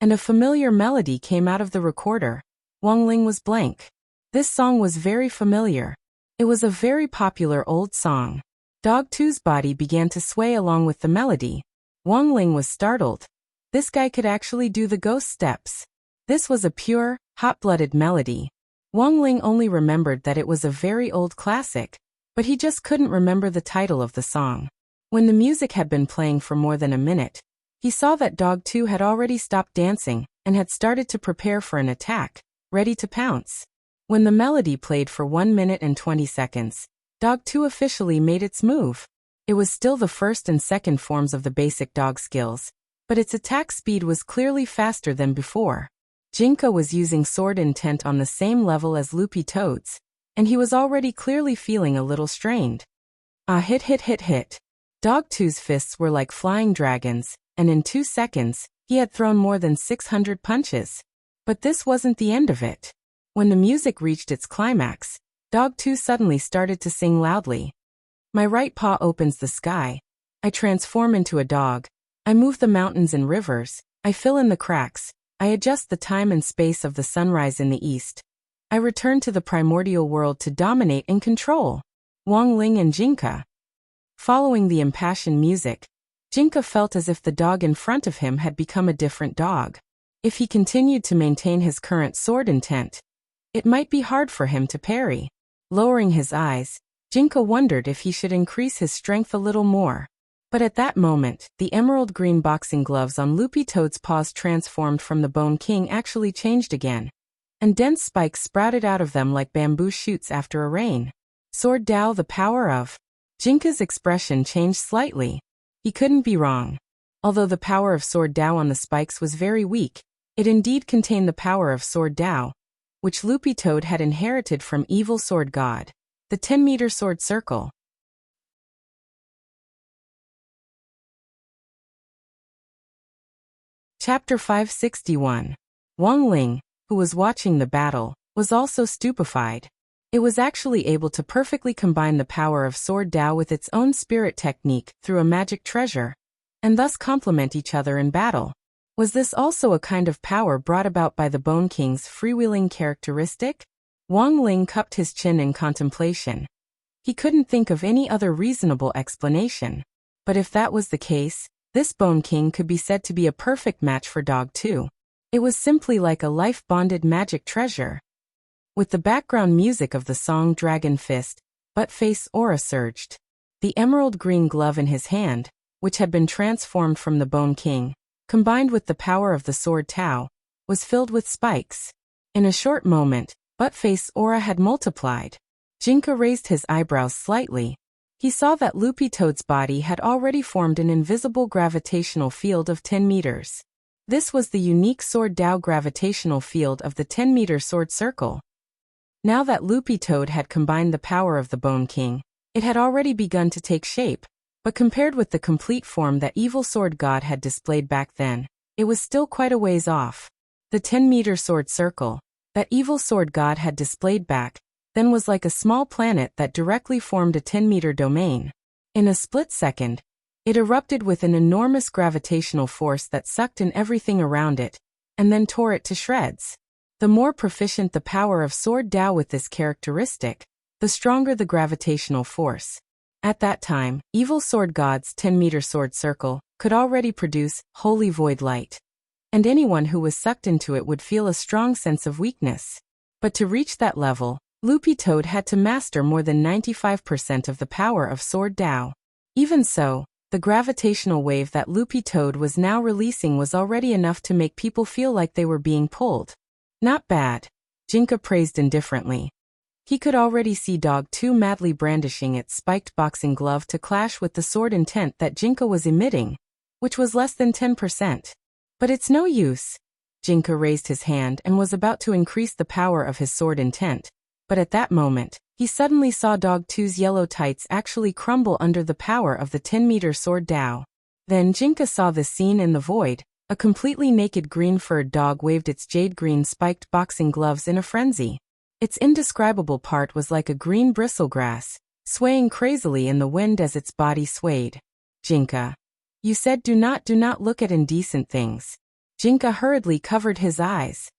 S1: and a familiar melody came out of the recorder. Wang Ling was blank. This song was very familiar. It was a very popular old song. Dog 2's body began to sway along with the melody. Wang Ling was startled. This guy could actually do the ghost steps. This was a pure, hot-blooded melody. Wang Ling only remembered that it was a very old classic, but he just couldn't remember the title of the song. When the music had been playing for more than a minute, he saw that Dog 2 had already stopped dancing and had started to prepare for an attack, ready to pounce. When the melody played for 1 minute and 20 seconds, Dog 2 officially made its move. It was still the first and second forms of the basic dog skills, but its attack speed was clearly faster than before. Jinka was using sword intent on the same level as Loopy Toad's, and he was already clearly feeling a little strained. Hit hit hit hit. Dog 2's fists were like flying dragons, and in 2 seconds, he had thrown more than 600 punches. But this wasn't the end of it. When the music reached its climax, Dog 2 suddenly started to sing loudly. My right paw opens the sky. I transform into a dog. I move the mountains and rivers. I fill in the cracks. I adjust the time and space of the sunrise in the east. I return to the primordial world to dominate and control. Wang Ling and Jinka. Following the impassioned music, Jinka felt as if the dog in front of him had become a different dog. If he continued to maintain his current sword intent, it might be hard for him to parry. Lowering his eyes, Jinka wondered if he should increase his strength a little more. But at that moment, the emerald green boxing gloves on Loopy Toad's paws transformed from the Bone King actually changed again, and dense spikes sprouted out of them like bamboo shoots after a rain. Sword Dao, the power of. Jinka's expression changed slightly. He couldn't be wrong. Although the power of Sword Dao on the spikes was very weak, it indeed contained the power of Sword Dao, which Loopy Toad had inherited from Evil Sword God, the 10-meter sword circle. Chapter 561. Wang Ling, who was watching the battle, was also stupefied. It was actually able to perfectly combine the power of Sword Dao with its own spirit technique through a magic treasure, and thus complement each other in battle. Was this also a kind of power brought about by the Bone King's freewheeling characteristic? Wang Ling cupped his chin in contemplation. He couldn't think of any other reasonable explanation. But if that was the case, this Bone King could be said to be a perfect match for Dog 2. It was simply like a life-bonded magic treasure. With the background music of the song Dragon Fist, Buttface aura surged. The emerald green glove in his hand, which had been transformed from the Bone King, combined with the power of the Sword Tao, was filled with spikes. In a short moment, Buttface aura had multiplied. Jinka raised his eyebrows slightly. He saw that Loopy Toad's body had already formed an invisible gravitational field of 10 meters. This was the unique Sword Dao gravitational field of the 10-meter sword circle. Now that Loopy Toad had combined the power of the Bone King, it had already begun to take shape, but compared with the complete form that Evil Sword God had displayed back then, it was still quite a ways off. The 10-meter sword circle that Evil Sword God had displayed back then was like a small planet that directly formed a 10-meter domain. In a split second, it erupted with an enormous gravitational force that sucked in everything around it, and then tore it to shreds. The more proficient the power of Sword Dao with this characteristic, the stronger the gravitational force. At that time, Evil Sword God's 10-meter sword circle could already produce holy void light. And anyone who was sucked into it would feel a strong sense of weakness. But to reach that level, Loopy Toad had to master more than 95% of the power of Sword Dao. Even so, the gravitational wave that Loopy Toad was now releasing was already enough to make people feel like they were being pulled. Not bad, Jinka praised indifferently. He could already see Dog 2 madly brandishing its spiked boxing glove to clash with the sword intent that Jinka was emitting, which was less than 10%. But it's no use. Jinka raised his hand and was about to increase the power of his sword intent. But at that moment, he suddenly saw Dog 2's yellow tights actually crumble under the power of the 10-meter Sword Dao. Then Jinka saw the scene in the void. A completely naked green-furred dog waved its jade-green spiked boxing gloves in a frenzy. Its indescribable part was like a green bristlegrass, swaying crazily in the wind as its body swayed. Jinka. You said do not look at indecent things. Jinka hurriedly covered his eyes.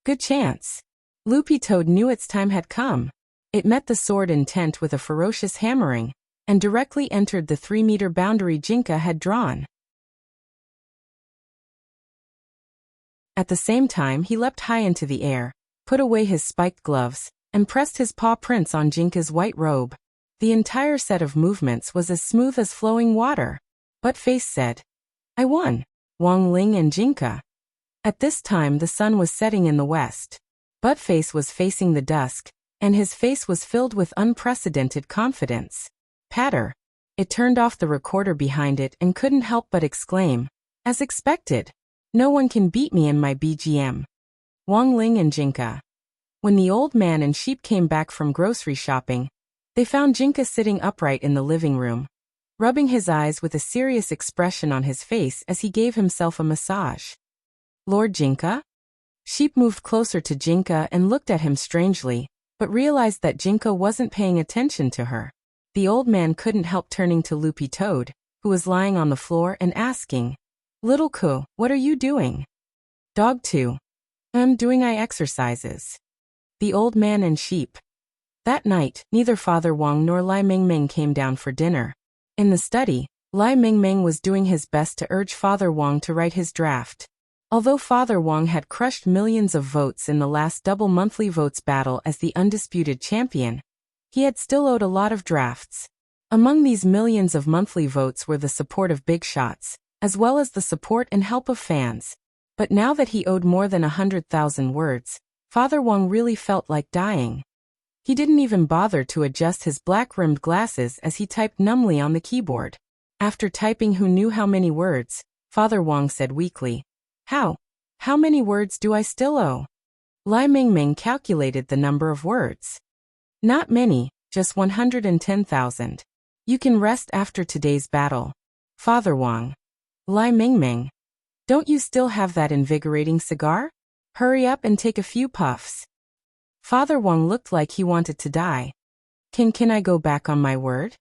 S1: Good chance. Loopy Toad knew its time had come. It met the sword intent with a ferocious hammering, and directly entered the 3-meter boundary Jinka had drawn. At the same time he leapt high into the air, put away his spiked gloves, and pressed his paw prints on Jinka's white robe. The entire set of movements was as smooth as flowing water. Buttface said, I won. Wang Ling and Jinka. At this time the sun was setting in the west. Buttface was facing the dusk, and his face was filled with unprecedented confidence. Patter. It turned off the recorder behind it and couldn't help but exclaim, as expected. No one can beat me in my BGM. Wang Ling and Jinka. When the old man and sheep came back from grocery shopping, they found Jinka sitting upright in the living room, rubbing his eyes with a serious expression on his face as he gave himself a massage. Lord Jinka? Sheep moved closer to Jinka and looked at him strangely, but realized that Jinka wasn't paying attention to her. The old man couldn't help turning to Loopy Toad, who was lying on the floor, and asking, Little Ku, what are you doing? Dog 2. I'm doing eye exercises. The old man and sheep. That night, neither Father Wang nor Lai Mingming came down for dinner. In the study, Lai Mingming was doing his best to urge Father Wang to write his draft. Although Father Wang had crushed millions of votes in the last double monthly votes battle as the undisputed champion, he had still owed a lot of drafts. Among these millions of monthly votes were the support of big shots, as well as the support and help of fans. But now that he owed more than 100,000 words, Father Wang really felt like dying. He didn't even bother to adjust his black-rimmed glasses as he typed numbly on the keyboard. After typing who knew how many words, Father Wang said weakly, How many words do I still owe? Lai Mingming calculated the number of words. Not many, just 110,000. You can rest after today's battle. Father Wang. Lai Mingming. Don't you still have that invigorating cigar? Hurry up and take a few puffs. Father Wang looked like he wanted to die. Can I go back on my word?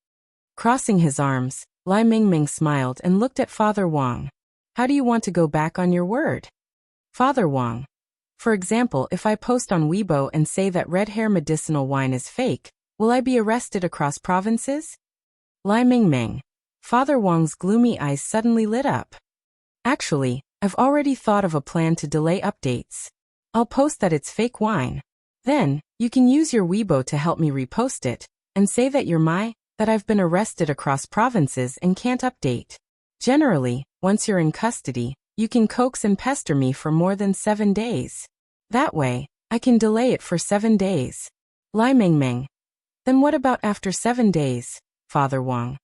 S1: Crossing his arms, Lai Mingming smiled and looked at Father Wang. How do you want to go back on your word? Father Wang. For example, if I post on Weibo and say that red hair medicinal wine is fake, will I be arrested across provinces? Lai Mingming. Father Wang's gloomy eyes suddenly lit up. Actually, I've already thought of a plan to delay updates. I'll post that it's fake wine. Then, you can use your Weibo to help me repost it, and say that that I've been arrested across provinces and can't update. Generally, once you're in custody, you can coax and pester me for more than 7 days. That way, I can delay it for 7 days. Lai Mingming. Then what about after 7 days, Father Wang?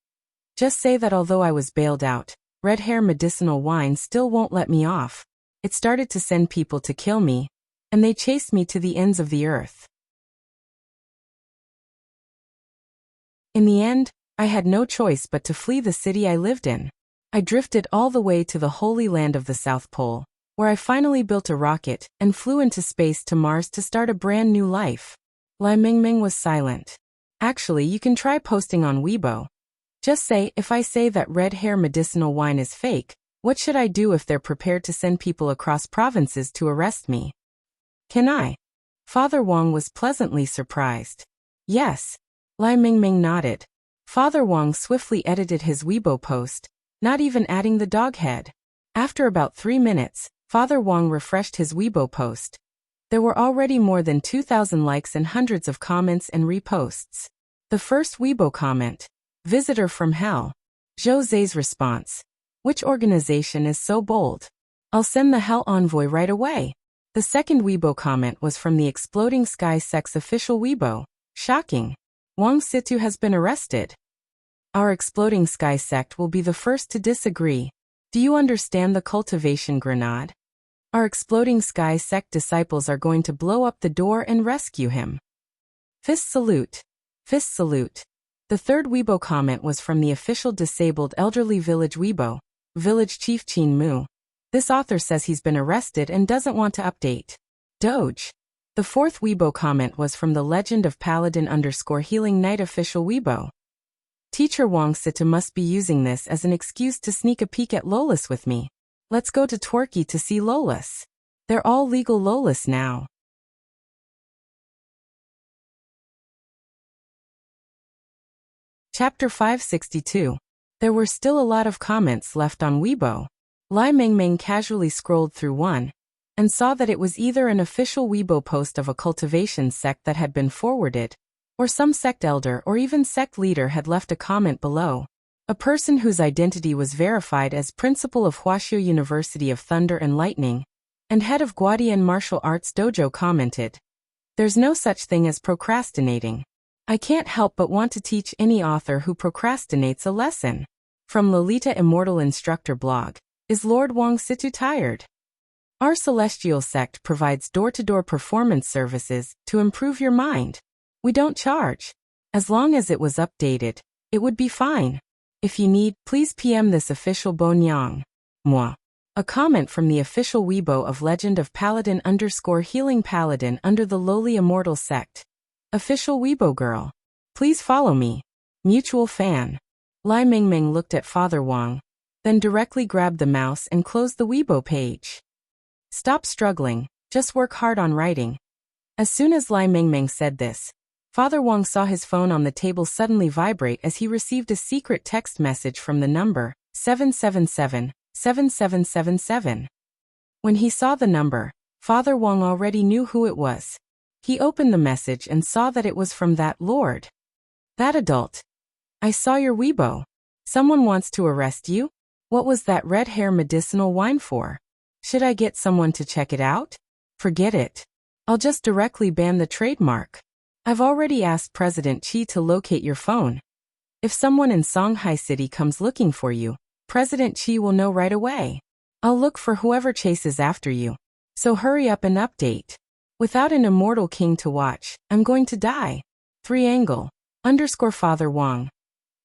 S1: Just say that although I was bailed out, red hair medicinal wine still won't let me off. It started to send people to kill me, and they chased me to the ends of the earth. In the end, I had no choice but to flee the city I lived in. I drifted all the way to the Holy Land of the South Pole, where I finally built a rocket and flew into space to Mars to start a brand new life. Lai Mingming was silent. Actually, you can try posting on Weibo. Just say, if I say that red hair medicinal wine is fake, what should I do if they're prepared to send people across provinces to arrest me? Can I? Father Wang was pleasantly surprised. Yes. Lai Mingming nodded. Father Wang swiftly edited his Weibo post, not even adding the dog head. After about 3 minutes, Father Wang refreshed his Weibo post. There were already more than 2,000 likes and hundreds of comments and reposts. The first Weibo comment. Visitor from hell. Jose's response. Which organization is so bold? I'll send the hell envoy right away. The second Weibo comment was from the Exploding Sky Sect's official Weibo. Shocking. Wang Situ has been arrested. Our Exploding Sky Sect will be the first to disagree. Do you understand the cultivation grenade? Our Exploding Sky Sect disciples are going to blow up the door and rescue him. Fist salute. Fist salute. The third Weibo comment was from the official disabled elderly village Weibo, Village Chief Chin Mu. This author says he's been arrested and doesn't want to update. Doge. The fourth Weibo comment was from the Legend of Paladin _Healing Knight official Weibo. Teacher Wang Sita must be using this as an excuse to sneak a peek at Lolis with me. Let's go to Torquay to see Lolis. They're all legal Lolis now. Chapter 562. There were still a lot of comments left on Weibo. Lai Mingming casually scrolled through one, and saw that it was either an official Weibo post of a cultivation sect that had been forwarded, or some sect elder or even sect leader had left a comment below. A person whose identity was verified as principal of Wuxia University of Thunder and Lightning, and head of Guadian Martial Arts Dojo commented, "There's no such thing as procrastinating. I can't help but want to teach any author who procrastinates a lesson." From Lolita Immortal Instructor blog. Is Lord Wang Situ tired? Our celestial sect provides door-to-door performance services to improve your mind. We don't charge. As long as it was updated, it would be fine. If you need, please PM this official Bonyang. Moi. A comment from the official Weibo of Legend of Paladin _Healing Paladin under the lowly immortal sect. Official Weibo girl. Please follow me. Mutual fan. Lai Mingming looked at Father Wang, then directly grabbed the mouse and closed the Weibo page. Stop struggling, just work hard on writing. As soon as Lai Mingming said this, Father Wang saw his phone on the table suddenly vibrate as he received a secret text message from the number 777-7777. When he saw the number, Father Wang already knew who it was. He opened the message and saw that it was from that lord. That adult. I saw your Weibo. Someone wants to arrest you? What was that red hair medicinal wine for? Should I get someone to check it out? Forget it. I'll just directly ban the trademark. I've already asked President Qi to locate your phone. If someone in Songhai City comes looking for you, President Qi will know right away. I'll look for whoever chases after you. So hurry up and update. Without an immortal king to watch, I'm going to die. Father Wang.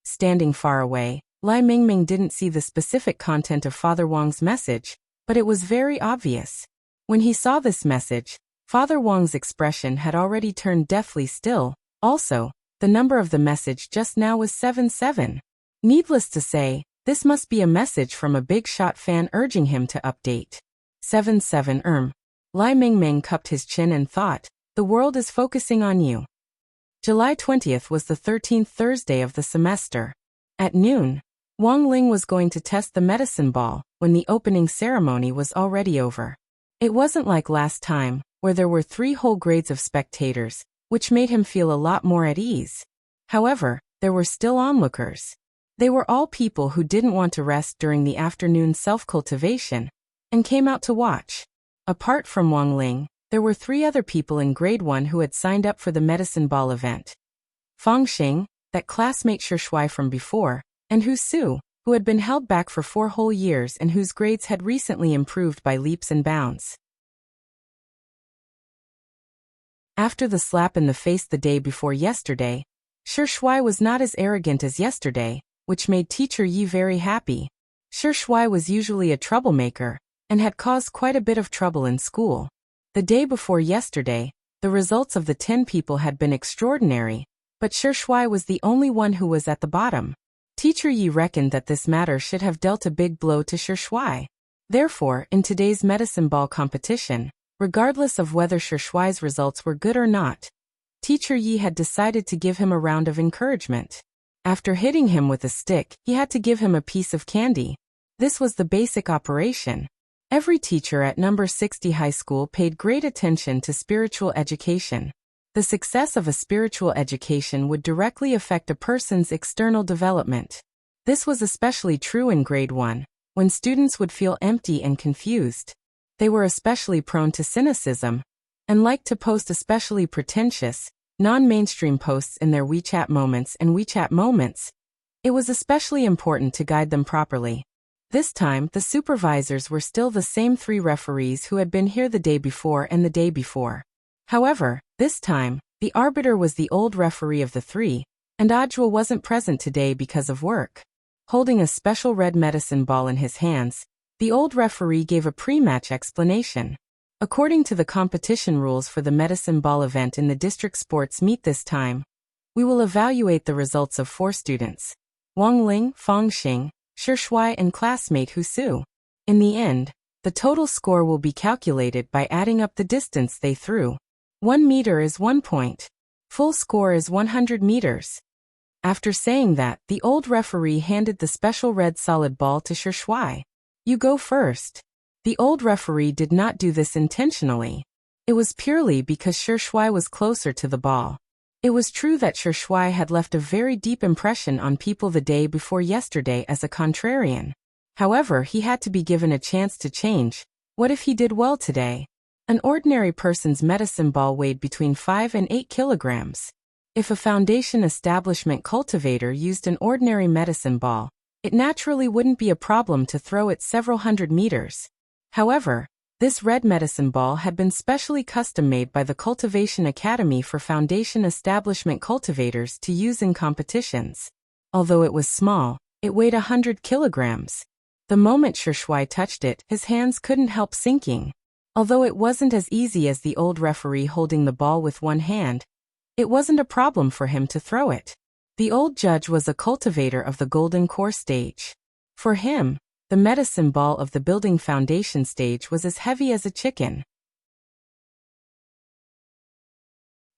S1: Standing far away, Lai Mingming didn't see the specific content of Father Wang's message, but it was very obvious. When he saw this message, Father Wang's expression had already turned deathly still. Also, the number of the message just now was 77. Needless to say, this must be a message from a big shot fan urging him to update. 77 Lai Mingming cupped his chin and thought, the world is focusing on you. July 20th was the 13th Thursday of the semester. At noon, Wang Ling was going to test the medicine ball when the opening ceremony was already over. It wasn't like last time, where there were 3 whole grades of spectators, which made him feel a lot more at ease. However, there were still onlookers. They were all people who didn't want to rest during the afternoon self-cultivation and came out to watch. Apart from Wang Ling, there were 3 other people in grade 1 who had signed up for the medicine ball event. Fang Xing, that classmate Shuai from before, and Hu Su, who had been held back for 4 whole years and whose grades had recently improved by leaps and bounds. After the slap in the face the day before yesterday, Shuai was not as arrogant as yesterday, which made Teacher Yi very happy. Shuai was usually a troublemaker, and had caused quite a bit of trouble in school. The day before yesterday, the results of the 10 people had been extraordinary, but Shuai was the only one who was at the bottom. Teacher Yi reckoned that this matter should have dealt a big blow to Shuai. Therefore, in today's medicine ball competition, regardless of whether Shuai's results were good or not, Teacher Yi had decided to give him a round of encouragement. After hitting him with a stick, he had to give him a piece of candy. This was the basic operation. Every teacher at number 60 high school paid great attention to spiritual education. The success of a spiritual education would directly affect a person's external development. This was especially true in grade 1, when students would feel empty and confused. They were especially prone to cynicism, and liked to post especially pretentious, non-mainstream posts in their WeChat moments and WeChat moments. It was especially important to guide them properly. This time, the supervisors were still the same 3 referees who had been here the day before and the day before. However, this time, the arbiter was the old referee of the 3, and Ajwa wasn't present today because of work. Holding a special red medicine ball in his hands, the old referee gave a pre-match explanation. According to the competition rules for the medicine ball event in the district sports meet this time, we will evaluate the results of 4 students: Wang Ling, Fang Xing, Shuai and classmate Hu Su. In the end, the total score will be calculated by adding up the distance they threw. 1 meter is 1 point. Full score is 100 meters. After saying that, the old referee handed the special red solid ball to Shuai. You go first. The old referee did not do this intentionally. It was purely because Shuai was closer to the ball. It was true that Shuai had left a very deep impression on people the day before yesterday as a contrarian. However, he had to be given a chance to change. What if he did well today? An ordinary person's medicine ball weighed between 5 and 8 kilograms. If a foundation establishment cultivator used an ordinary medicine ball, it naturally wouldn't be a problem to throw it several hundred meters. However, this red medicine ball had been specially custom-made by the Cultivation Academy for foundation establishment cultivators to use in competitions. Although it was small, it weighed 100 kilograms. The moment Shuai touched it, his hands couldn't help sinking. Although it wasn't as easy as the old referee holding the ball with one hand, it wasn't a problem for him to throw it. The old judge was a cultivator of the Golden Core stage. For him, the medicine ball of the building foundation stage was as heavy as a chicken.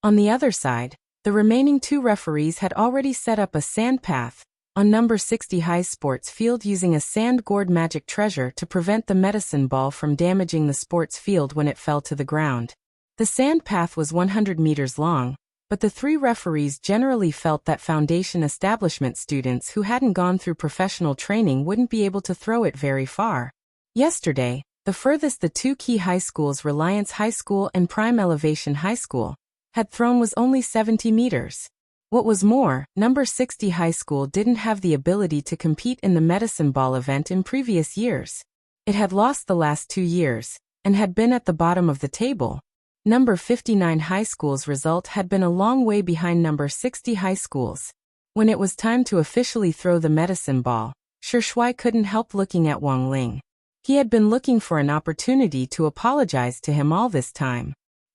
S1: On the other side, the remaining 2 referees had already set up a sand path on number 60 high sports field using a sand gourd magic treasure to prevent the medicine ball from damaging the sports field when it fell to the ground. The sand path was 100 meters long, but the 3 referees generally felt that foundation establishment students who hadn't gone through professional training wouldn't be able to throw it very far. Yesterday, the furthest the 2 key high schools, Reliance High School and Prime Elevation High School, had thrown was only 70 meters. What was more, number 60 high school didn't have the ability to compete in the medicine ball event in previous years. It had lost the last 2 years, and had been at the bottom of the table. Number 59 high school's result had been a long way behind number 60 high school's. When it was time to officially throw the medicine ball, Shuai couldn't help looking at Wang Ling. He had been looking for an opportunity to apologize to him all this time.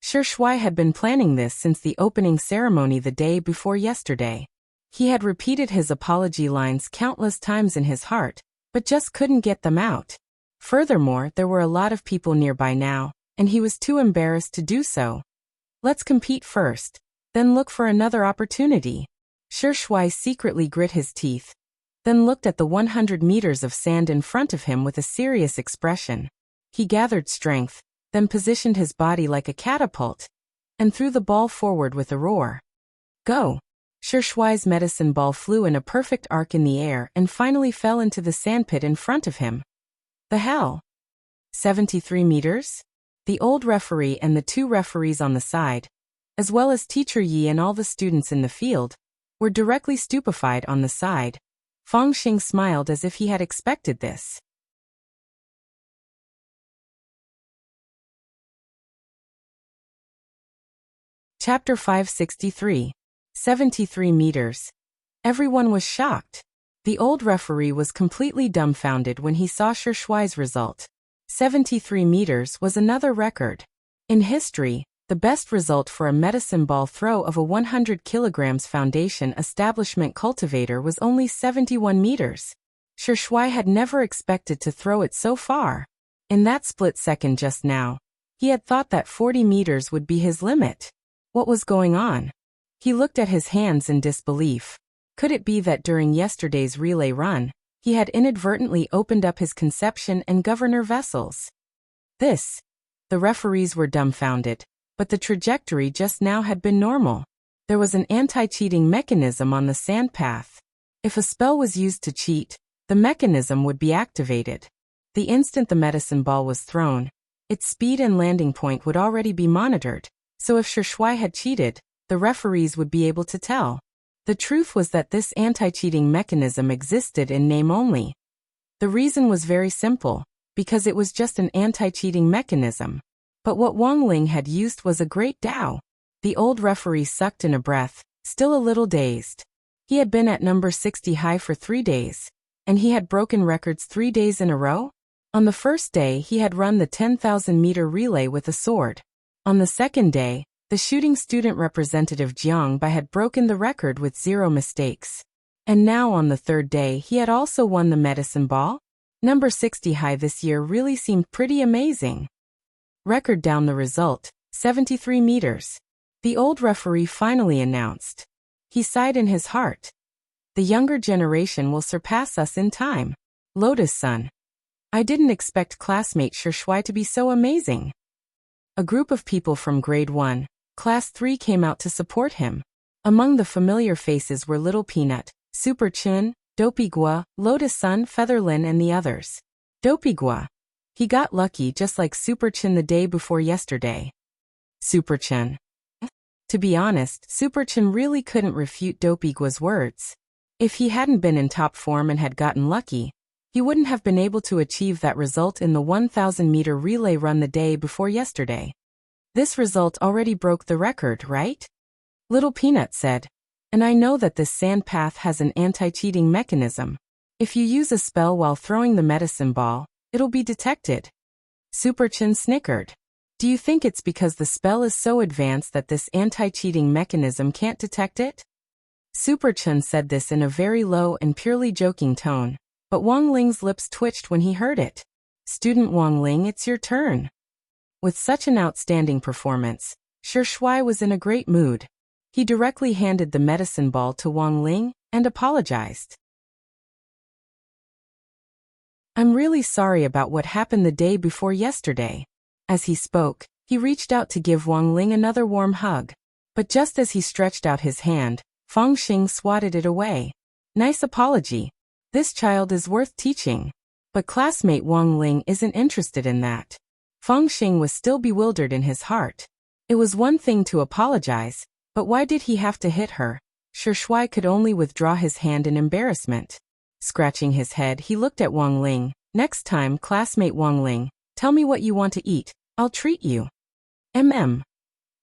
S1: Shui had been planning this since the opening ceremony the day before yesterday. He had repeated his apology lines countless times in his heart, but just couldn't get them out. Furthermore, there were a lot of people nearby now, and he was too embarrassed to do so. Let's compete first, then look for another opportunity. Shui secretly grit his teeth, then looked at the 100 meters of sand in front of him with a serious expression. He gathered strength, then positioned his body like a catapult, and threw the ball forward with a roar. Go! Shui's medicine ball flew in a perfect arc in the air and finally fell into the sandpit in front of him. The hell? 73 meters? The old referee and the 2 referees on the side, as well as Teacher Yi and all the students in the field, were directly stupefied on the side. Feng Xing smiled as if he had expected this. Chapter 563. 73 meters. Everyone was shocked. The old referee was completely dumbfounded when he saw Shui's result. 73 meters was another record. In history, the best result for a medicine ball throw of a 100 kilograms foundation establishment cultivator was only 71 meters. Shui had never expected to throw it so far. In that split second just now, he had thought that 40 meters would be his limit. What was going on? He looked at his hands in disbelief. Could it be that during yesterday's relay run, he had inadvertently opened up his conception and governor vessels? The referees were dumbfounded, but the trajectory just now had been normal. There was an anti-cheating mechanism on the sand path. If a spell was used to cheat, the mechanism would be activated. The instant the medicine ball was thrown, its speed and landing point would already be monitored, so if Shui had cheated, the referees would be able to tell. The truth was that this anti-cheating mechanism existed in name only. The reason was very simple, because it was just an anti-cheating mechanism. But what Wang Ling had used was a great Dao. The old referee sucked in a breath, still a little dazed. He had been at number 60 high for 3 days, and he had broken records 3 days in a row. On the first day he had run the 10,000-meter relay with a sword. On the second day, the shooting student representative Jiang Bai had broken the record with 0 mistakes. And now on the third day he had also won the medicine ball. Number 60 high this year really seemed pretty amazing. Record down the result, 73 meters. The old referee finally announced. He sighed in his heart. The younger generation will surpass us in time. Lotus-san. I didn't expect classmate Shui to be so amazing. A group of people from grade 1, class 3 came out to support him. Among the familiar faces were Little Peanut, Super Chun, Dopey Gua, Lotus-san, Featherlin and the others. Dopey Gua. He got lucky just like Super Chun the day before yesterday. Super Chun. To be honest, Super Chun really couldn't refute Dopey Gua's words. If he hadn't been in top form and had gotten lucky, he wouldn't have been able to achieve that result in the 1,000-meter relay run the day before yesterday. This result already broke the record, right? Little Peanut said. And I know that this sand path has an anti-cheating mechanism. If you use a spell while throwing the medicine ball, it'll be detected. Super Chin snickered. Do you think it's because the spell is so advanced that this anti-cheating mechanism can't detect it? Super Chun said this in a very low and purely joking tone, but Wang Ling's lips twitched when he heard it. Student Wang Ling, it's your turn. With such an outstanding performance, Shui was in a great mood. He directly handed the medicine ball to Wang Ling and apologized. I'm really sorry about what happened the day before yesterday. As he spoke, he reached out to give Wang Ling another warm hug. But just as he stretched out his hand, Feng Xing swatted it away. Nice apology. This child is worth teaching. But classmate Wang Ling isn't interested in that. Feng Xing was still bewildered in his heart. It was one thing to apologize, but why did he have to hit her? Shui could only withdraw his hand in embarrassment. Scratching his head, he looked at Wang Ling. Next time, classmate Wang Ling, tell me what you want to eat. I'll treat you.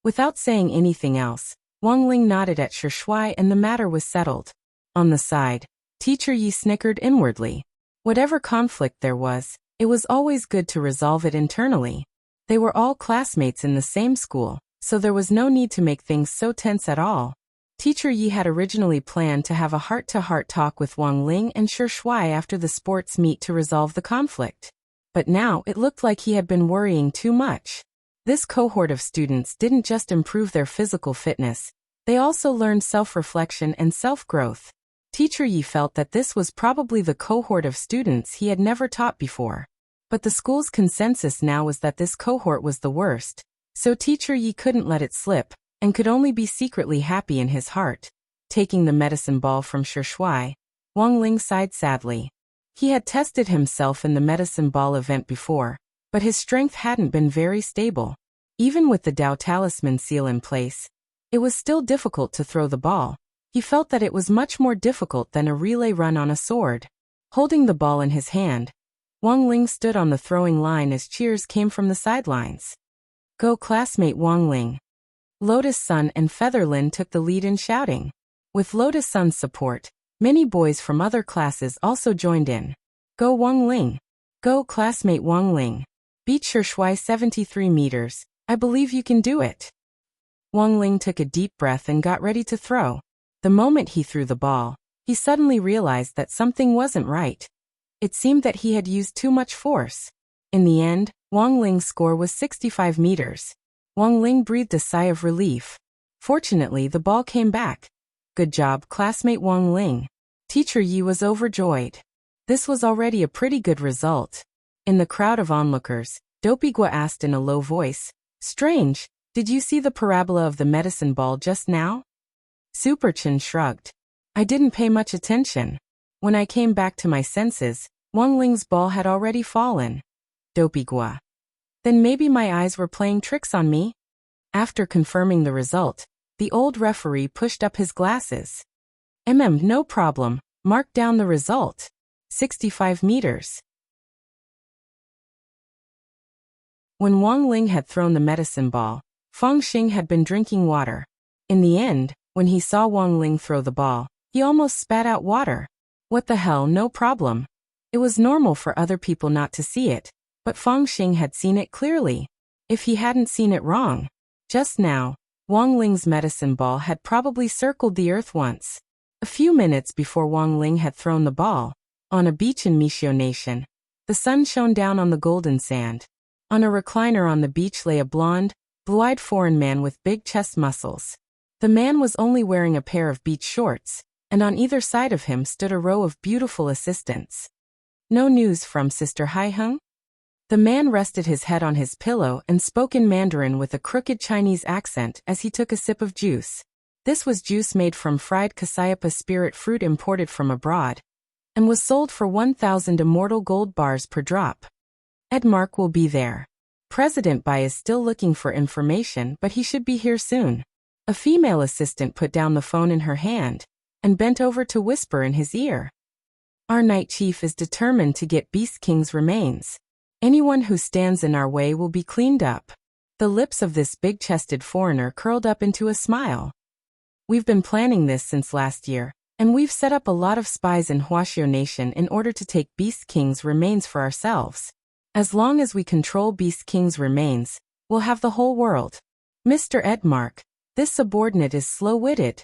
S1: Without saying anything else, Wang Ling nodded at Shui and the matter was settled. On the side, Teacher Yi snickered inwardly. Whatever conflict there was, it was always good to resolve it internally. They were all classmates in the same school, so there was no need to make things so tense at all. Teacher Yi had originally planned to have a heart-to-heart talk with Wang Ling and Shi Shuai after the sports meet to resolve the conflict. But now it looked like he had been worrying too much. This cohort of students didn't just improve their physical fitness, they also learned self-reflection and self-growth. Teacher Yi felt that this was probably the cohort of students he had never taught before. But the school's consensus now was that this cohort was the worst, so Teacher Yi couldn't let it slip, and could only be secretly happy in his heart. Taking the medicine ball from Shi Shuai, Wang Ling sighed sadly. He had tested himself in the medicine ball event before, but his strength hadn't been very stable. Even with the Dao Talisman seal in place, it was still difficult to throw the ball. He felt that it was much more difficult than a relay run on a sword. Holding the ball in his hand, Wang Ling stood on the throwing line as cheers came from the sidelines. Go classmate Wang Ling. Lotus Sun and Featherlin took the lead in shouting. With Lotus Sun's support, many boys from other classes also joined in. Go Wang Ling. Go classmate Wang Ling. Beat Shi Shuai 73 meters. I believe you can do it. Wang Ling took a deep breath and got ready to throw. The moment he threw the ball, he suddenly realized that something wasn't right. It seemed that he had used too much force. In the end, Wang Ling's score was 65 meters. Wang Ling breathed a sigh of relief. Fortunately, the ball came back. Good job, classmate Wang Ling. Teacher Yi was overjoyed. This was already a pretty good result. In the crowd of onlookers, Dopigua asked in a low voice, Strange, did you see the parabola of the medicine ball just now? Superchin shrugged. I didn't pay much attention. When I came back to my senses, Wang Ling's ball had already fallen. Dopigua. Then maybe my eyes were playing tricks on me? After confirming the result, the old referee pushed up his glasses. No problem, mark down the result. 65 meters. When Wang Ling had thrown the medicine ball, Feng Xing had been drinking water. In the end, when he saw Wang Ling throw the ball, he almost spat out water. What the hell, no problem. It was normal for other people not to see it, but Feng Xing had seen it clearly. If he hadn't seen it wrong. Just now, Wang Ling's medicine ball had probably circled the earth once. A few minutes before Wang Ling had thrown the ball, on a beach in Mishio Nation, the sun shone down on the golden sand. On a recliner on the beach lay a blonde, blue-eyed foreign man with big chest muscles. The man was only wearing a pair of beach shorts, and on either side of him stood a row of beautiful assistants. No news from Sister Haiheng? The man rested his head on his pillow and spoke in Mandarin with a crooked Chinese accent as he took a sip of juice. This was juice made from fried cassiope spirit fruit imported from abroad, and was sold for 1,000 immortal gold bars per drop. Edmark will be there. President Bai is still looking for information, but he should be here soon. A female assistant put down the phone in her hand and bent over to whisper in his ear. Our night chief is determined to get Beast King's remains. Anyone who stands in our way will be cleaned up. The lips of this big-chested foreigner curled up into a smile. We've been planning this since last year, and we've set up a lot of spies in Huaxiao Nation in order to take Beast King's remains for ourselves. As long as we control Beast King's remains, we'll have the whole world. Mr. Edmark, this subordinate is slow-witted.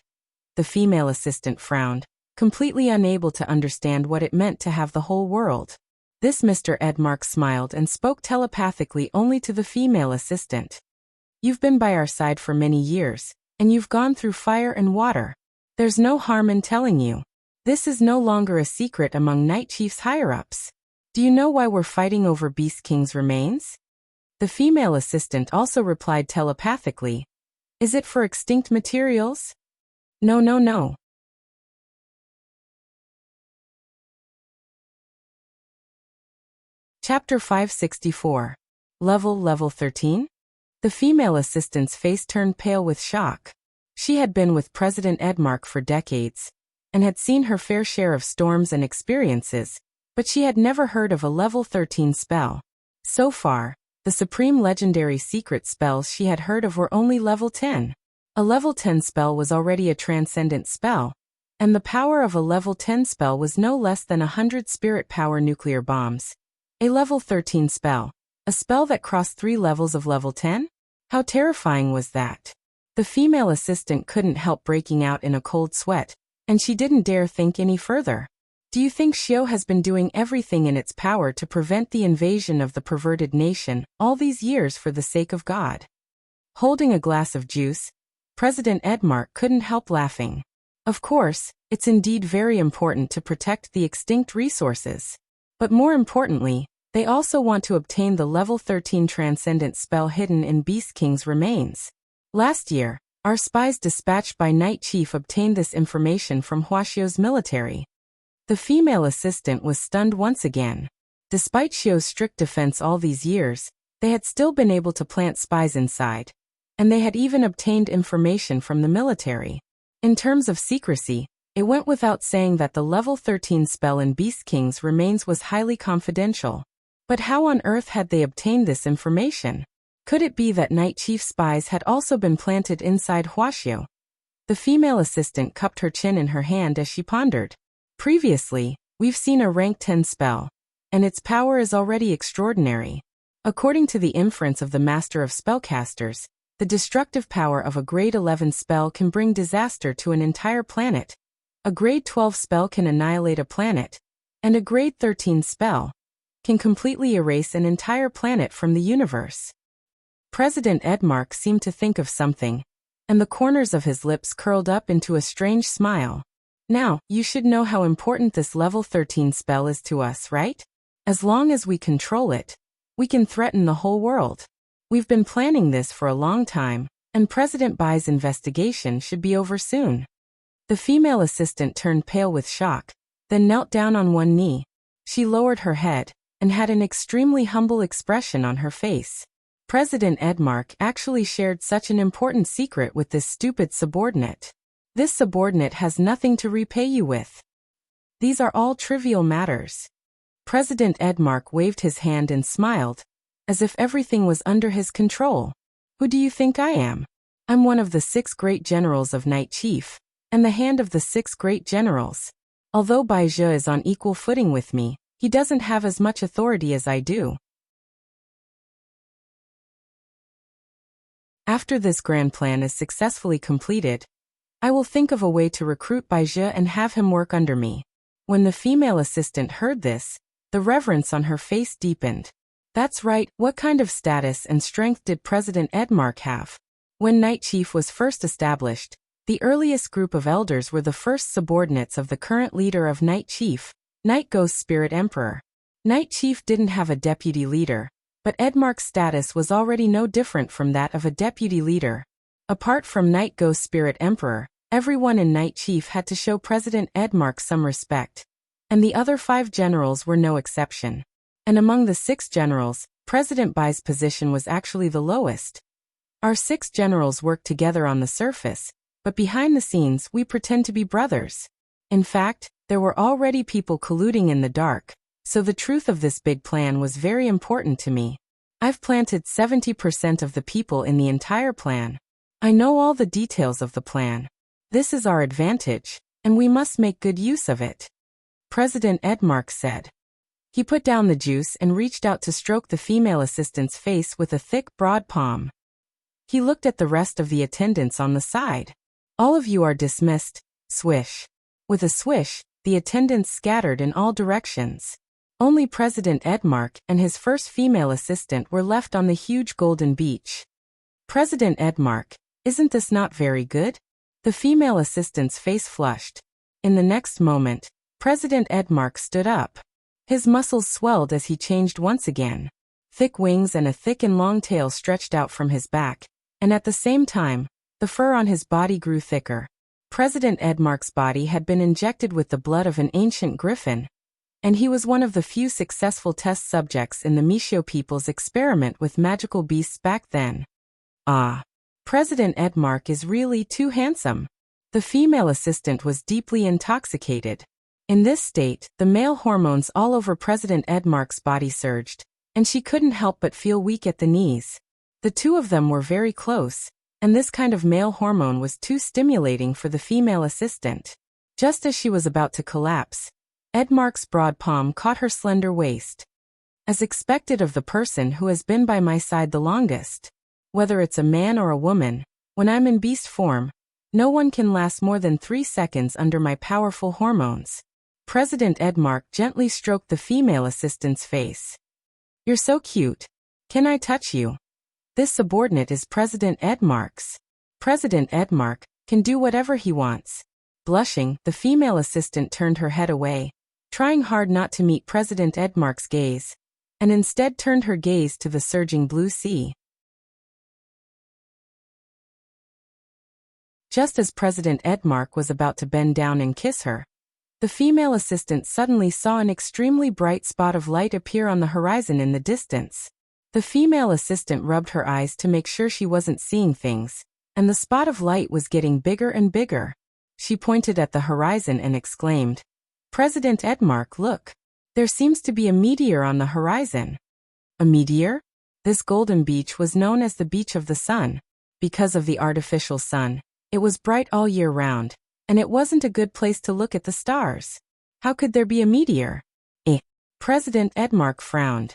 S1: The female assistant frowned, completely unable to understand what it meant to have the whole world. This Mr. Edmark smiled and spoke telepathically only to the female assistant. You've been by our side for many years, and you've gone through fire and water. There's no harm in telling you. This is no longer a secret among Night Chief's higher-ups. Do you know why we're fighting over Beast King's remains? The female assistant also replied telepathically. Is it for extinct materials? No. Chapter 564. Level 13? The female assistant's face turned pale with shock. She had been with President Edmark for decades, and had seen her fair share of storms and experiences, but she had never heard of a level 13 spell. So far, the supreme legendary secret spells she had heard of were only level 10. A level 10 spell was already a transcendent spell, and the power of a level 10 spell was no less than 100 spirit power nuclear bombs. A level 13 spell, a spell that crossed 3 levels of level 10? How terrifying was that? The female assistant couldn't help breaking out in a cold sweat, and she didn't dare think any further. Do you think Xiao has been doing everything in its power to prevent the invasion of the perverted nation all these years for the sake of God? Holding a glass of juice, President Edmark couldn't help laughing. Of course, it's indeed very important to protect the extinct resources. But more importantly, they also want to obtain the level 13 transcendent spell hidden in Beast King's remains. Last year, our spies dispatched by Night Chief obtained this information from Huaxiao's military. The female assistant was stunned once again. Despite Xiao's strict defense all these years, they had still been able to plant spies inside. And they had even obtained information from the military. In terms of secrecy, it went without saying that the level 13 spell in Beast King's remains was highly confidential. But how on earth had they obtained this information? Could it be that Night Chief spies had also been planted inside Huaxiao? The female assistant cupped her chin in her hand as she pondered. Previously, we've seen a rank 10 spell, and its power is already extraordinary. According to the inference of the Master of Spellcasters, the destructive power of a grade 11 spell can bring disaster to an entire planet. A grade 12 spell can annihilate a planet, and a grade 13 spell can completely erase an entire planet from the universe. President Edmark seemed to think of something, and the corners of his lips curled up into a strange smile. Now, you should know how important this level 13 spell is to us, right? As long as we control it, we can threaten the whole world. We've been planning this for a long time, and President Bai's investigation should be over soon. The female assistant turned pale with shock, then knelt down on one knee. She lowered her head, and had an extremely humble expression on her face. President Edmark actually shared such an important secret with this stupid subordinate. This subordinate has nothing to repay you with. These are all trivial matters. President Edmark waved his hand and smiled, as if everything was under his control. Who do you think I am? I'm one of the 6 great generals of Night Chief, and the hand of the 6 great generals. Although Bai Zhe is on equal footing with me, he doesn't have as much authority as I do. After this grand plan is successfully completed, I will think of a way to recruit Bai Zhe and have him work under me. When the female assistant heard this, the reverence on her face deepened. That's right, what kind of status and strength did President Edmark have? When Night Chief was first established, the earliest group of elders were the first subordinates of the current leader of Night Chief, Night Ghost Spirit Emperor. Night Chief didn't have a deputy leader, but Edmark's status was already no different from that of a deputy leader. Apart from Night Ghost Spirit Emperor, everyone in Night Chief had to show President Edmark some respect, and the other 5 generals were no exception. And among the 6 generals, President Bai's position was actually the lowest. Our 6 generals work together on the surface, but behind the scenes we pretend to be brothers. In fact, there were already people colluding in the dark, so the truth of this big plan was very important to me. I've planted 70% of the people in the entire plan. I know all the details of the plan. This is our advantage, and we must make good use of it. President Edmark said. He put down the juice and reached out to stroke the female assistant's face with a thick, broad palm. He looked at the rest of the attendants on the side. All of you are dismissed. Swish. With a swish, the attendants scattered in all directions. Only President Edmark and his first female assistant were left on the huge golden beach. President Edmark, isn't this not very good? The female assistant's face flushed. In the next moment, President Edmark stood up. His muscles swelled as he changed once again. Thick wings and a thick and long tail stretched out from his back, and at the same time, the fur on his body grew thicker. President Edmark's body had been injected with the blood of an ancient griffin, and he was one of the few successful test subjects in the Mishio people's experiment with magical beasts back then. Ah, President Edmark is really too handsome. The female assistant was deeply intoxicated. In this state, the male hormones all over President Edmark's body surged, and she couldn't help but feel weak at the knees. The two of them were very close, and this kind of male hormone was too stimulating for the female assistant. Just as she was about to collapse, Edmark's broad palm caught her slender waist. As expected of the person who has been by my side the longest, Whether it's a man or a woman, when I'm in beast form, no one can last more than 3 seconds under my powerful hormones. President Edmark gently stroked the female assistant's face. You're so cute. Can I touch you? This subordinate is President Edmark's. President Edmark can do whatever he wants. Blushing, the female assistant turned her head away, trying hard not to meet President Edmark's gaze, and instead turned her gaze to the surging blue sea. Just as President Edmark was about to bend down and kiss her, the female assistant suddenly saw an extremely bright spot of light appear on the horizon in the distance. The female assistant rubbed her eyes to make sure she wasn't seeing things, and the spot of light was getting bigger and bigger. She pointed at the horizon and exclaimed, President Edmark, look. There seems to be a meteor on the horizon. A meteor? This golden beach was known as the Beach of the Sun. Because of the artificial sun, it was bright all year round, and it wasn't a good place to look at the stars. How could there be a meteor? President Edmark frowned.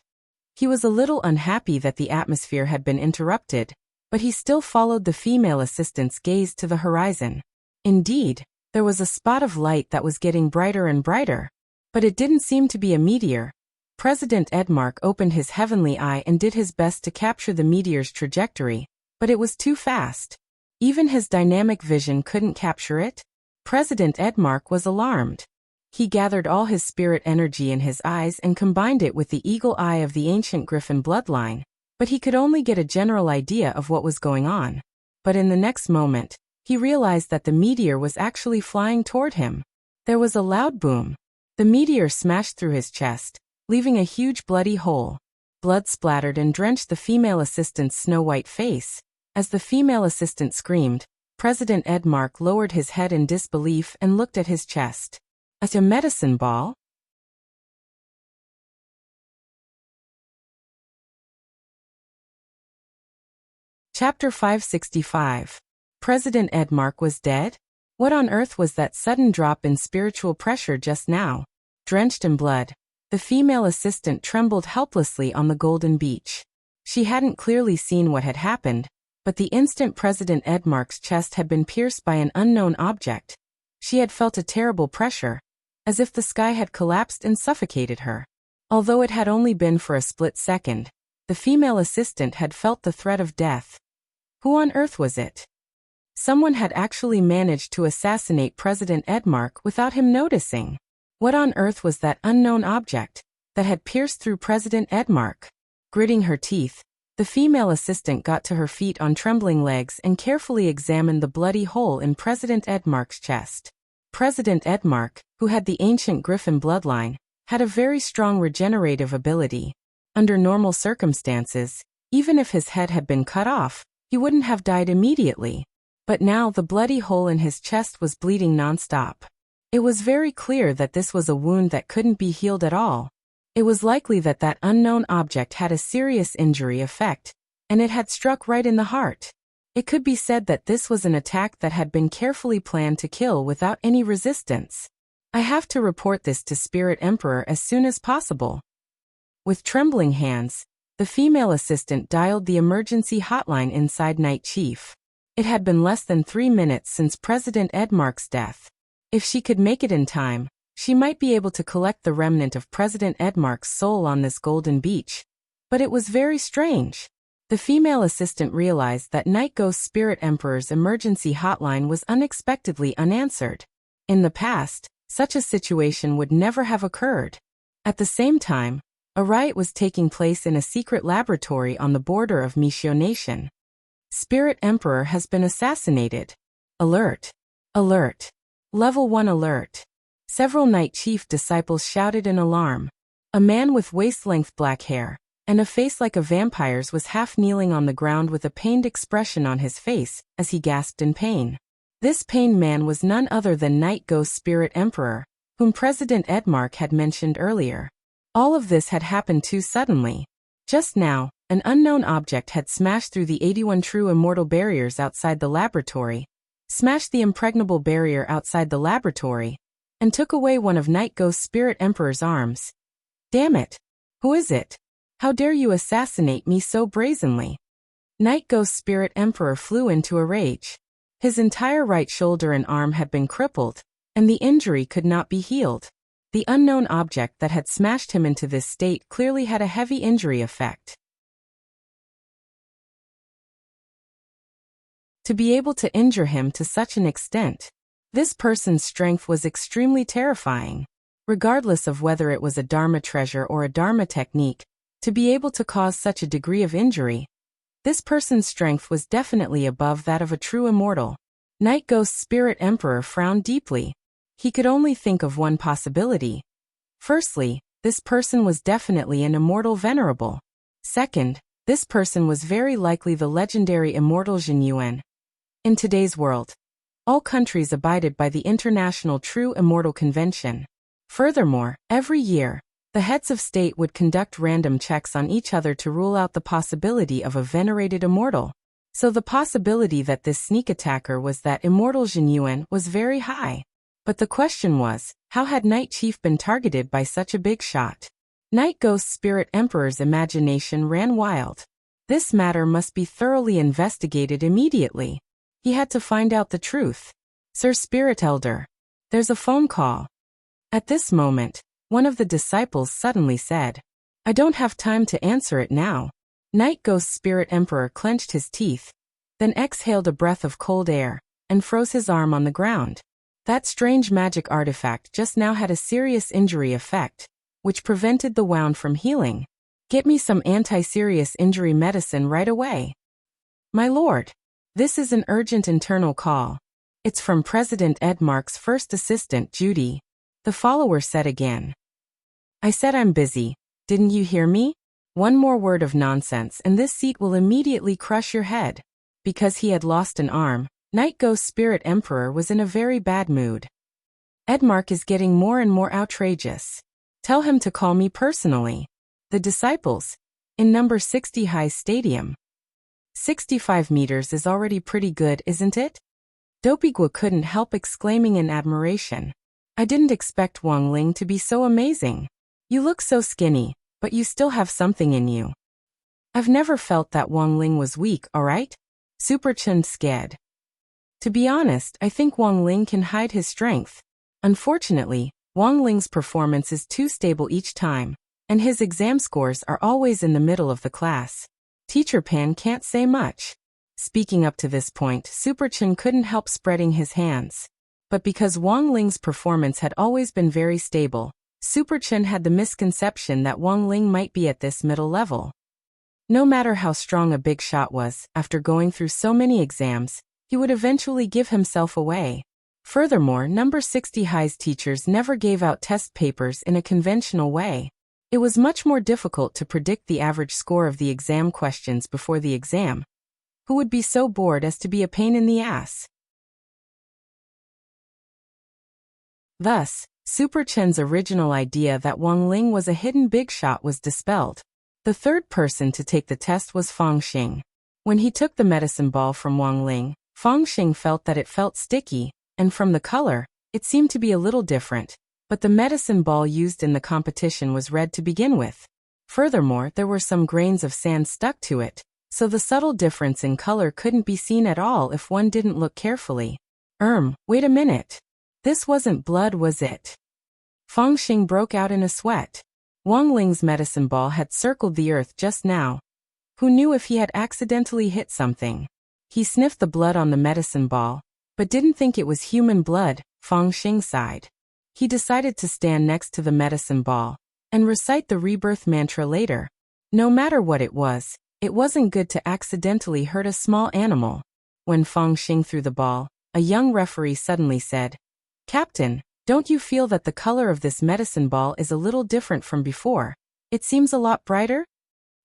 S1: He was a little unhappy that the atmosphere had been interrupted, but he still followed the female assistant's gaze to the horizon. Indeed, there was a spot of light that was getting brighter and brighter, but it didn't seem to be a meteor. President Edmark opened his heavenly eye and did his best to capture the meteor's trajectory, but it was too fast. Even his dynamic vision couldn't capture it. President Edmark was alarmed. He gathered all his spirit energy in his eyes and combined it with the eagle eye of the ancient griffin bloodline, but he could only get a general idea of what was going on. But in the next moment, he realized that the meteor was actually flying toward him. There was a loud boom. The meteor smashed through his chest, leaving a huge bloody hole. Blood splattered and drenched the female assistant's snow-white face. As the female assistant screamed, President Edmark lowered his head in disbelief and looked at his chest. A medicine ball? Chapter 565. President Edmark was dead? What on earth was that sudden drop in spiritual pressure just now? Drenched in blood, the female assistant trembled helplessly on the golden beach. She hadn't clearly seen what had happened, but the instant President Edmark's chest had been pierced by an unknown object, she had felt a terrible pressure, as if the sky had collapsed and suffocated her. Although it had only been for a split second, the female assistant had felt the threat of death. Who on earth was it? Someone had actually managed to assassinate President Edmark without him noticing. What on earth was that unknown object that had pierced through President Edmark? Gritting her teeth, the female assistant got to her feet on trembling legs and carefully examined the bloody hole in President Edmark's chest. President Edmark, who had the ancient griffin bloodline, had a very strong regenerative ability. Under normal circumstances, even if his head had been cut off, he wouldn't have died immediately. But now the bloody hole in his chest was bleeding non-stop. It was very clear that this was a wound that couldn't be healed at all. It was likely that that unknown object had a serious injury effect, and it had struck right in the heart. It could be said that this was an attack that had been carefully planned to kill without any resistance. I have to report this to Spirit Emperor as soon as possible. With trembling hands, the female assistant dialed the emergency hotline inside Night Chief. It had been less than 3 minutes since President Edmark's death. If she could make it in time, she might be able to collect the remnant of President Edmark's soul on this golden beach. But it was very strange. The female assistant realized that Night Ghost Spirit Emperor's emergency hotline was unexpectedly unanswered. In the past, such a situation would never have occurred. At the same time, a riot was taking place in a secret laboratory on the border of Mishio Nation. Spirit Emperor has been assassinated. Alert! Alert! Level 1 alert! Several Night Chief disciples shouted in alarm. A man with waist-length black hair and a face like a vampire's was half kneeling on the ground with a pained expression on his face as he gasped in pain. This pained man was none other than Night Ghost Spirit Emperor, whom President Edmark had mentioned earlier. All of this had happened too suddenly. Just now, an unknown object had smashed through the 81 true immortal barriers outside the laboratory, smashed the impregnable barrier outside the laboratory, and took away one of Night Ghost Spirit Emperor's arms. Damn it! Who is it? How dare you assassinate me so brazenly? Night Ghost Spirit Emperor flew into a rage. His entire right shoulder and arm had been crippled, and the injury could not be healed. The unknown object that had smashed him into this state clearly had a heavy injury effect. To be able to injure him to such an extent, this person's strength was extremely terrifying. Regardless of whether it was a Dharma treasure or a Dharma technique, to be able to cause such a degree of injury, this person's strength was definitely above that of a true immortal. Night Ghost Spirit Emperor frowned deeply. He could only think of one possibility. Firstly, this person was definitely an immortal venerable. Second, this person was very likely the legendary immortal Jin Yuan. In today's world, all countries abided by the International True Immortal Convention. Furthermore, every year, the heads of state would conduct random checks on each other to rule out the possibility of a venerated immortal. So the possibility that this sneak attacker was that immortal Jin Yuan was very high. But the question was, how had Night Chief been targeted by such a big shot? Night Ghost Spirit Emperor's imagination ran wild. This matter must be thoroughly investigated immediately. He had to find out the truth. Sir Spirit Elder, there's a phone call. At this moment, one of the disciples suddenly said, I don't have time to answer it now. Night Ghost Spirit Emperor clenched his teeth, then exhaled a breath of cold air, and froze his arm on the ground. That strange magic artifact just now had a serious injury effect, which prevented the wound from healing. Get me some anti-serious injury medicine right away. My lord, this is an urgent internal call. It's from President Edmark's first assistant, Judy. The follower said again. I said I'm busy. Didn't you hear me? One more word of nonsense and this seat will immediately crush your head. Because he had lost an arm, Night Ghost Spirit Emperor was in a very bad mood. Edmark is getting more and more outrageous. Tell him to call me personally. The disciples, in number 60 High Stadium. 65 meters is already pretty good, isn't it? Dopigua couldn't help exclaiming in admiration. I didn't expect Wang Ling to be so amazing. You look so skinny, but you still have something in you. I've never felt that Wang Ling was weak, alright? Super Chen scared. To be honest, I think Wang Ling can hide his strength. Unfortunately, Wang Ling's performance is too stable each time, and his exam scores are always in the middle of the class. Teacher Pan can't say much. Speaking up to this point, Super Chen couldn't help spreading his hands. But because Wang Ling's performance had always been very stable, Super Chen had the misconception that Wang Ling might be at this middle level. No matter how strong a big shot was, after going through so many exams, he would eventually give himself away. Furthermore, number 60 High's teachers never gave out test papers in a conventional way. It was much more difficult to predict the average score of the exam questions before the exam. Who would be so bored as to be a pain in the ass? Thus, Super Chen's original idea that Wang Ling was a hidden big shot was dispelled. The third person to take the test was Fang Xing. When he took the medicine ball from Wang Ling, Fang Xing felt that it felt sticky, and from the color, it seemed to be a little different, but the medicine ball used in the competition was red to begin with. Furthermore, there were some grains of sand stuck to it, so the subtle difference in color couldn't be seen at all if one didn't look carefully. Wait a minute. This wasn't blood, was it? Fang Xing broke out in a sweat. Wang Ling's medicine ball had circled the earth just now. Who knew if he had accidentally hit something? He sniffed the blood on the medicine ball, but didn't think it was human blood. Fang Xing sighed. He decided to stand next to the medicine ball and recite the rebirth mantra later. No matter what it wasn't good to accidentally hurt a small animal. When Fang Xing threw the ball, a young referee suddenly said, Captain, don't you feel that the color of this medicine ball is a little different from before? It seems a lot brighter?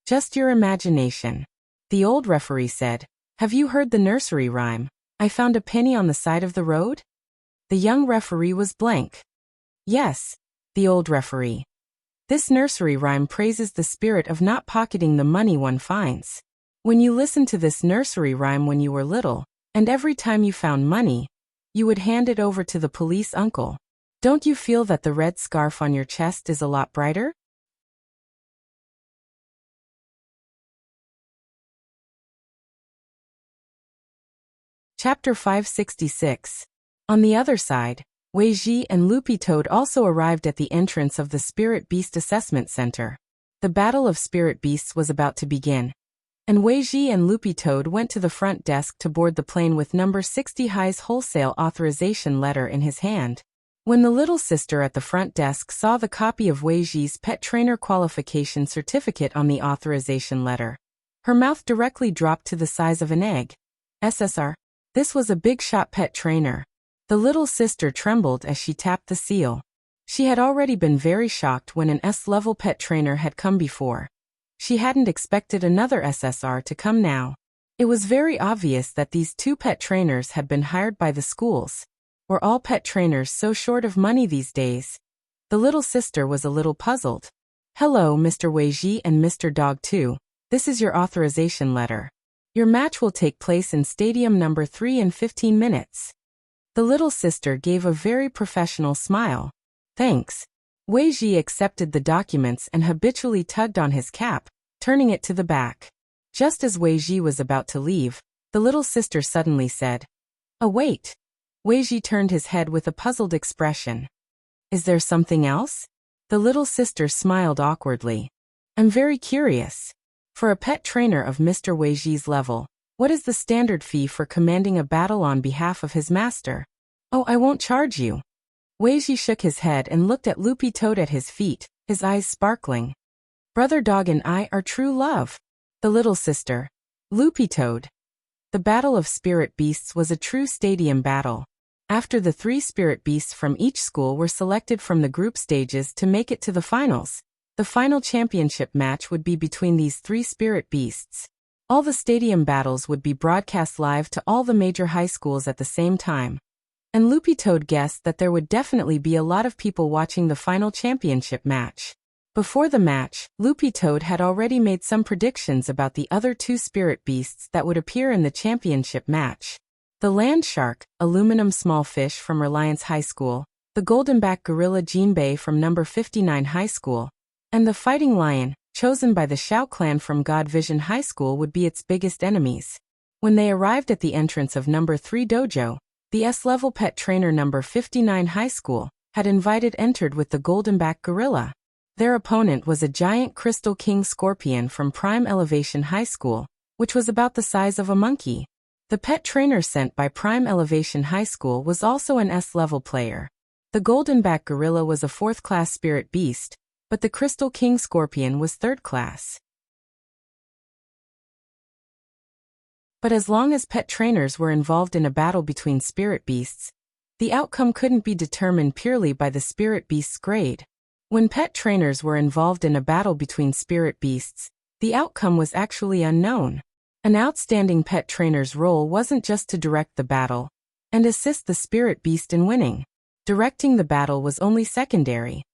S1: Just your imagination. The old referee said, Have you heard the nursery rhyme? I found a penny on the side of the road? The young referee was blank. Yes, the old referee. This nursery rhyme praises the spirit of not pocketing the money one finds. When you listened to this nursery rhyme when you were little, and every time you found money, you would hand it over to the police uncle. Don't you feel that the red scarf on your chest is a lot brighter? Chapter 566. On the other side, Wei Ji and Loopy Toad also arrived at the entrance of the Spirit Beast Assessment Center. The Battle of Spirit Beasts was about to begin, and Wei Ji and Loopy Toad went to the front desk to board the plane with number 60 High's wholesale authorization letter in his hand. When the little sister at the front desk saw the copy of Wei Ji's pet trainer qualification certificate on the authorization letter, her mouth directly dropped to the size of an egg. SSR. This was a big-shot pet trainer. The little sister trembled as she tapped the seal. She had already been very shocked when an S-level pet trainer had come before. She hadn't expected another SSR to come now. It was very obvious that these two pet trainers had been hired by the schools. Were all pet trainers so short of money these days? The little sister was a little puzzled. Hello, Mr. Wei Ji and Mr. Dog 2. This is your authorization letter. Your match will take place in Stadium number 3 in 15 minutes. The little sister gave a very professional smile. Thanks. Wei Ji accepted the documents and habitually tugged on his cap, turning it to the back. Just as Wei Ji was about to leave, the little sister suddenly said, "Oh wait." Wei Ji turned his head with a puzzled expression. Is there something else? The little sister smiled awkwardly. I'm very curious. For a pet trainer of Mr. Wei Ji's level, what is the standard fee for commanding a battle on behalf of his master? Oh, I won't charge you. Wei Ji shook his head and looked at Loopy Toad at his feet, his eyes sparkling. Brother Dog and I are true love. The little sister. Loopy Toad. The Battle of Spirit Beasts was a true stadium battle. After the 3 spirit beasts from each school were selected from the group stages to make it to the finals, the final championship match would be between these 3 spirit beasts. All the stadium battles would be broadcast live to all the major high schools at the same time. And Loopy Toad guessed that there would definitely be a lot of people watching the final championship match. Before the match, Loopy Toad had already made some predictions about the other 2 spirit beasts that would appear in the championship match. The land shark, aluminum small fish from Reliance High School, the goldenback gorilla Jinbei from number 59 High School, and the fighting lion, chosen by the Xiao clan from God Vision High School, would be its biggest enemies. When they arrived at the entrance of number 3 dojo, the S-level pet trainer number 59 High School had entered with the goldenback gorilla. Their opponent was a giant crystal king scorpion from Prime Elevation High School, which was about the size of a monkey. The pet trainer sent by Prime Elevation High School was also an S-level player. The goldenback gorilla was a 4th-class spirit beast, but the crystal king scorpion was 3rd class. But as long as pet trainers were involved in a battle between spirit beasts, the outcome couldn't be determined purely by the spirit beast's grade. When pet trainers were involved in a battle between spirit beasts, the outcome was actually unknown. An outstanding pet trainer's role wasn't just to direct the battle and assist the spirit beast in winning. Directing the battle was only secondary.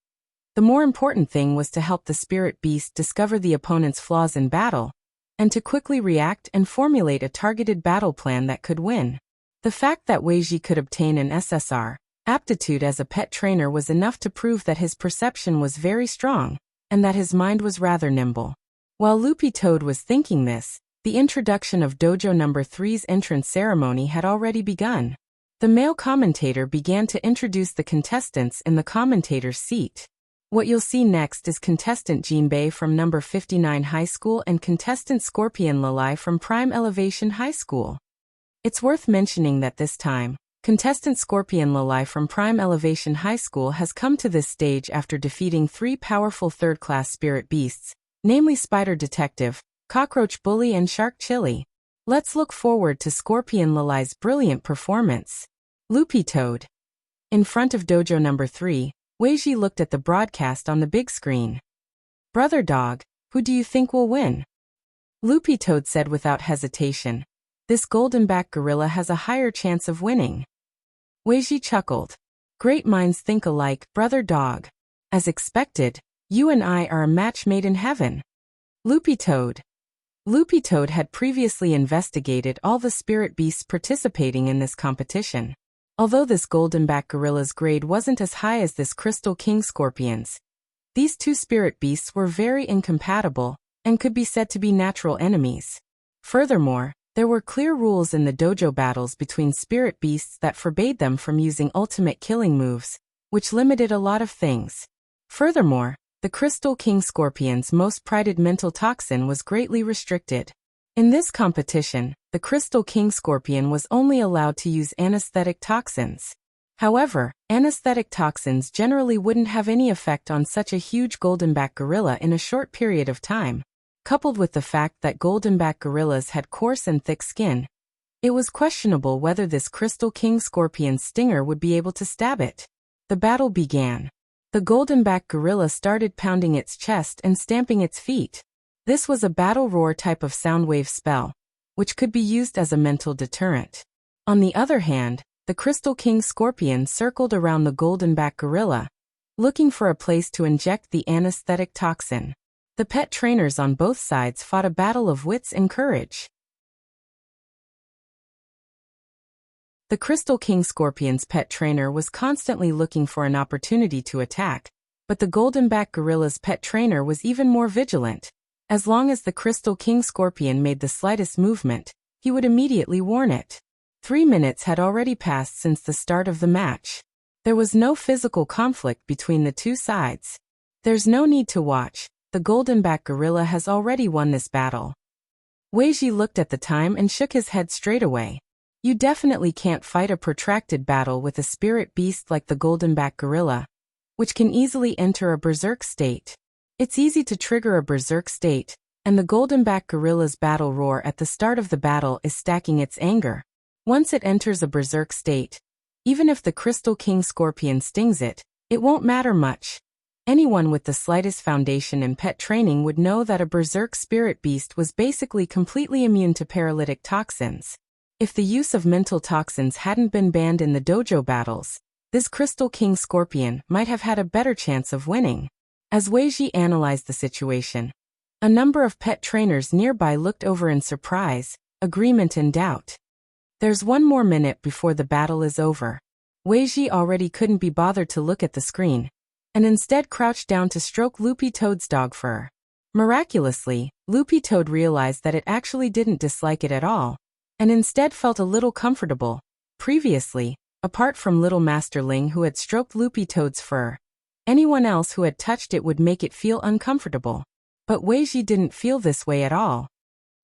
S1: The more important thing was to help the spirit beast discover the opponent's flaws in battle, and to quickly react and formulate a targeted battle plan that could win. The fact that Wei Ji could obtain an SSR aptitude as a pet trainer was enough to prove that his perception was very strong, and that his mind was rather nimble. While Loopy Toad was thinking this, the introduction of Dojo Number 3's entrance ceremony had already begun. The male commentator began to introduce the contestants in the commentator's seat. What you'll see next is contestant Jinbei from number 59 High School and contestant Scorpion Lalai from Prime Elevation High School. It's worth mentioning that this time, contestant Scorpion Lalai from Prime Elevation High School has come to this stage after defeating 3 powerful 3rd-class spirit beasts, namely Spider Detective, Cockroach Bully and Shark Chili. Let's look forward to Scorpion Lalai's brilliant performance. Loopy Toad. In front of Dojo Number 3, Wei Ji looked at the broadcast on the big screen. Brother Dog, who do you think will win? Loopy Toad said without hesitation. This goldenback gorilla has a higher chance of winning. Wei Ji chuckled. Great minds think alike, Brother Dog. As expected, you and I are a match made in heaven. Loopy Toad. Loopy Toad had previously investigated all the spirit beasts participating in this competition. Although this goldenback gorilla's grade wasn't as high as this crystal king scorpion's, these 2 spirit beasts were very incompatible and could be said to be natural enemies. Furthermore, There were clear rules in the dojo battles between spirit beasts that forbade them from using ultimate killing moves, which limited a lot of things. Furthermore, the Crystal King Scorpion's most prized mental toxin was greatly restricted. In this competition, the Crystal King Scorpion was only allowed to use anesthetic toxins. However, anesthetic toxins generally wouldn't have any effect on such a huge goldenback gorilla in a short period of time. Coupled with the fact that goldenback gorillas had coarse and thick skin, it was questionable whether this Crystal King Scorpion's stinger would be able to stab it. The battle began. The goldenback gorilla started pounding its chest and stamping its feet. This was a battle roar type of sound wave spell, which could be used as a mental deterrent. On the other hand, the Crystal King Scorpion circled around the goldenback gorilla, looking for a place to inject the anesthetic toxin. The pet trainers on both sides fought a battle of wits and courage. The Crystal King Scorpion's pet trainer was constantly looking for an opportunity to attack, but the goldenback gorilla's pet trainer was even more vigilant. As long as the Crystal King Scorpion made the slightest movement, he would immediately warn it. 3 minutes had already passed since the start of the match. There was no physical conflict between the two sides. There's no need to watch. The goldenback gorilla has already won this battle. Weiji looked at the time and shook his head straight away. You definitely can't fight a protracted battle with a spirit beast like the goldenback gorilla, which can easily enter a berserk state. It's easy to trigger a berserk state, and the goldenback gorilla's battle roar at the start of the battle is stacking its anger. Once it enters a berserk state, even if the Crystal King Scorpion stings it, it won't matter much. Anyone with the slightest foundation in pet training would know that a berserk spirit beast was basically completely immune to paralytic toxins. If the use of mental toxins hadn't been banned in the dojo battles, this Crystal King Scorpion might have had a better chance of winning. As Weiji analyzed the situation, a number of pet trainers nearby looked over in surprise, agreement and doubt. There's 1 more minute before the battle is over. Weiji already couldn't be bothered to look at the screen, and instead crouched down to stroke Loopy Toad's dog fur. Miraculously, Loopy Toad realized that it actually didn't dislike it at all, and instead felt a little comfortable. Previously, apart from little Master Ling who had stroked Loopy Toad's fur, anyone else who had touched it would make it feel uncomfortable. But Weiji didn't feel this way at all.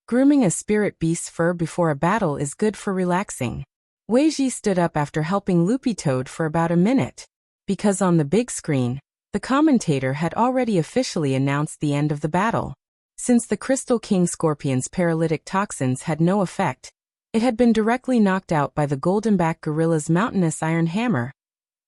S1: Grooming a spirit beast's fur before a battle is good for relaxing. Weiji stood up after helping Loopy Toad for about a minute, because on the big screen, the commentator had already officially announced the end of the battle. Since the Crystal King Scorpion's paralytic toxins had no effect, it had been directly knocked out by the goldenback gorilla's mountainous iron hammer.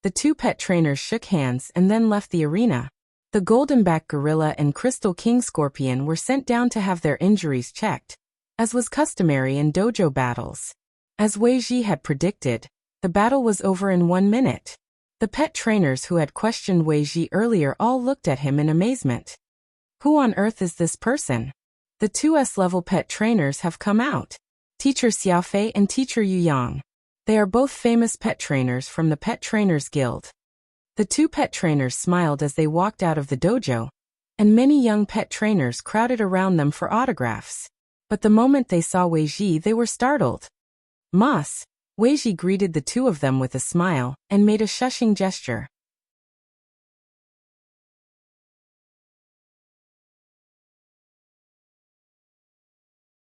S1: The two pet trainers shook hands and then left the arena. The goldenback gorilla and Crystal King Scorpion were sent down to have their injuries checked, as was customary in dojo battles. As Weiji had predicted, the battle was over in 1 minute. The pet trainers who had questioned Weiji earlier all looked at him in amazement. Who on earth is this person? The 2S level pet trainers have come out. Teacher Xiaofei and Teacher Yu Yang. They are both famous pet trainers from the Pet Trainers Guild. The 2 pet trainers smiled as they walked out of the dojo, and many young pet trainers crowded around them for autographs. But the moment they saw Weiji, they were startled. Mas, Weiji greeted the 2 of them with a smile and made a shushing gesture.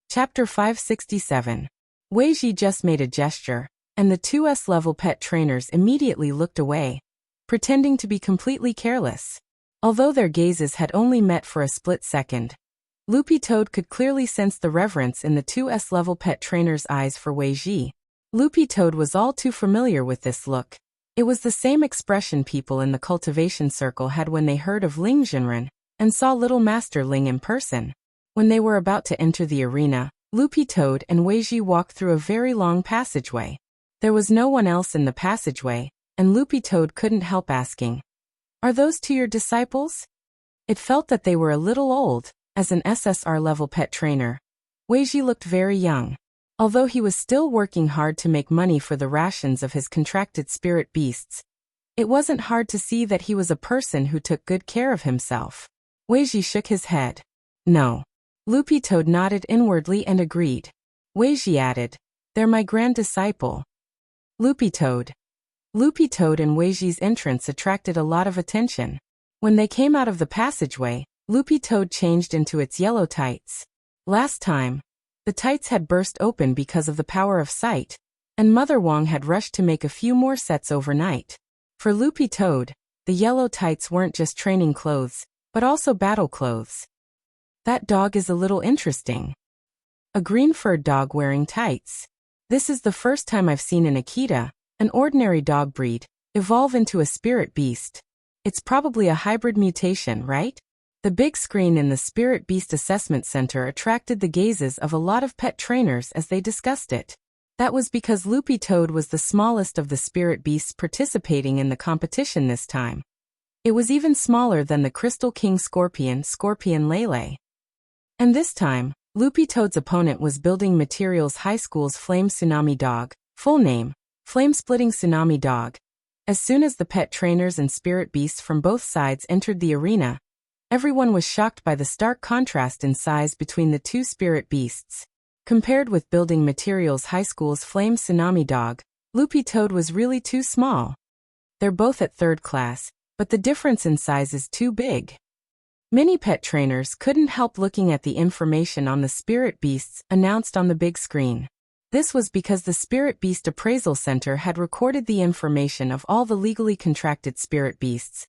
S1: Chapter 567. Weiji just made a gesture, and the 2S level pet trainers immediately looked away, pretending to be completely careless. Although their gazes had only met for a split second, Loopy Toad could clearly sense the reverence in the 2S level pet trainer's eyes for Weiji. Loopy Toad was all too familiar with this look. It was the same expression people in the cultivation circle had when they heard of Ling Jinren and saw little Master Ling in person. When they were about to enter the arena, Loopy Toad and Weiji walked through a very long passageway. There was no one else in the passageway, and Loopy Toad couldn't help asking, "Are those 2 your disciples?" It felt that they were a little old. As an SSR-level pet trainer, Weiji looked very young. Although he was still working hard to make money for the rations of his contracted spirit beasts, it wasn't hard to see that he was a person who took good care of himself. Weiji shook his head. No. Loopy Toad nodded inwardly and agreed. Weiji added, "They're my grand disciple." Loopy Toad. Loopy Toad and Weiji's entrance attracted a lot of attention. When they came out of the passageway, Loopy Toad changed into its yellow tights. Last time, the tights had burst open because of the power of sight, and Mother Wong had rushed to make a few more sets overnight. For Loopy Toad, the yellow tights weren't just training clothes, but also battle clothes. That dog is a little interesting. A green-furred dog wearing tights. This is the first time I've seen an Akita, an ordinary dog breed, evolve into a spirit beast. It's probably a hybrid mutation, right? The big screen in the Spirit Beast Assessment Center attracted the gazes of a lot of pet trainers as they discussed it. That was because Loopy Toad was the smallest of the spirit beasts participating in the competition this time. It was even smaller than the Crystal King Scorpion Lele. And this time, Loopy Toad's opponent was Building Materials High School's Flame Tsunami Dog, full name, Flame Splitting Tsunami Dog. As soon as the pet trainers and spirit beasts from both sides entered the arena, everyone was shocked by the stark contrast in size between the two spirit beasts. Compared with Building Materials High School's Flame Tsunami Dog, Loopy Toad was really too small. They're both at third class, but the difference in size is too big. Many pet trainers couldn't help looking at the information on the spirit beasts announced on the big screen. This was because the Spirit Beast Appraisal Center had recorded the information of all the legally contracted spirit beasts,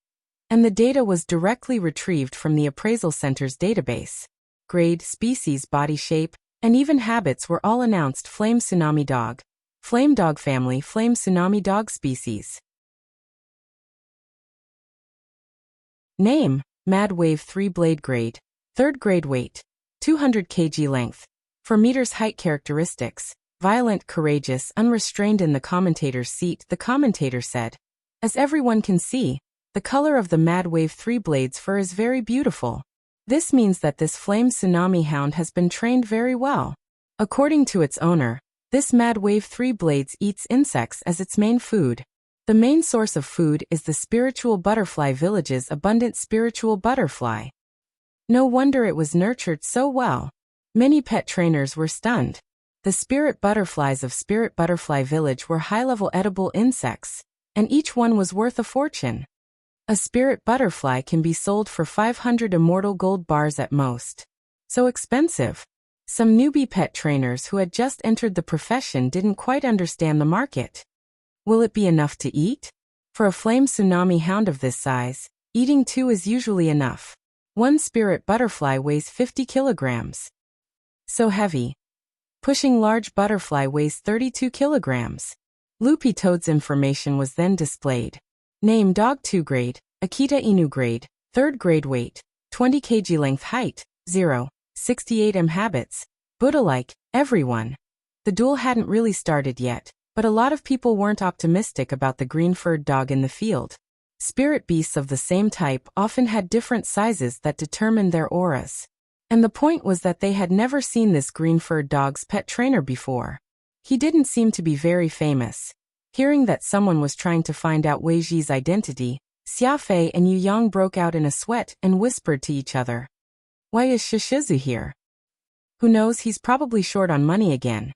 S1: and the data was directly retrieved from the Appraisal Center's database. Grade, species, body shape, and even habits were all announced: Flame Tsunami Dog, Flame Dog Family, Flame Tsunami Dog Species. Name: Mad Wave 3 Blade Grade, 3rd Grade Weight, 200 kg Length, 4 meters Height. Characteristics: violent, courageous, unrestrained. In the commentator's seat, the commentator said, "As everyone can see, the color of the Mad Wave 3 Blade's fur is very beautiful. This means that this Flame Tsunami Hound has been trained very well. According to its owner, this Mad Wave 3 Blades eats insects as its main food. The main source of food is the Spiritual Butterfly Village's abundant spiritual butterfly. No wonder it was nurtured so well." Many pet trainers were stunned. The spirit butterflies of Spirit Butterfly Village were high-level edible insects, and each one was worth a fortune. A spirit butterfly can be sold for 500 immortal gold bars at most. So expensive. Some newbie pet trainers who had just entered the profession didn't quite understand the market. Will it be enough to eat? For a Flame Tsunami Hound of this size, eating 2 is usually enough. One spirit butterfly weighs 50 kilograms. So heavy. Pushing large butterfly weighs 32 kilograms. Loopy Toad's information was then displayed. Name: Dog 2 Grade, Akita Inu Grade, 3rd Grade Weight, 20 kg Length. Height, 0, 68 m. Habits: Buddha-like, everyone. The duel hadn't really started yet, but a lot of people weren't optimistic about the green-furred dog in the field. Spirit beasts of the same type often had different sizes that determined their auras. And the point was that they had never seen this green-furred dog's pet trainer before. He didn't seem to be very famous. Hearing that someone was trying to find out Wei Ji's identity, Xiafei and Yu Yang broke out in a sweat and whispered to each other. "Why is Shishizu here? Who knows, he's probably short on money again.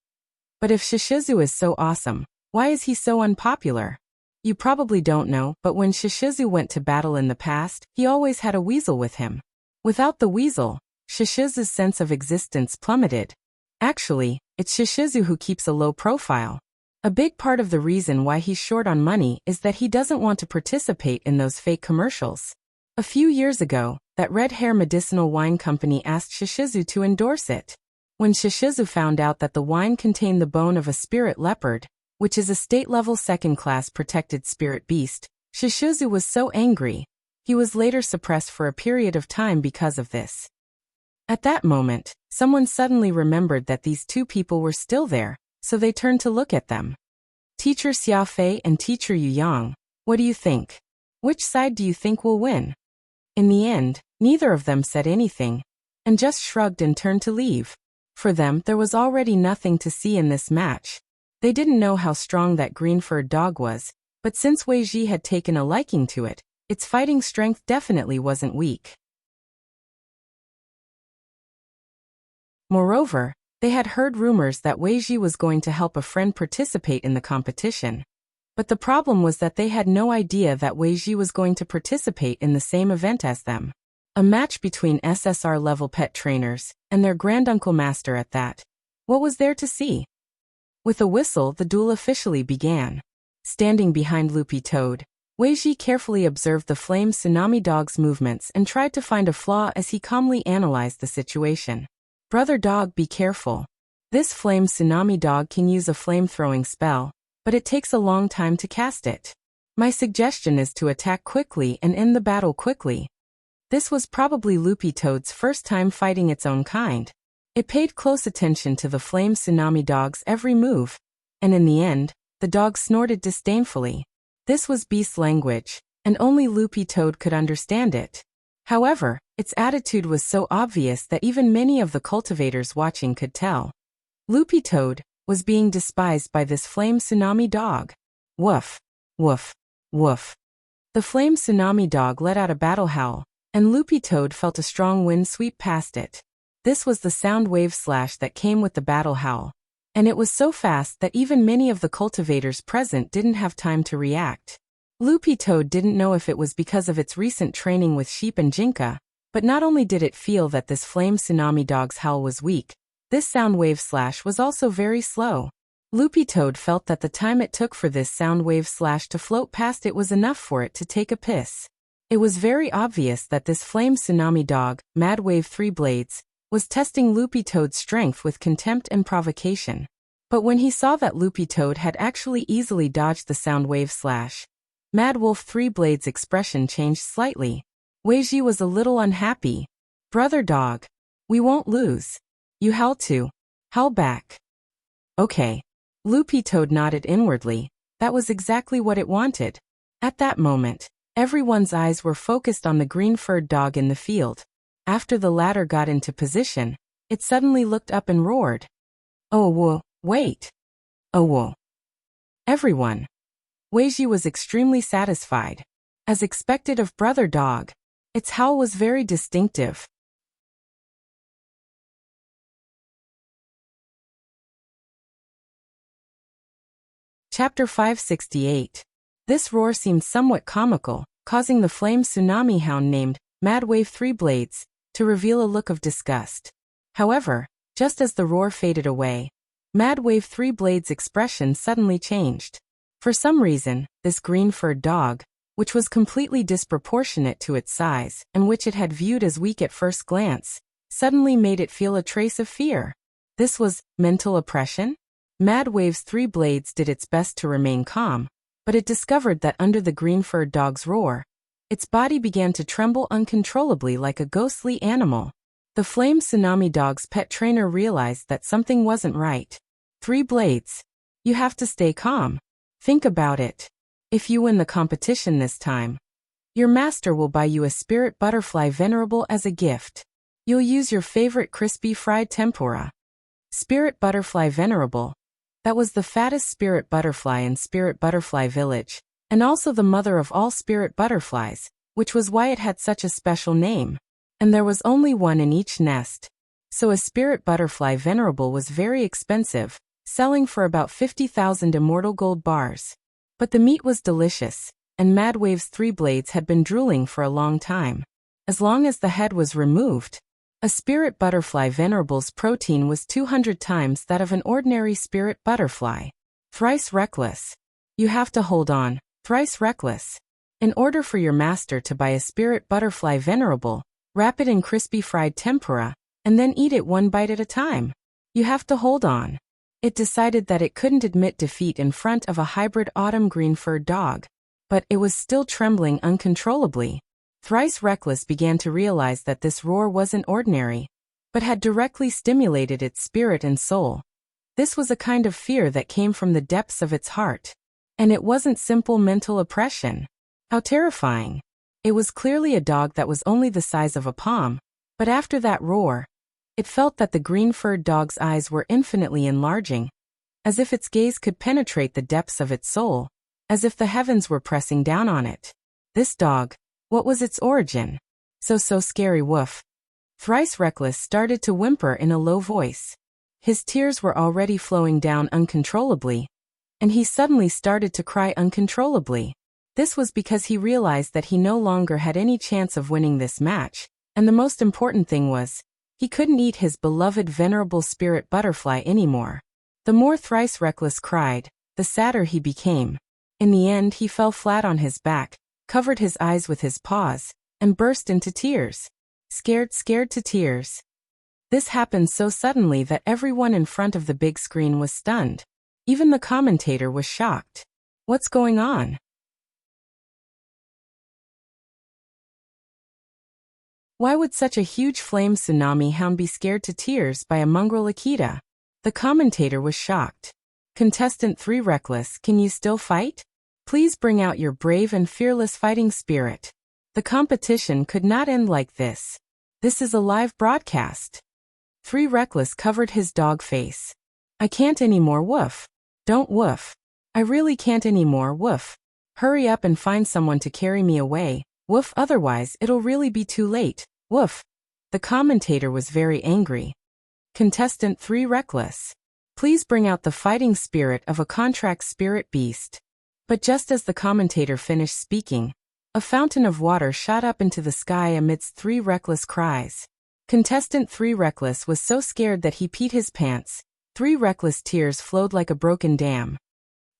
S1: But if Shishizu is so awesome, why is he so unpopular? You probably don't know, but when Shishizu went to battle in the past, he always had a weasel with him. Without the weasel, Shishizu's sense of existence plummeted. Actually, it's Shishizu who keeps a low profile. A big part of the reason why he's short on money is that he doesn't want to participate in those fake commercials. A few years ago, that Red Hair Medicinal Wine Company asked Shishizu to endorse it. When Shishizu found out that the wine contained the bone of a spirit leopard, which is a state-level second-class protected spirit beast, Shishizu was so angry. He was later suppressed for a period of time because of this. At that moment, someone suddenly remembered that these two people were still there, so they turned to look at them. Teacher Xiafei and Teacher Yu Yang, what do you think? Which side do you think will win? In the end, neither of them said anything, and just shrugged and turned to leave. For them, there was already nothing to see in this match. They didn't know how strong that green-furred dog was, but since Wei Ji had taken a liking to it, its fighting strength definitely wasn't weak. Moreover, They had heard rumors that Weiji was going to help a friend participate in the competition. But the problem was that they had no idea that Weiji was going to participate in the same event as them. A match between SSR-level pet trainers, and their granduncle master at that. What was there to see? With a whistle, the duel officially began. Standing behind Loopy Toad, Weiji carefully observed the flame tsunami dog's movements and tried to find a flaw as he calmly analyzed the situation. Brother dog, be careful. This flame tsunami dog can use a flame-throwing spell, but it takes a long time to cast it. My suggestion is to attack quickly and end the battle quickly. This was probably Loopy Toad's first time fighting its own kind. It paid close attention to the flame tsunami dog's every move, and in the end, the dog snorted disdainfully. This was beast language, and only Loopy Toad could understand it. However, its attitude was so obvious that even many of the cultivators watching could tell. Loopy Toad was being despised by this flame tsunami dog. Woof, woof, woof. The flame tsunami dog let out a battle howl, and Loopy Toad felt a strong wind sweep past it. This was the sound wave slash that came with the battle howl, and it was so fast that even many of the cultivators present didn't have time to react. Loopy Toad didn't know if it was because of its recent training with sheep and Jinka, but not only did it feel that this flame tsunami dog's howl was weak, this sound wave slash was also very slow. Loopy Toad felt that the time it took for this sound wave slash to float past it was enough for it to take a piss. It was very obvious that this flame tsunami dog, Mad Wave 3 Blades, was testing Loopy Toad's strength with contempt and provocation. But when he saw that Loopy Toad had actually easily dodged the sound wave slash, Mad Wolf 3 Blades' expression changed slightly. Weiji was a little unhappy. Brother dog, we won't lose. You howl too. Howl back. Okay. Loopy Toad nodded inwardly. That was exactly what it wanted. At that moment, everyone's eyes were focused on the green-furred dog in the field. After the latter got into position, it suddenly looked up and roared. Oh whoa, wait. Oh whoa. Everyone. Weiji was extremely satisfied. As expected of Brother Dog, its howl was very distinctive. Chapter 568. This roar seemed somewhat comical, causing the flame tsunami hound named Mad Wave 3 Blades to reveal a look of disgust. However, just as the roar faded away, Mad Wave 3 Blades' expression suddenly changed. For some reason, this green-furred dog, which was completely disproportionate to its size and which it had viewed as weak at first glance, suddenly made it feel a trace of fear. This was mental oppression? Mad Wave's 3 Blades did its best to remain calm, but it discovered that under the green-furred dog's roar, its body began to tremble uncontrollably like a ghostly animal. The flame tsunami dog's pet trainer realized that something wasn't right. 3 Blades. You have to stay calm. Think about it. If you win the competition this time, your master will buy you a spirit butterfly venerable as a gift. You'll use your favorite crispy fried tempura. Spirit butterfly venerable. That was the fattest spirit butterfly in Spirit Butterfly Village, and also the mother of all spirit butterflies, which was why it had such a special name. And there was only one in each nest. So a spirit butterfly venerable was very expensive, selling for about 50,000 immortal gold bars. But the meat was delicious, and Mad Wave's 3 Blades had been drooling for a long time. As long as the head was removed, a spirit butterfly venerable's protein was 200 times that of an ordinary spirit butterfly. Thrice reckless. You have to hold on, thrice reckless. In order for your master to buy a spirit butterfly venerable, wrap it in crispy fried tempura, and then eat it one bite at a time. You have to hold on. It decided that it couldn't admit defeat in front of a hybrid autumn green-furred dog, but it was still trembling uncontrollably. Thrice Reckless began to realize that this roar wasn't ordinary, but had directly stimulated its spirit and soul. This was a kind of fear that came from the depths of its heart. And it wasn't simple mental oppression. How terrifying. It was clearly a dog that was only the size of a palm, but after that roar, it felt that the green-furred dog's eyes were infinitely enlarging, as if its gaze could penetrate the depths of its soul, as if the heavens were pressing down on it. This dog, what was its origin? So scary woof. Thrice Reckless started to whimper in a low voice. His tears were already flowing down uncontrollably, and he suddenly started to cry uncontrollably. This was because he realized that he no longer had any chance of winning this match, and the most important thing was, he couldn't eat his beloved venerable spirit butterfly anymore. The more Thrice Reckless cried, the sadder he became. In the end he fell flat on his back, covered his eyes with his paws, and burst into tears. Scared to tears. This happened so suddenly that everyone in front of the big screen was stunned. Even the commentator was shocked. What's going on? Why would such a huge flame tsunami hound be scared to tears by a mongrel Akita? The commentator was shocked. Contestant 3 Reckless, can you still fight? Please bring out your brave and fearless fighting spirit. The competition could not end like this. This is a live broadcast. 3 Reckless covered his dog face. I can't anymore, woof. Don't woof. I really can't anymore, woof. Hurry up and find someone to carry me away, woof, otherwise it'll really be too late, woof. The commentator was very angry. Contestant 3 Reckless. Please bring out the fighting spirit of a contract spirit beast. But just as the commentator finished speaking, a fountain of water shot up into the sky amidst 3 Reckless cries. Contestant 3 Reckless was so scared that he peed his pants. 3 Reckless tears flowed like a broken dam.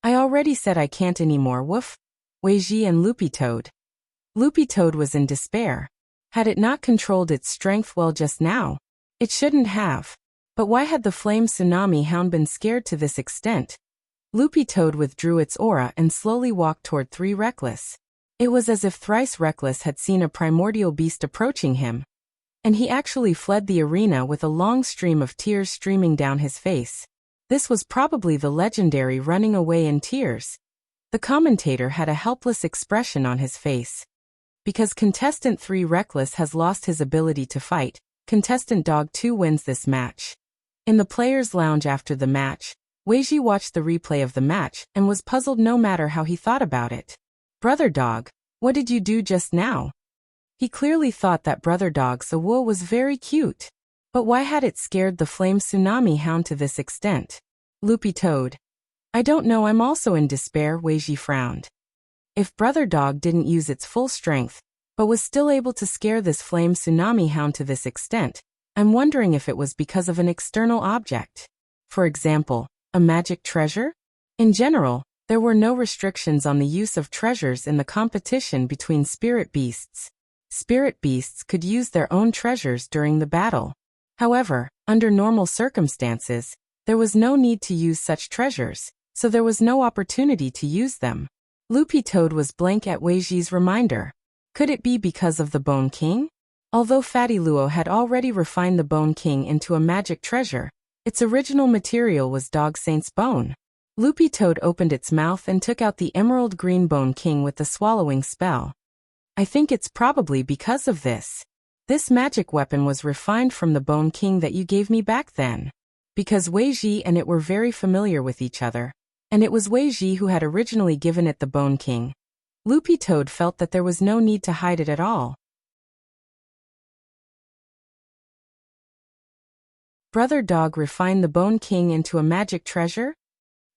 S1: I already said I can't anymore, woof. Weiji and Loopy Toad. Loopy Toad was in despair. Had it not controlled its strength well just now? It shouldn't have. But why had the flame tsunami hound been scared to this extent? Loopy Toad withdrew its aura and slowly walked toward 3 Reckless. It was as if Thrice Reckless had seen a primordial beast approaching him, and he actually fled the arena with a long stream of tears streaming down his face. This was probably the legendary running away in tears. The commentator had a helpless expression on his face. Because contestant 3 Reckless has lost his ability to fight, contestant Dog 2 wins this match. In the players' lounge after the match, Weiji watched the replay of the match and was puzzled no matter how he thought about it. Brother Dog, what did you do just now? He clearly thought that Brother Dog's Awoo was very cute. But why had it scared the flame tsunami hound to this extent? Loopy Toad. I don't know, I'm also in despair, Weiji frowned. If Brother Dog didn't use its full strength, but was still able to scare this flame tsunami hound to this extent, I'm wondering if it was because of an external object. For example, a magic treasure? In general, there were no restrictions on the use of treasures in the competition between spirit beasts. Spirit beasts could use their own treasures during the battle. However, under normal circumstances, there was no need to use such treasures, so there was no opportunity to use them. Loopy Toad was blank at Weiji's reminder. Could it be because of the Bone King? Although Fatty Luo had already refined the Bone King into a magic treasure, its original material was Dog Saint's bone. Loopy Toad opened its mouth and took out the emerald green Bone King with the swallowing spell. I think it's probably because of this. This magic weapon was refined from the Bone King that you gave me back then. Because Weiji and it were very familiar with each other, and it was Weiji who had originally given it the Bone King. Loopy Toad felt that there was no need to hide it at all. Brother Dog refined the Bone King into a magic treasure?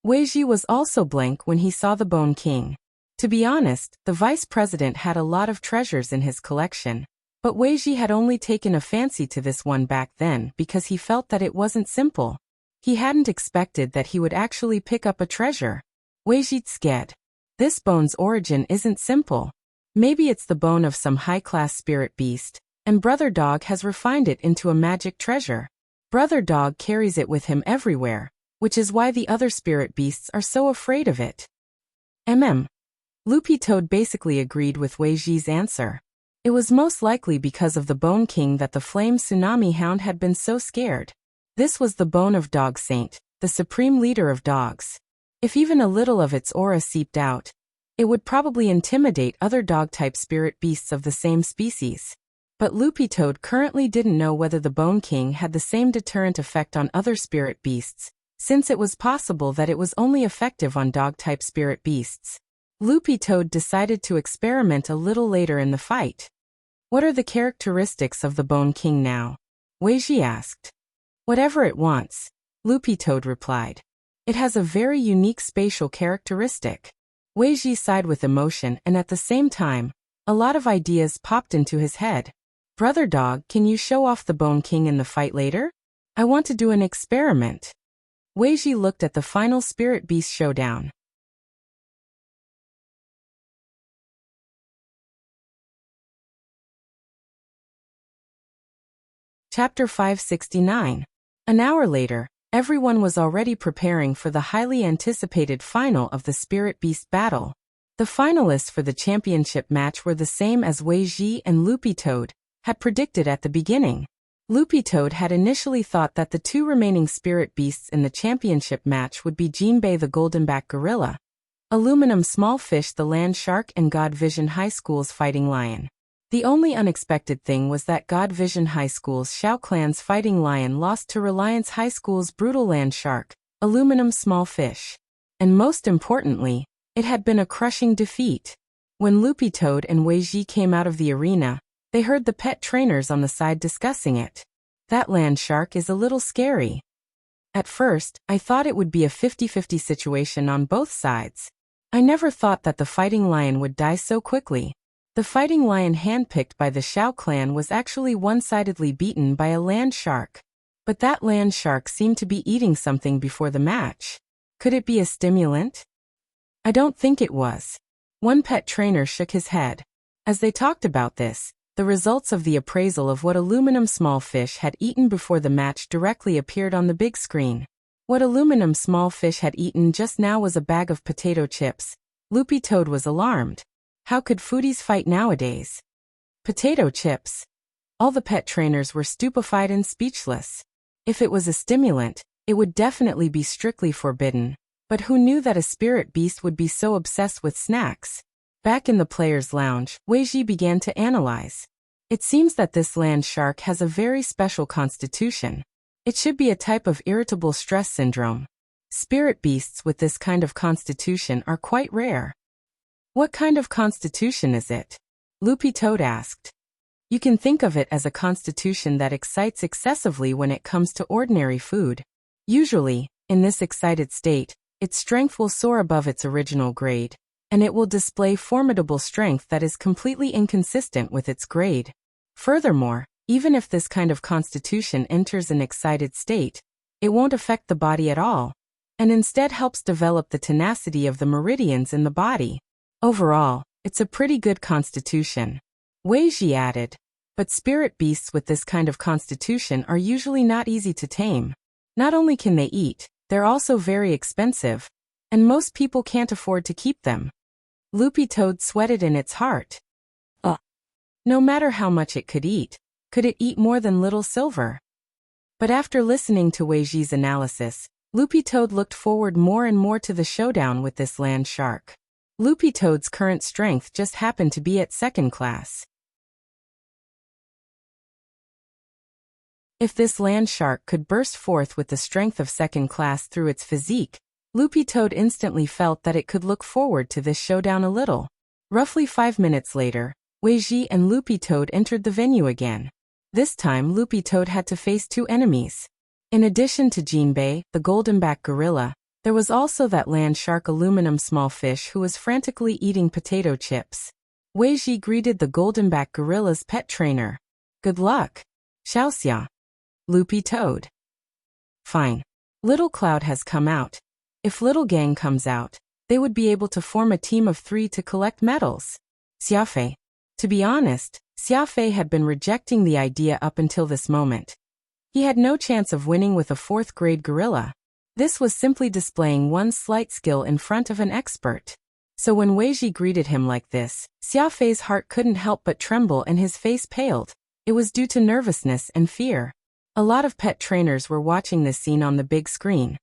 S1: Weiji was also blank when he saw the Bone King. To be honest, the vice president had a lot of treasures in his collection, but Weiji had only taken a fancy to this one back then because he felt that it wasn't simple. He hadn't expected that he would actually pick up a treasure. Weiji scared. This bone's origin isn't simple. Maybe it's the bone of some high-class spirit beast, and Brother Dog has refined it into a magic treasure. Brother Dog carries it with him everywhere, which is why the other spirit beasts are so afraid of it. Loopy Toad basically agreed with Weiji's answer. It was most likely because of the Bone King that the flame tsunami hound had been so scared. This was the bone of Dog Saint, the supreme leader of dogs. If even a little of its aura seeped out, it would probably intimidate other dog-type spirit beasts of the same species. But Loopy Toad currently didn't know whether the Bone King had the same deterrent effect on other spirit beasts, since it was possible that it was only effective on dog-type spirit beasts. Loopy Toad decided to experiment a little later in the fight. What are the characteristics of the Bone King now? Weiji asked. Whatever it wants. Loopy Toad replied. It has a very unique spatial characteristic. Weiji sighed with emotion, and at the same time, a lot of ideas popped into his head. Brother Dog, can you show off the Bone King in the fight later? I want to do an experiment. Weiji looked at the final Spirit Beast showdown. Chapter 569. An hour later, everyone was already preparing for the highly anticipated final of the Spirit Beast battle. The finalists for the championship match were the same as Weiji and Loopy Toad had predicted at the beginning. Loopy Toad had initially thought that the two remaining Spirit Beasts in the championship match would be Jinbei the Goldenback Gorilla, Aluminum Smallfish the Land Shark, and God Vision High School's Fighting Lion. The only unexpected thing was that God Vision High School's Shao Clan's Fighting Lion lost to Reliance High School's Brutal Land Shark, Aluminum Smallfish. And most importantly, it had been a crushing defeat. When Loopy Toad and Weiji came out of the arena, they heard the pet trainers on the side discussing it. That land shark is a little scary. At first, I thought it would be a 50-50 situation on both sides. I never thought that the Fighting Lion would die so quickly. The Fighting Lion handpicked by the Shao clan was actually one-sidedly beaten by a land shark. But that land shark seemed to be eating something before the match. Could it be a stimulant? I don't think it was. One pet trainer shook his head. As they talked about this, the results of the appraisal of what Aluminum Smallfish had eaten before the match directly appeared on the big screen. What Aluminum Smallfish had eaten just now was a bag of potato chips. Loopy Toad was alarmed. How could foodies fight nowadays? Potato chips. All the pet trainers were stupefied and speechless. If it was a stimulant, it would definitely be strictly forbidden. But who knew that a spirit beast would be so obsessed with snacks? Back in the players' lounge, Weiji began to analyze. It seems that this land shark has a very special constitution. It should be a type of irritable stress syndrome. Spirit beasts with this kind of constitution are quite rare. What kind of constitution is it? Loopy Toad asked. You can think of it as a constitution that excites excessively when it comes to ordinary food. Usually, in this excited state, its strength will soar above its original grade, and it will display formidable strength that is completely inconsistent with its grade. Furthermore, even if this kind of constitution enters an excited state, it won't affect the body at all, and instead helps develop the tenacity of the meridians in the body. Overall, it's a pretty good constitution. Weiji added. But spirit beasts with this kind of constitution are usually not easy to tame. Not only can they eat, they're also very expensive, and most people can't afford to keep them. Loopy Toad sweated in its heart. No matter how much it could it eat more than Little Silver? But after listening to Weiji's analysis, Loopy Toad looked forward more and more to the showdown with this land shark. Loopy Toad's current strength just happened to be at second class. If this land shark could burst forth with the strength of second class through its physique, Loopy Toad instantly felt that it could look forward to this showdown a little. Roughly 5 minutes later, Weiji and Loopy Toad entered the venue again. This time Loopy Toad had to face two enemies. In addition to Jinbei, the Goldenback Gorilla, there was also that land shark Aluminum Smallfish who was frantically eating potato chips. Weiji greeted the Goldenback Gorilla's pet trainer. Good luck. Xiaoxia. Loopy Toad. Fine. Little Cloud has come out. If Little Gang comes out, they would be able to form a team of 3 to collect medals. Xiafei. To be honest, Xiafei had been rejecting the idea up until this moment. He had no chance of winning with a 4th grade gorilla. This was simply displaying one slight skill in front of an expert. So when Weiji greeted him like this, Xiafei's heart couldn't help but tremble and his face paled. It was due to nervousness and fear. A lot of pet trainers were watching this scene on the big screen.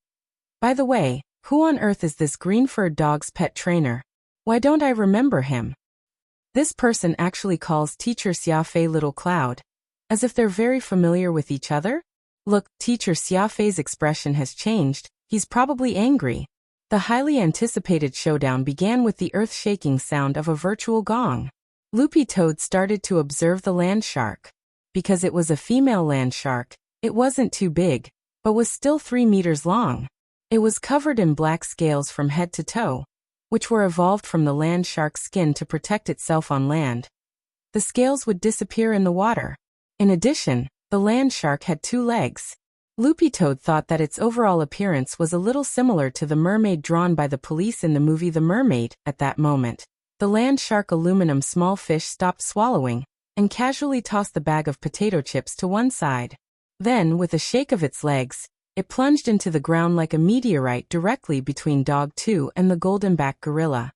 S1: By the way, who on earth is this green-furred dog's pet trainer? Why don't I remember him? This person actually calls Teacher Xiafei Little Cloud, as if they're very familiar with each other? Look, Teacher Xiafei's expression has changed. He's probably angry. The highly anticipated showdown began with the earth-shaking sound of a virtual gong. Loopy Toad started to observe the land shark. Because it was a female land shark, it wasn't too big, but was still 3 meters long. It was covered in black scales from head to toe, which were evolved from the land shark's skin to protect itself on land. The scales would disappear in the water. In addition, the land shark had 2 legs. Loopy Toad thought that its overall appearance was a little similar to the mermaid drawn by the police in the movie The Mermaid. At that moment, the land shark aluminum small fish stopped swallowing and casually tossed the bag of potato chips to one side. Then, with a shake of its legs, it plunged into the ground like a meteorite directly between Dog 2 and the golden-backed gorilla.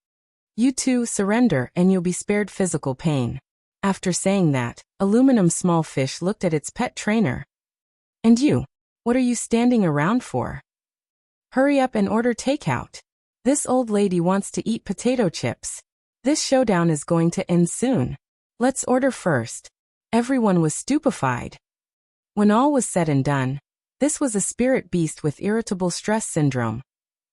S1: "You two surrender and you'll be spared physical pain." After saying that, aluminum small fish looked at its pet trainer. "And you? What are you standing around for? Hurry up and order takeout. This old lady wants to eat potato chips. This showdown is going to end soon. Let's order first." Everyone was stupefied. When all was said and done, this was a spirit beast with irritable stress syndrome.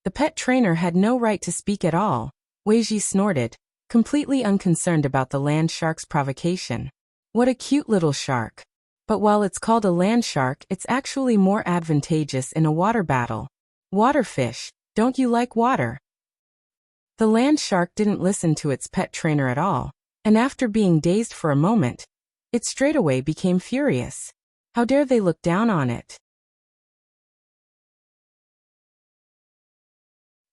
S1: The pet trainer had no right to speak at all. Weiji snorted, completely unconcerned about the land shark's provocation. What a cute little shark. But while it's called a land shark, it's actually more advantageous in a water battle. Waterfish, don't you like water? The land shark didn't listen to its pet trainer at all, and after being dazed for a moment, it straightaway became furious. How dare they look down on it?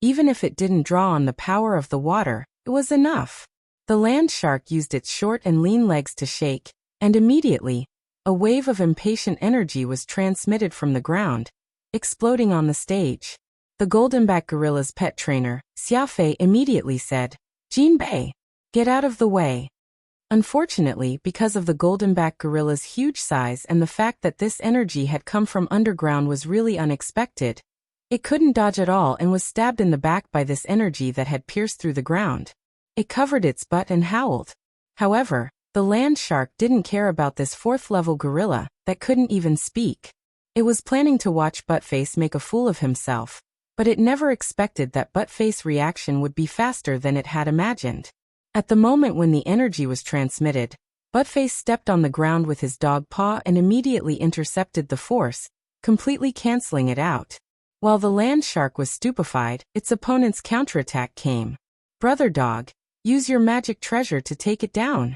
S1: Even if it didn't draw on the power of the water, it was enough. The land shark used its short and lean legs to shake, and immediately, a wave of impatient energy was transmitted from the ground, exploding on the stage. The golden-backed gorilla's pet trainer, Xiaofei, immediately said, "Jinbei, get out of the way." Unfortunately, because of the golden-backed gorilla's huge size and the fact that this energy had come from underground was really unexpected, it couldn't dodge at all and was stabbed in the back by this energy that had pierced through the ground. It covered its butt and howled. However, the land shark didn't care about this 4th-level gorilla that couldn't even speak. It was planning to watch Buttface make a fool of himself, but it never expected that Buttface's reaction would be faster than it had imagined. At the moment when the energy was transmitted, Buttface stepped on the ground with his dog paw and immediately intercepted the force, completely canceling it out. While the land shark was stupefied, its opponent's counterattack came. "Brother dog, use your magic treasure to take it down."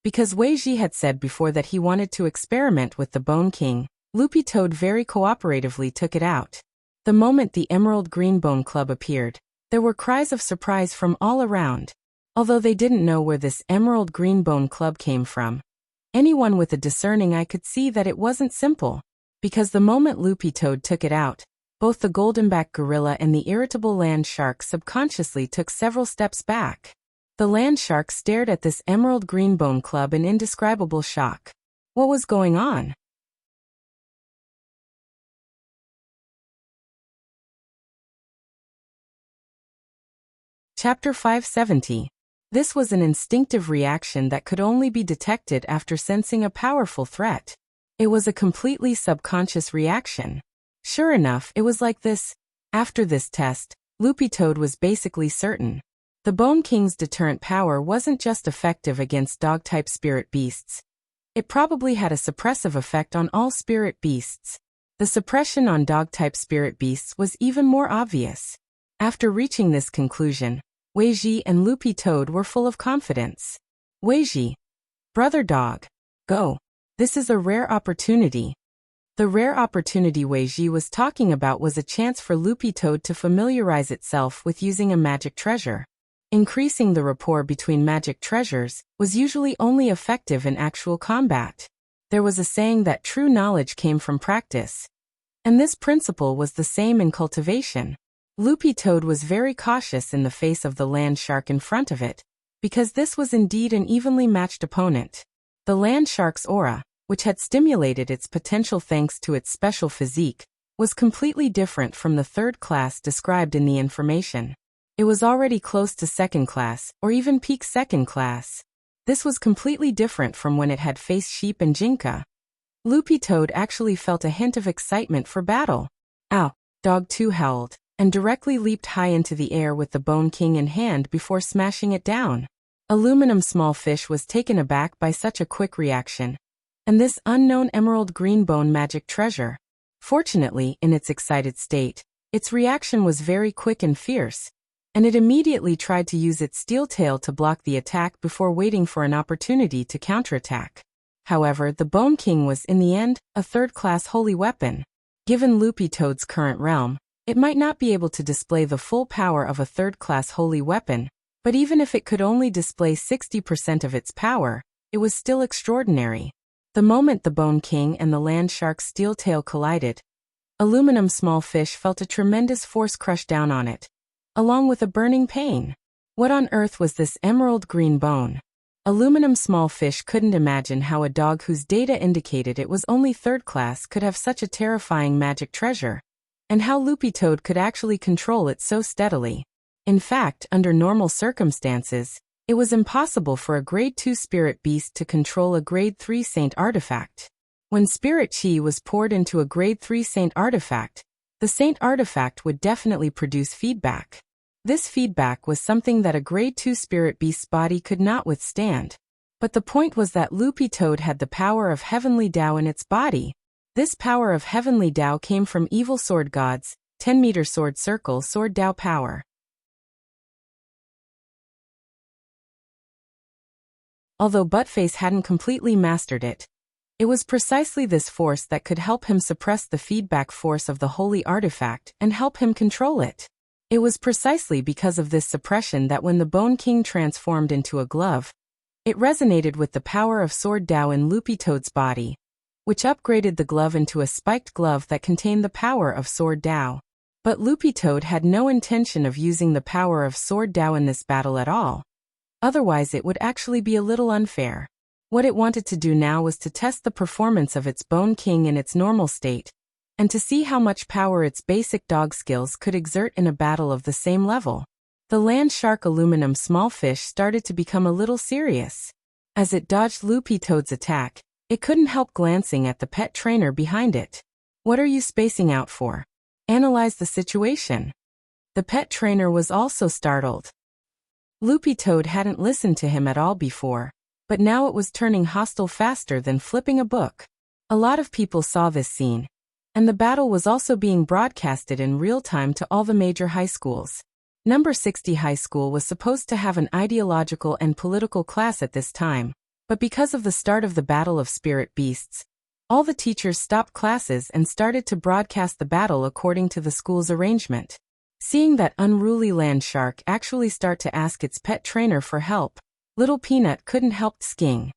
S1: Because Weiji had said before that he wanted to experiment with the Bone King, Loopy Toad very cooperatively took it out. The moment the Emerald Green Bone Club appeared, there were cries of surprise from all around. Although they didn't know where this Emerald Green Bone Club came from, anyone with a discerning eye could see that it wasn't simple. Because the moment Loopy Toad took it out, both the golden-backed gorilla and the irritable land shark subconsciously took several steps back. The land shark stared at this Emerald Green Bone Club in indescribable shock. What was going on? Chapter 570. This was an instinctive reaction that could only be detected after sensing a powerful threat. It was a completely subconscious reaction. Sure enough, it was like this. After this test, Loopy Toad was basically certain. The Bone King's deterrent power wasn't just effective against dog-type spirit beasts. It probably had a suppressive effect on all spirit beasts. The suppression on dog-type spirit beasts was even more obvious. After reaching this conclusion, Weiji and Loopy Toad were full of confidence. Weiji, "Brother dog, go. This is a rare opportunity." The rare opportunity Weiji was talking about was a chance for Loopy Toad to familiarize itself with using a magic treasure. Increasing the rapport between magic treasures was usually only effective in actual combat. There was a saying that true knowledge came from practice. And this principle was the same in cultivation. Loopy Toad was very cautious in the face of the land shark in front of it, because this was indeed an evenly matched opponent. The land shark's aura, which had stimulated its potential thanks to its special physique, was completely different from the 3rd class described in the information. It was already close to 2nd class, or even peak 2nd class. This was completely different from when it had faced Sheep and Jinka. Loopy Toad actually felt a hint of excitement for battle. "Ow!" Dog 2 howled, and directly leaped high into the air with the Bone King in hand before smashing it down. Aluminum Small Fish was taken aback by such a quick reaction. And this unknown Emerald Green Bone magic treasure. Fortunately, in its excited state, its reaction was very quick and fierce, and it immediately tried to use its steel tail to block the attack before waiting for an opportunity to counterattack. However, the Bone King was, in the end, a third-class holy weapon. Given Loopy Toad's current realm, it might not be able to display the full power of a third-class holy weapon, but even if it could only display 60% of its power, it was still extraordinary. The moment the Bone King and the land shark's steel tail collided, Aluminum Small Fish felt a tremendous force crush down on it, along with a burning pain. What on earth was this emerald green bone? Aluminum Small Fish couldn't imagine how a dog whose data indicated it was only third class could have such a terrifying magic treasure, and how Loopy Toad could actually control it so steadily. In fact, under normal circumstances, it was impossible for a Grade 2 spirit beast to control a Grade 3 saint artifact. When spirit chi was poured into a Grade 3 saint artifact, the saint artifact would definitely produce feedback. This feedback was something that a Grade 2 spirit beast's body could not withstand. But the point was that Loopy Toad had the power of Heavenly Tao in its body. This power of Heavenly Tao came from evil sword gods, 10-meter sword circle sword Tao power. Although Buttface hadn't completely mastered it, it was precisely this force that could help him suppress the feedback force of the holy artifact and help him control it. It was precisely because of this suppression that when the Bone King transformed into a glove, it resonated with the power of Sword Tao in Loopy Toad's body, which upgraded the glove into a spiked glove that contained the power of Sword Tao. But Loopy Toad had no intention of using the power of Sword Tao in this battle at all. Otherwise it would actually be a little unfair. What it wanted to do now was to test the performance of its Bone King in its normal state, and to see how much power its basic dog skills could exert in a battle of the same level. The land shark Aluminum Small Fish started to become a little serious. As it dodged Loopy Toad's attack, it couldn't help glancing at the pet trainer behind it. What are you spacing out for? Analyze the situation. The pet trainer was also startled. Loopy Toad hadn't listened to him at all before, but now it was turning hostile faster than flipping a book. A lot of people saw this scene, and the battle was also being broadcasted in real time to all the major high schools. Number 60 High School was supposed to have an ideological and political class at this time, but because of the start of the Battle of Spirit Beasts, all the teachers stopped classes and started to broadcast the battle according to the school's arrangement. Seeing that unruly land shark actually start to ask its pet trainer for help, Little Peanut couldn't help sking.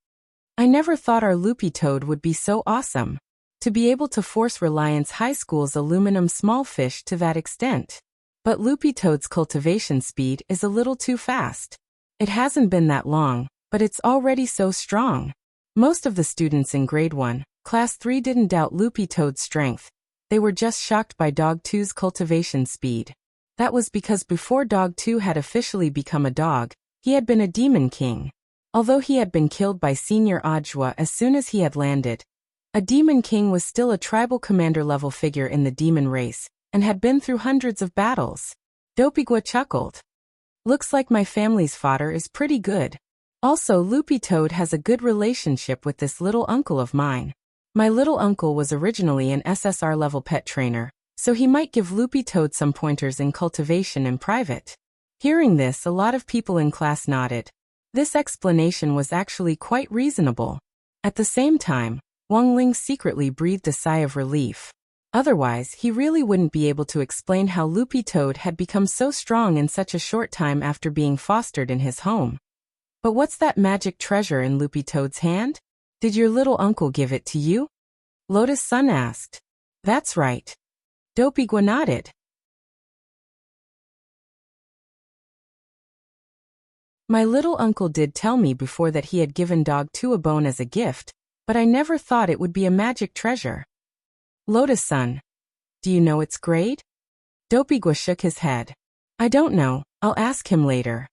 S1: I never thought our Loopy Toad would be so awesome. To be able to force Reliance High School's Aluminum Small Fish to that extent. But Loopy Toad's cultivation speed is a little too fast. It hasn't been that long, but it's already so strong. Most of the students in Grade 1, Class 3 didn't doubt Loopy Toad's strength. They were just shocked by Dog 2's cultivation speed. That was because before Dog 2 had officially become a dog, he had been a Demon King. Although he had been killed by Senior Ajwa as soon as he had landed, a Demon King was still a tribal commander-level figure in the demon race, and had been through hundreds of battles. Dopigwa chuckled. Looks like my family's fodder is pretty good. Also, Loopy Toad has a good relationship with this little uncle of mine. My little uncle was originally an SSR-level pet trainer, so he might give Loopy Toad some pointers in cultivation in private. Hearing this, a lot of people in class nodded. This explanation was actually quite reasonable. At the same time, Wang Ling secretly breathed a sigh of relief. Otherwise, he really wouldn't be able to explain how Loopy Toad had become so strong in such a short time after being fostered in his home. But what's that magic treasure in Loopy Toad's hand? Did your little uncle give it to you? Lotus Sun asked. That's right. Dopigwa nodded. My little uncle did tell me before that he had given Dog 2 a bone as a gift, but I never thought it would be a magic treasure. Lotus Sun. Do you know its grade? Dopigwa shook his head. I don't know, I'll ask him later.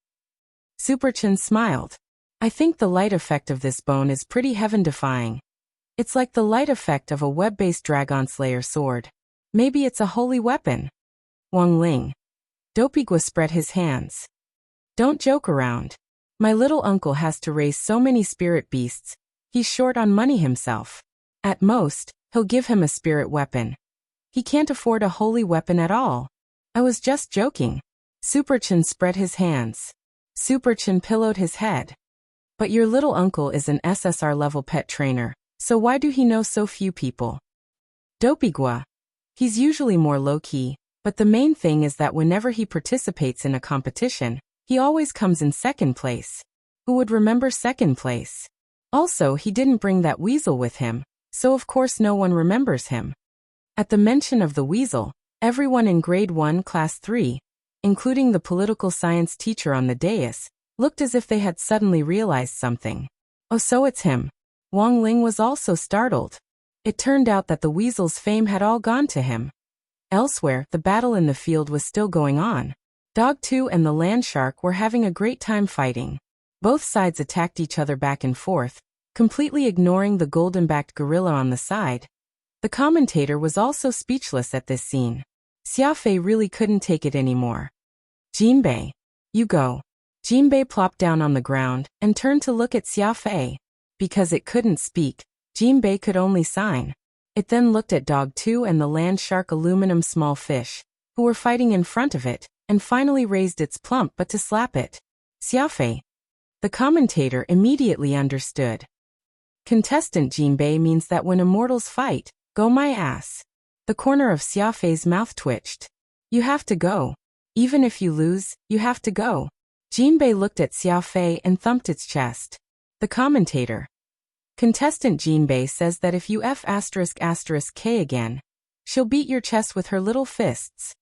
S1: Superchin smiled. I think the light effect of this bone is pretty heaven-defying. It's like the light effect of a web-based Dragon Slayer sword. Maybe it's a holy weapon. Wang Ling. Dopigwa spread his hands. Don't joke around. My little uncle has to raise so many spirit beasts. He's short on money himself. At most, he'll give him a spirit weapon. He can't afford a holy weapon at all. I was just joking. Superchin spread his hands. Superchin pillowed his head. But your little uncle is an SSR-level pet trainer, so why do he know so few people? Dopigua. He's usually more low-key, but the main thing is that whenever he participates in a competition, he always comes in second place. Who would remember second place? Also, he didn't bring that weasel with him, so of course no one remembers him. At the mention of the weasel, everyone in grade 1 class 3, including the political science teacher on the dais, looked as if they had suddenly realized something. Oh, so it's him. Wang Ling was also startled. It turned out that the weasel's fame had all gone to him. Elsewhere, the battle in the field was still going on. Dog 2 and the land shark were having a great time fighting. Both sides attacked each other back and forth, completely ignoring the golden-backed gorilla on the side. The commentator was also speechless at this scene. Xiafei really couldn't take it anymore. Jinbei. You go. Jinbei plopped down on the ground and turned to look at Xiafei. Because it couldn't speak, Jinbei could only sign. It then looked at Dog 2 and the land shark aluminum small fish, who were fighting in front of it, and finally raised its plump butt to slap it. Xiafei. The commentator immediately understood. Contestant Jinbei means that when immortals fight, go my ass. The corner of Xiafei's mouth twitched. You have to go. Even if you lose, you have to go. Jinbei looked at Xiafei and thumped its chest. The commentator. Contestant Jinbei says that if you F***K again, she'll beat your chest with her little fists.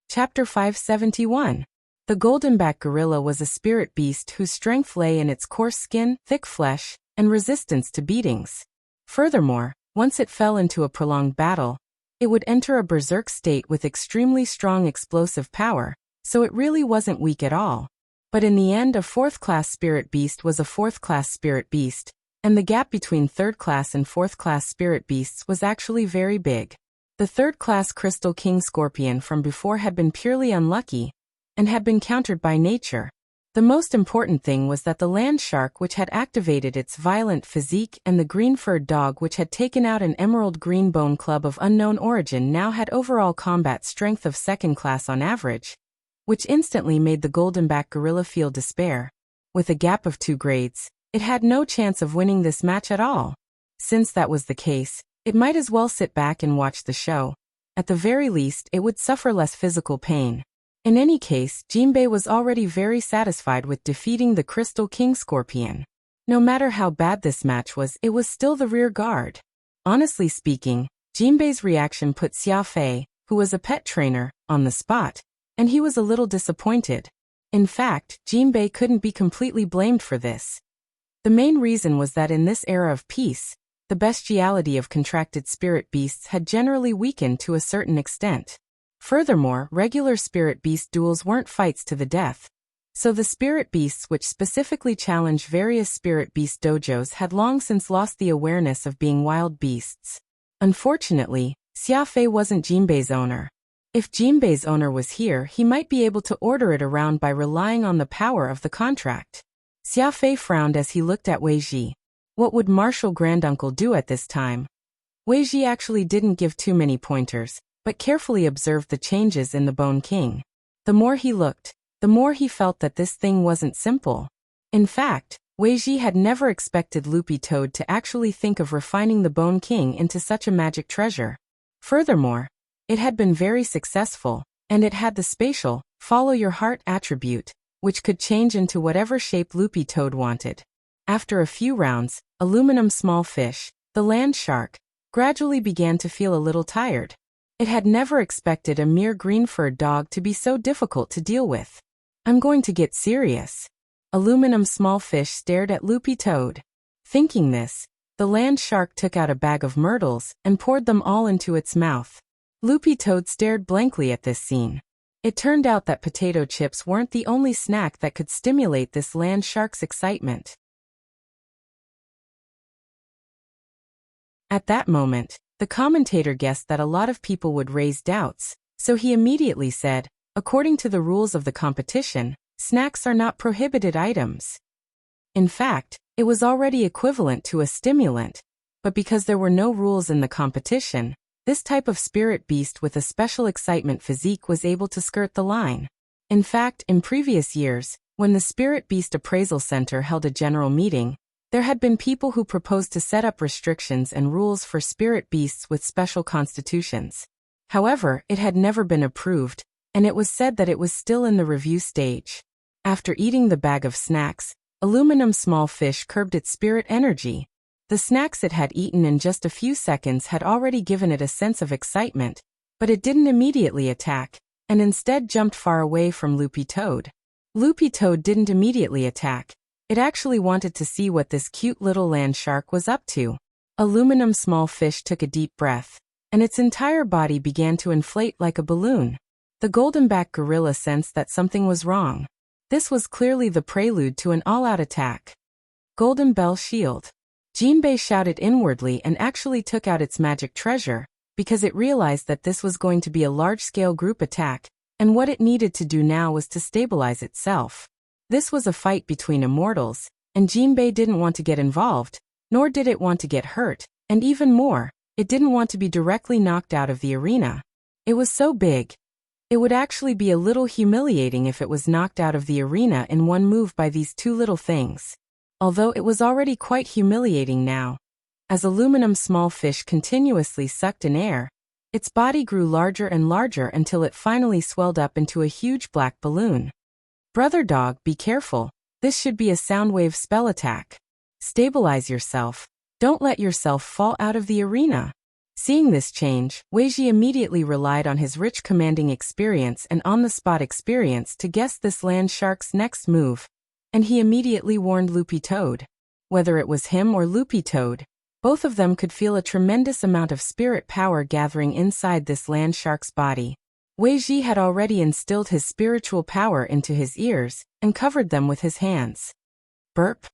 S1: Chapter 571. The goldenback gorilla was a spirit beast whose strength lay in its coarse skin, thick flesh, and resistance to beatings. Furthermore, once it fell into a prolonged battle, it would enter a berserk state with extremely strong explosive power, so it really wasn't weak at all. But in the end, a 4th-class spirit beast was a 4th-class spirit beast, and the gap between 3rd-class and 4th-class spirit beasts was actually very big. The 3rd-class Crystal King Scorpion from before had been purely unlucky, and had been countered by nature. The most important thing was that the land shark which had activated its violent physique and the green-furred dog which had taken out an emerald green bone club of unknown origin now had overall combat strength of 2nd class on average, which instantly made the goldenback gorilla feel despair. With a gap of 2 grades, it had no chance of winning this match at all. Since that was the case, it might as well sit back and watch the show. At the very least, it would suffer less physical pain. In any case, Jinbei was already very satisfied with defeating the Crystal King Scorpion. No matter how bad this match was, it was still the rear guard. Honestly speaking, Jinbei's reaction put Xiafei, who was a pet trainer, on the spot, and he was a little disappointed. In fact, Jinbei couldn't be completely blamed for this. The main reason was that in this era of peace, the bestiality of contracted spirit beasts had generally weakened to a certain extent. Furthermore, regular spirit beast duels weren't fights to the death, so the spirit beasts which specifically challenged various spirit beast dojos had long since lost the awareness of being wild beasts. Unfortunately, Xiafei wasn't Jinbei's owner. If Jinbei's owner was here, he might be able to order it around by relying on the power of the contract. Xiafei frowned as he looked at Wei Ji. What would Marshal Granduncle do at this time? Wei Ji actually didn't give too many pointers, but carefully observed the changes in the Bone King. The more he looked, the more he felt that this thing wasn't simple. In fact, Wei Ji had never expected Loopy Toad to actually think of refining the Bone King into such a magic treasure. Furthermore, it had been very successful, and it had the spatial, follow your heart attribute, which could change into whatever shape Loopy Toad wanted. After a few rounds, Aluminum Small Fish, the land shark, gradually began to feel a little tired. It had never expected a mere green-furred dog to be so difficult to deal with. I'm going to get serious. Aluminum Small Fish stared at Loopy Toad. Thinking this, the land shark took out a bag of myrtles and poured them all into its mouth. Loopy Toad stared blankly at this scene. It turned out that potato chips weren't the only snack that could stimulate this land shark's excitement. At that moment, the commentator guessed that a lot of people would raise doubts, so he immediately said, according to the rules of the competition, snacks are not prohibited items. In fact, it was already equivalent to a stimulant. But because there were no rules in the competition, this type of spirit beast with a special excitement physique was able to skirt the line. In fact, in previous years, when the Spirit Beast Appraisal Center held a general meeting, there had been people who proposed to set up restrictions and rules for spirit beasts with special constitutions. However, it had never been approved, and it was said that it was still in the review stage. After eating the bag of snacks, Aluminum Small Fish curbed its spirit energy. The snacks it had eaten in just a few seconds had already given it a sense of excitement, but it didn't immediately attack, and instead jumped far away from Loopy Toad. Loopy Toad didn't immediately attack. It actually wanted to see what this cute little land shark was up to. Aluminum Small Fish took a deep breath, and its entire body began to inflate like a balloon. The goldenback gorilla sensed that something was wrong. This was clearly the prelude to an all-out attack. Golden Bell Shield. Jinbei shouted inwardly and actually took out its magic treasure, because it realized that this was going to be a large-scale group attack, and what it needed to do now was to stabilize itself. This was a fight between immortals, and Jinbei didn't want to get involved, nor did it want to get hurt, and even more, it didn't want to be directly knocked out of the arena. It was so big. It would actually be a little humiliating if it was knocked out of the arena in one move by these two little things. Although it was already quite humiliating now. As Aluminum Small Fish continuously sucked in air, its body grew larger and larger until it finally swelled up into a huge black balloon. Brother Dog, be careful. This should be a Soundwave spell attack. Stabilize yourself. Don't let yourself fall out of the arena. Seeing this change, Weiji immediately relied on his rich commanding experience and on-the-spot experience to guess this land shark's next move, and he immediately warned Loopy Toad. Whether it was him or Loopy Toad, both of them could feel a tremendous amount of spirit power gathering inside this land shark's body. Weiji had already instilled his spiritual power into his ears and covered them with his hands. Burp.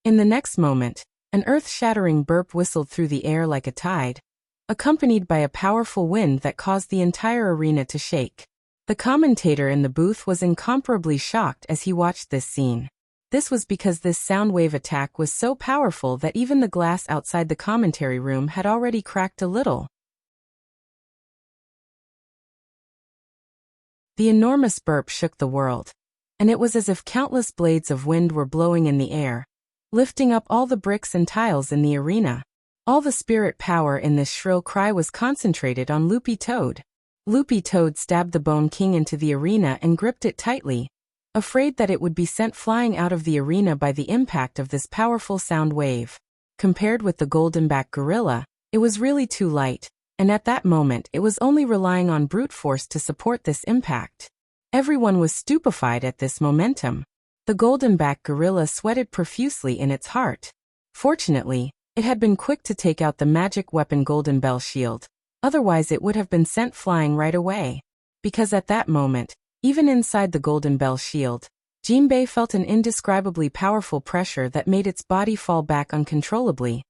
S1: In the next moment, an earth-shattering burp whistled through the air like a tide, accompanied by a powerful wind that caused the entire arena to shake. The commentator in the booth was incomparably shocked as he watched this scene. This was because this soundwave attack was so powerful that even the glass outside the commentary room had already cracked a little. The enormous burp shook the world, and it was as if countless blades of wind were blowing in the air, lifting up all the bricks and tiles in the arena. All the spirit power in this shrill cry was concentrated on Loopy Toad. Loopy Toad stabbed the Bone King into the arena and gripped it tightly, afraid that it would be sent flying out of the arena by the impact of this powerful sound wave. Compared with the goldenback gorilla, it was really too light, and at that moment it was only relying on brute force to support this impact. Everyone was stupefied at this momentum. The goldenback gorilla sweated profusely in its heart. Fortunately, it had been quick to take out the magic weapon Golden Bell Shield, otherwise it would have been sent flying right away. Because at that moment, even inside the Golden Bell Shield, Jinbei felt an indescribably powerful pressure that made its body fall back uncontrollably,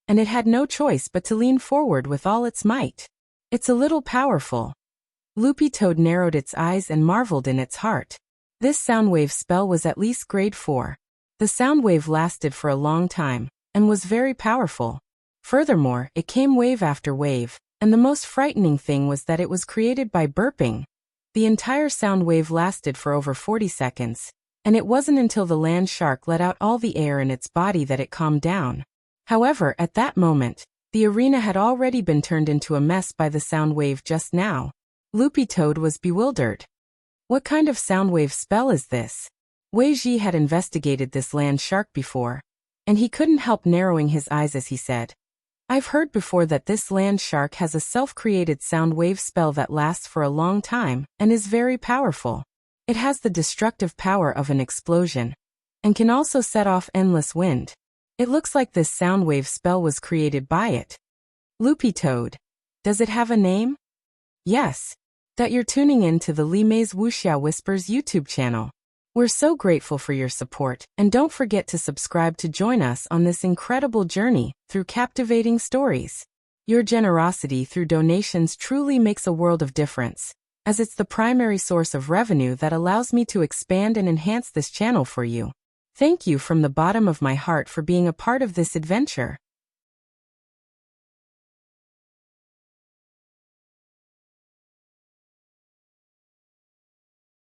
S1: and it had no choice but to lean forward with all its might. It's a little powerful. Loopy Toad narrowed its eyes and marveled in its heart. This soundwave spell was at least grade 4. The soundwave lasted for a long time, and was very powerful. Furthermore, it came wave after wave, and the most frightening thing was that it was created by burping. The entire sound wave lasted for over 40 seconds, and it wasn't until the land shark let out all the air in its body that it calmed down. However, at that moment, the arena had already been turned into a mess by the sound wave just now. Loopy Toad was bewildered. What kind of sound wave spell is this? Weiji had investigated this land shark before, and he couldn't help narrowing his eyes as he said, I've heard before that this land shark has a self-created sound wave spell that lasts for a long time and is very powerful. It has the destructive power of an explosion, and can also set off endless wind. It looks like this sound wave spell was created by it. Loopy Toad. Does it have a name? Yes. That you're tuning in to the Li Mei's Wuxia Whispers YouTube channel. We're so grateful for your support, and don't forget to subscribe to join us on this incredible journey through captivating stories. Your generosity through donations truly makes a world of difference, as it's the primary source of revenue that allows me to expand and enhance this channel for you. Thank you from the bottom of my heart for being a part of this adventure.